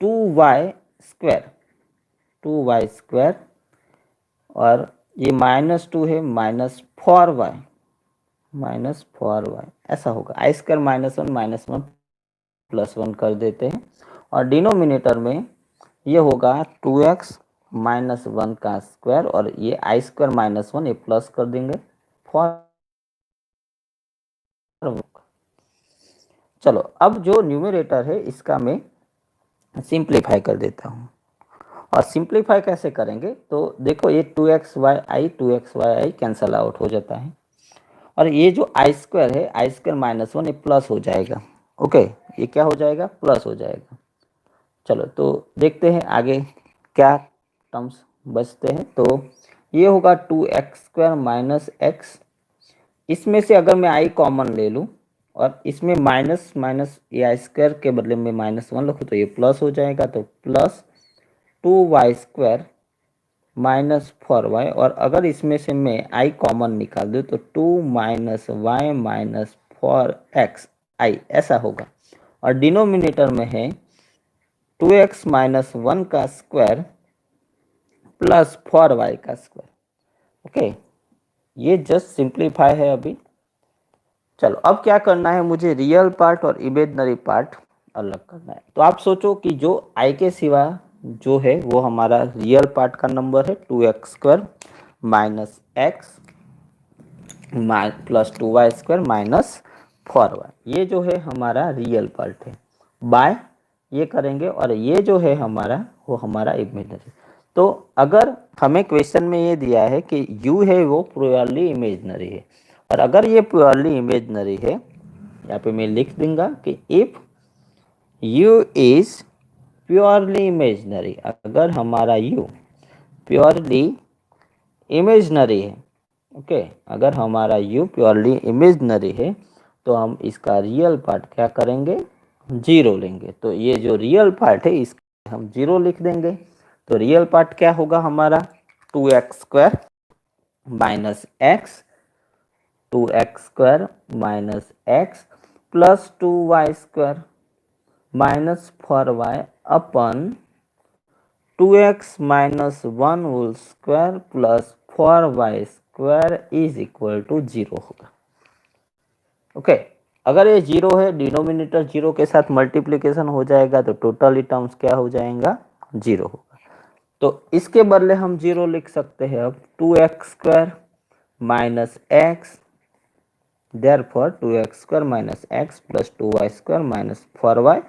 2y square 2y square, और ये माइनस 2 है माइनस 4y माइनस 4y, ऐसा होगा। आई स्क्वायर माइनस 1 प्लस 1 कर देते हैं, और डिनोमिनेटर में ये होगा 2x माइनस 1 का स्क्वायर, और ये आई स्क्वायर माइनस 1 ये प्लस कर देंगे 4। चलो अब जो न्यूमरेटर है इसका मैं सिंप्लीफाई कर देता हूँ, और सिंप्लीफाई कैसे करेंगे तो देखो ये 2xy कैंसल आउट हो जाता है, और ये जो आई स्क्वायर है आई स्क्वायर माइनस 1 ये प्लस हो जाएगा। ओके ये क्या हो जाएगा, प्लस हो जाएगा। चलो तो देखते हैं आगे क्या टर्म्स बचते हैं। तो ये होगा 2x स्क्वायर माइनस एक्स, इसमें से अगर मैं आई कॉमन ले लूँ और इसमें माइनस माइनस ये आई स्क्वायर के बदले में माइनस 1 रखूँ तो ये प्लस हो जाएगा, तो plus 2y square minus 4y, और अगर इसमें से मैं आई कॉमन निकाल दूँ तो 2 माइनस वाई माइनस 4x आई, ऐसा होगा। और डिनोमिनेटर में है 2x माइनस 1 का स्क्वायर प्लस 4y का स्क्वायर। ओके ये जस्ट सिंप्लीफाई है अभी। चलो अब क्या करना है, मुझे रियल पार्ट और इमेजिनरी पार्ट अलग करना है। तो आप सोचो कि जो आई के सिवा जो है वो हमारा रियल पार्ट का नंबर है 2x square minus x plus 2y square minus 4y, ये जो है हमारा रियल पार्ट है। बाय ये करेंगे, और ये जो है हमारा वो हमारा इमेजिनरी। तो अगर हमें क्वेश्चन में ये दिया है कि u है वो प्योरली इमेजिनरी है, और अगर ये प्योरली इमेजिनरी है यहाँ पे मैं लिख दूंगा कि if u is purely imaginary, अगर हमारा u प्योरली इमेजिनरी है, ओके अगर हमारा u प्योरली इमेजिनरी है तो हम इसका रियल पार्ट क्या करेंगे, 0 लेंगे। तो ये जो रियल पार्ट है इसका हम 0 लिख देंगे। तो रियल पार्ट क्या होगा हमारा 2x square minus x 2x square minus x plus 2y square minus 4y upon 2x minus 1 whole square plus 4y square is equal to 0 होगा। ओके अगर ये 0 है, डिनोमिनेटर 0 के साथ मल्टीप्लिकेशन हो जाएगा तो टोटली टर्म्स क्या हो जाएगा, 0 होगा। तो इसके बदले हम 0 लिख सकते हैं अब 2x² minus x, therefore 2x² minus x plus 2y² minus 4y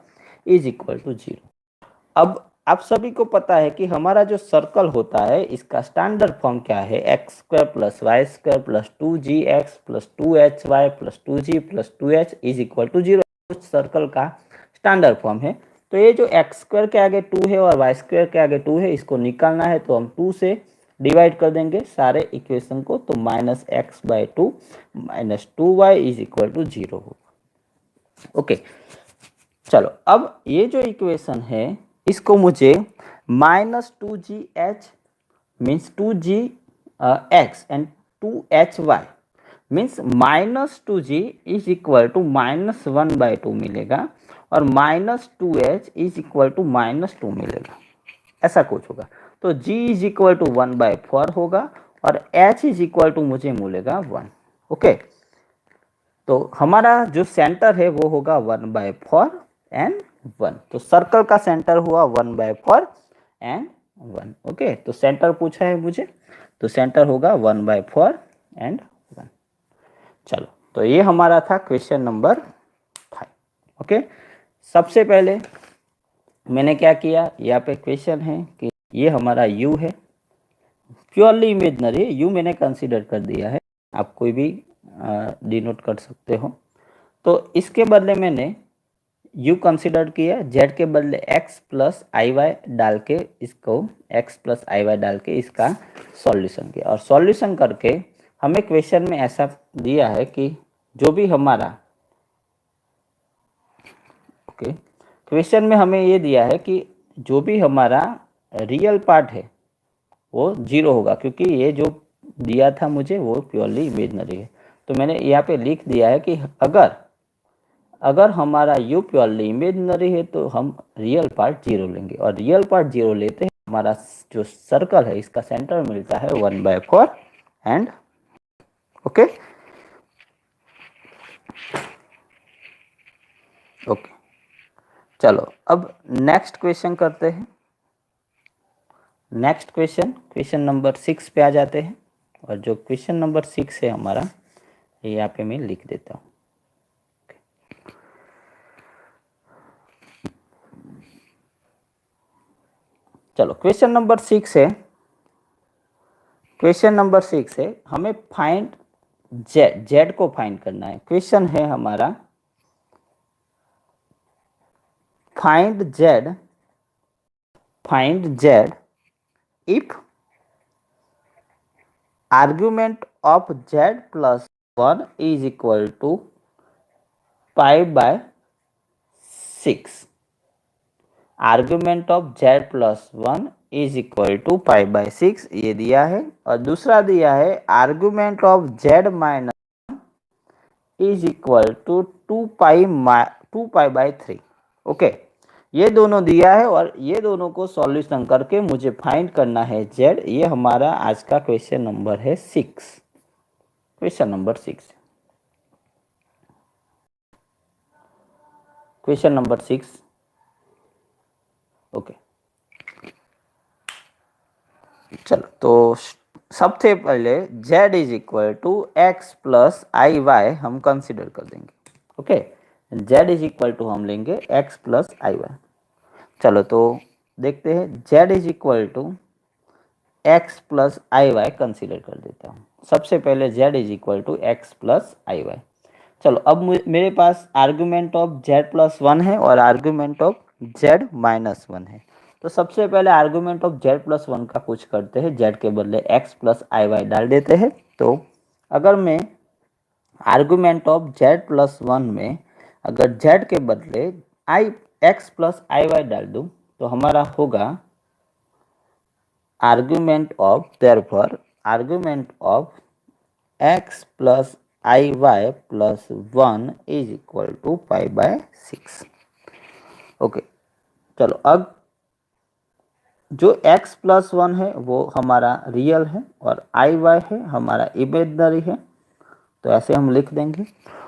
is equal to 0। अब आप सभी को पता है कि हमारा जो सर्कल होता है इसका स्टैंडर्ड फॉर्म क्या है, x² plus y² plus 2gx plus 2hy plus 2g plus 2h is equal to 0 circle का स्टैंडर्ड फॉर्म है। तो ये जो x² के आगे 2 है और y² के आगे 2 है, इसको निकालना है तो हम 2 से डिवाइड कर देंगे सारे इक्वेशन को, तो -x/2 minus 2y is equal to 0 होगा। ओके, चलो अब ये जो इक्वेशन है इसको मुझे -2gh means 2gx and 2hy means -2g is equal to -1/2 मिलेगा और -2h इज इक्वल टू -2 मिलेगा, ऐसा कुछ होगा। तो g इज इक्वल टू 1/4 होगा और h इज इक्वल टू मुझे मिलेगा 1। ओके, तो हमारा जो सेंटर है वो होगा 1/4 एंड 1। तो सर्कल का सेंटर हुआ 1/4 एंड 1। ओके, तो सेंटर पूछा है मुझे, तो सेंटर होगा 1/4 एंड 1। चलो, तो ये हमारा था क्वेश्चन नंबर 5। ओके, सबसे पहले मैंने क्या किया, यहाँ पे क्वेश्चन है कि ये हमारा u है, प्योरली इमेजनरी u मैंने कंसीडर कर दिया है, आप कोई भी डिनोट कर सकते हो। तो इसके बदले मैंने u कंसीडर किया, z के बदले x प्लस आई वाई डाल के इसको x प्लस आई वाई डाल के इसका सॉल्यूशन किया, और सॉल्यूशन करके हमें क्वेश्चन में ऐसा दिया है कि जो भी हमारा क्वेश्चन में हमें ये दिया है कि जो भी हमारा रियल पार्ट है वो 0 होगा, क्योंकि ये जो दिया था मुझे वो प्योरली इमेजनरी है। तो मैंने यहाँ पे लिख दिया है कि अगर हमारा u प्योरली इमेजनरी है तो हम रियल पार्ट 0 लेंगे, और रियल पार्ट 0 लेते हैं हमारा जो सर्कल है इसका सेंटर मिलता है 1/4 एंड ओके। चलो अब नेक्स्ट क्वेश्चन करते हैं। नेक्स्ट क्वेश्चन नंबर 6 पे आ जाते हैं, और जो क्वेश्चन नंबर 6 है हमारा, यहाँ पे मैं लिख देता हूँ। चलो, क्वेश्चन नंबर 6 है, क्वेश्चन नंबर 6 है, हमें फाइंड जेड को फाइंड करना है। क्वेश्चन है हमारा find Z if argument of z plus 1 is equal to π/6। Argument of z plus 1 is equal to π/6 ये दिया है, और दूसरा दिया है argument of z minus is equal to 2π/3। Okay, ये दोनों दिया है और ये दोनों को सॉल्यूशन करके मुझे फाइंड करना है z। ये हमारा आज का क्वेश्चन नंबर है 6, question number 6, question number 6। Okay, चलो, तो सबसे पहले z is equal to x plus I y हम कंसिडर कर देंगे। Okay, z is equal to हम लेंगे x प्लस आई वाई। चलो, तो देखते हैं, z is equal to x plus I y consider कर देता हूँ। सबसे पहले z is equal to x plus I y. चलो, अब मेरे पास आर्ग्यूमेंट ऑफ z प्लस 1 है और आर्ग्यूमेंट ऑफ z माइनस 1 है। तो सबसे पहले आर्ग्यूमेंट ऑफ z प्लस 1 का कुछ करते हैं, z के बदले x प्लस आई वाई डाल देते हैं। तो अगर मैं आर्ग्यूमेंट ऑफ z प्लस 1 में अगर z के बदले x प्लस आई वाई डाल दूँ तो हमारा होगा argument of, therefore argument of x plus I Y plus 1 is equal to π/6। Okay, चलो, अब जो x प्लस 1 है वो हमारा रियल है और आई वाई है हमारा इमेजनरी है, तो ऐसे हम लिख देंगे।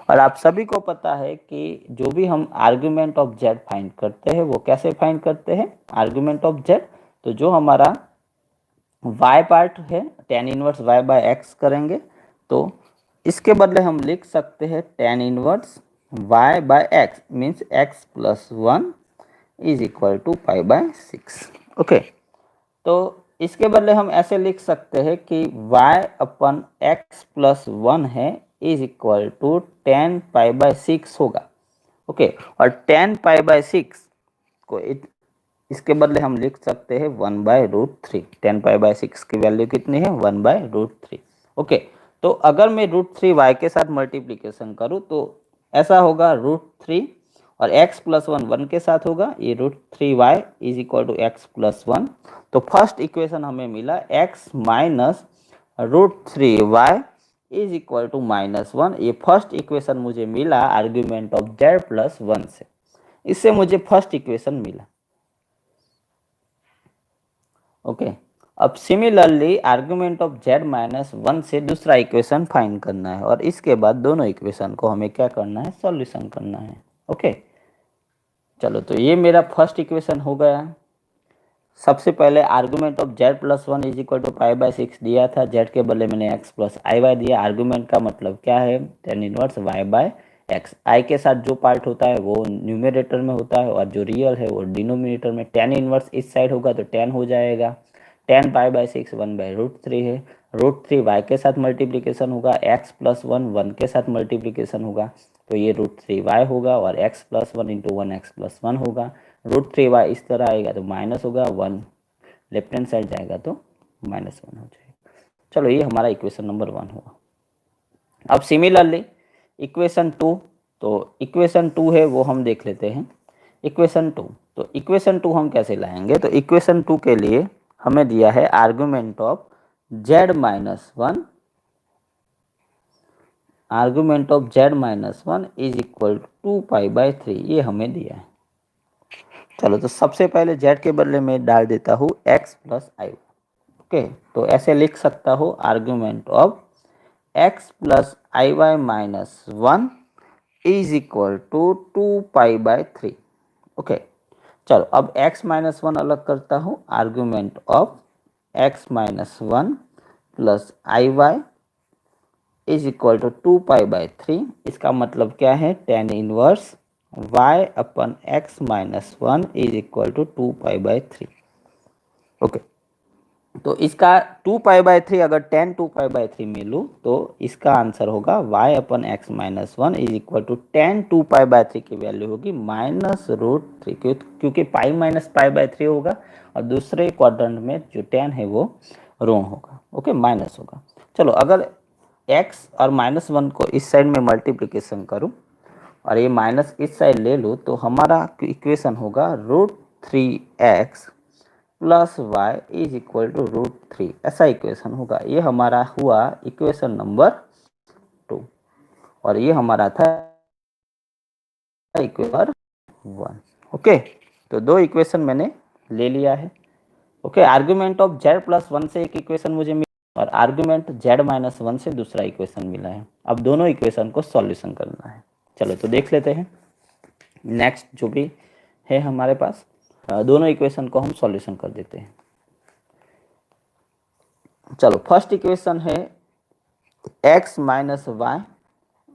और आप सभी को पता है कि जो भी हम आर्ग्यूमेंट ऑफ z फाइंड करते हैं वो कैसे फाइंड करते हैं, आर्ग्यूमेंट ऑफ z, तो जो हमारा y पार्ट है tan inverse y by x करेंगे तो इसके बदले हम लिख सकते हैं tan inverse y by x means x plus 1 is equal to pi by 6। Okay, तो इसके बदले हम ऐसे लिख सकते हैं कि y अपन x प्लस 1 है is equal to tan pi by 6 होगा। ओके, और टेन पाई बाय 6 को इसके बदले हम लिख सकते हैं 1/√3। टेन पाई बाय 6 की वैल्यू कितनी है 1/√3। ओके, तो अगर मैं √3 y के साथ मल्टीप्लीकेशन करूँ तो ऐसा होगा √3 और x प्लस 1 1 के साथ होगा, ये √3y is equal to x plus 1। तो फर्स्ट इक्वेशन हमें मिला x minus √3y is equal to -1। ये फर्स्ट इक्वेशन मुझे मिला आर्ग्यूमेंट ऑफ z प्लस 1 से, इससे मुझे फर्स्ट इक्वेशन मिला। ओके, अब similarly argument of z minus 1 से दूसरा इक्वेशन फाइंड करना है और इसके बाद दोनों इक्वेशन को हमें क्या करना है सॉल्यूशन करना है। ओके, चलो तो ये मेरा फर्स्ट इक्वेशन हो गया। सबसे पहले argument of z plus 1 is equal to pi by 6 दिया था, z के बदले मैंने x प्लस आई वाई दिया। आर्गुमेंट का मतलब क्या है tan inverse y by X. I के साथ जो पार्ट होता है वो न्यूमरेटर में होता है और जो रियल है वो डिनोमिनेटर में। tan इनवर्स इस साइड होगा तो tan हो जाएगा, tan पाई बाय 6 1/√3 है। √3 y के साथ मल्टीप्लीकेशन होगा, x प्लस 1 1 के साथ मल्टीप्लीकेशन होगा तो ये √3y होगा और x plus 1 into 1 x plus 1 होगा। √3y इस तरह आएगा तो माइनस होगा, 1 लेफ्ट हैंड साइड जाएगा तो -1 हो जाएगा। चलो ये हमारा इक्वेशन नंबर 1 हुआ। अब सिमिलरली इक्वेशन 2, तो इक्वेशन 2 है वो हम देख लेते हैं। इक्वेशन 2, तो इक्वेशन 2 हम कैसे लाएंगे, तो इक्वेशन 2 के लिए हमें दिया है argument of z minus 1, argument of z minus 1 is equal to 2 pi by 3, ये हमें दिया है। चलो तो सबसे पहले z के बदले में डाल देता हूँ x प्लस आई। ओके, तो ऐसे लिख सकता हूँ argument of x plus I y minus 1 is equal to 2 pi by 3। Okay, चलो अब x माइनस 1 अलग करता हूँ, argument of x minus 1 plus I y is equal to 2 pi by 3। इसका मतलब क्या है tan inverse y upon x minus 1 is equal to 2 pi by 3। Okay, तो इसका 2 पाई बाय 3 अगर tan 2 पाई बाय 3 में लूँ तो इसका आंसर होगा y upon x minus 1 is equal to tan 2 pi by 3 की वैल्यू होगी -√3, क्योंकि पाई माइनस पाई बाय 3 होगा और दूसरे क्वाड्रेंट में जो tan है वो रोंग होगा। ओके, माइनस होगा। चलो अगर x और -1 को इस साइड में मल्टीप्लिकेशन करूं और ये माइनस इस साइड ले लूँ तो हमारा इक्वेशन होगा √3x plus y is equal to √3, ऐसा इक्वेशन होगा। ये हमारा हुआ इक्वेशन नंबर 2 और ये हमारा था इक्वेशन 1। ओके, तो दो इक्वेशन मैंने ले लिया है। Okay, argument of z plus 1 से एक इक्वेशन मुझे मिला और आर्गुमेंट z माइनस 1 से दूसरा इक्वेशन मिला है। अब दोनों इक्वेशन को सॉल्यूशन करना है। चलो तो देख लेते हैं नेक्स्ट जो भी है हमारे पास, दोनों इक्वेशन को हम सॉल्यूशन कर देते हैं। चलो फर्स्ट इक्वेशन है x minus y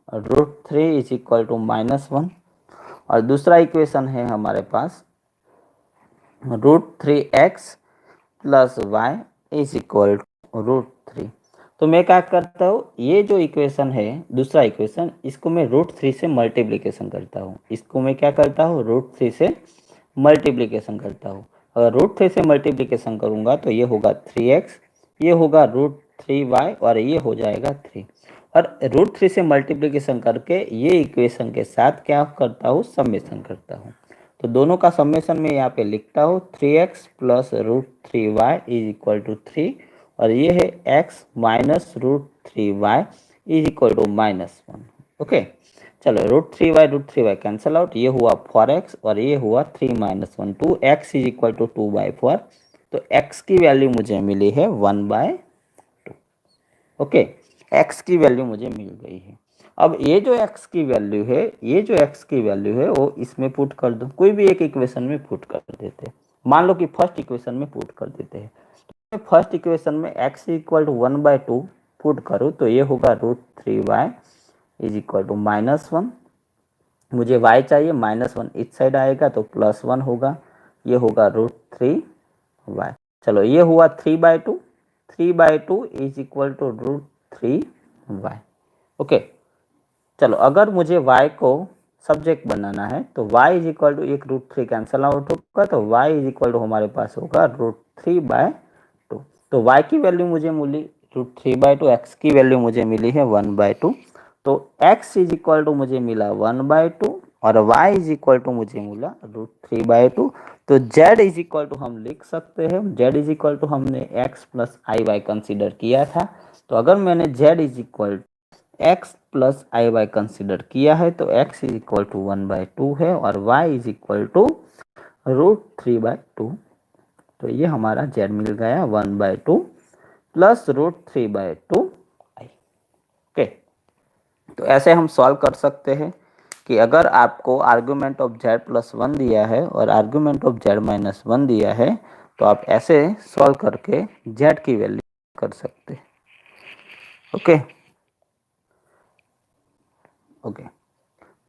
√3 is equal to -1 और दूसरा इक्वेशन है हमारे पास √3x plus y is equal to √3। तो मैं क्या करता हूँ, ये जो इक्वेशन है दूसरा इक्वेशन, इसको मैं √3 से मल्टीप्लिकेशन करता हूँ। इसको मैं क्या करता हूँ √3 से मल्टीप्लिकेशन करता हूँ। अगर √3 से मल्टीप्लिकेशन करूँगा तो ये होगा 3x, ये होगा √3y और ये हो जाएगा 3। और √3 से मल्टीप्लिकेशन करके ये इक्वेशन के साथ क्या करता हूँ समेशन करता हूँ। तो दोनों का समेशन में यहाँ पे लिखता हूँ 3x plus √3y is equal to 3 और ये है x minus √3y is equal to -1। Okay, चलो √3y कैंसल आउट, ये हुआ 4x और ये हुआ 3 - 1, 2x इज इक्वल टू 2/4। तो x की वैल्यू मुझे मिली है 1/2। ओके, x की वैल्यू मुझे मिल गई है। अब ये जो x की वैल्यू है, ये जो x की वैल्यू है वो इसमें पुट कर दो, कोई भी एक इक्वेशन में पुट कर देते हैं। मान लो कि फर्स्ट इक्वेशन में पुट कर देते हैं। फर्स्ट इक्वेशन में x इक्वल टू 1/2 पुट करूँ तो ये होगा √3y इज इक्वल टू -1। मुझे y चाहिए, -1 इस साइड आएगा तो +1 होगा, ये होगा √3y। चलो ये हुआ 3/2, 3/2 is equal to √3y। Okay, चलो अगर मुझे y को सब्जेक्ट बनाना है तो y इज इक्वल टू एक √3 कैंसल आउट होगा तो y इज इक्वल टू हमारे पास होगा √3/2। तो y की वैल्यू मुझे मिली √3/2, x की वैल्यू मुझे मिली है 1/2। तो x इज इक्वल टू मुझे मिला 1/2 और y इज इक्वल टू मुझे मिला √3/2। तो z इज इक्वल टू हम लिख सकते हैं, z इज इक्वल टू हमने x प्लस आई वाई कंसिडर किया था। तो अगर मैंने z is equal x plus I y consider किया है तो x इज इक्वल टू 1/2 है और y इज इक्वल टू √3/2। तो ये हमारा z मिल गया 1/2 प्लस √3/2 आई। ओके, तो ऐसे हम सॉल्व कर सकते हैं कि अगर आपको आर्गुमेंट ऑफ z प्लस 1 दिया है और आर्गुमेंट ऑफ z माइनस 1 दिया है तो आप ऐसे सॉल्व करके z की वैल्यू कर सकते हैं। Okay okay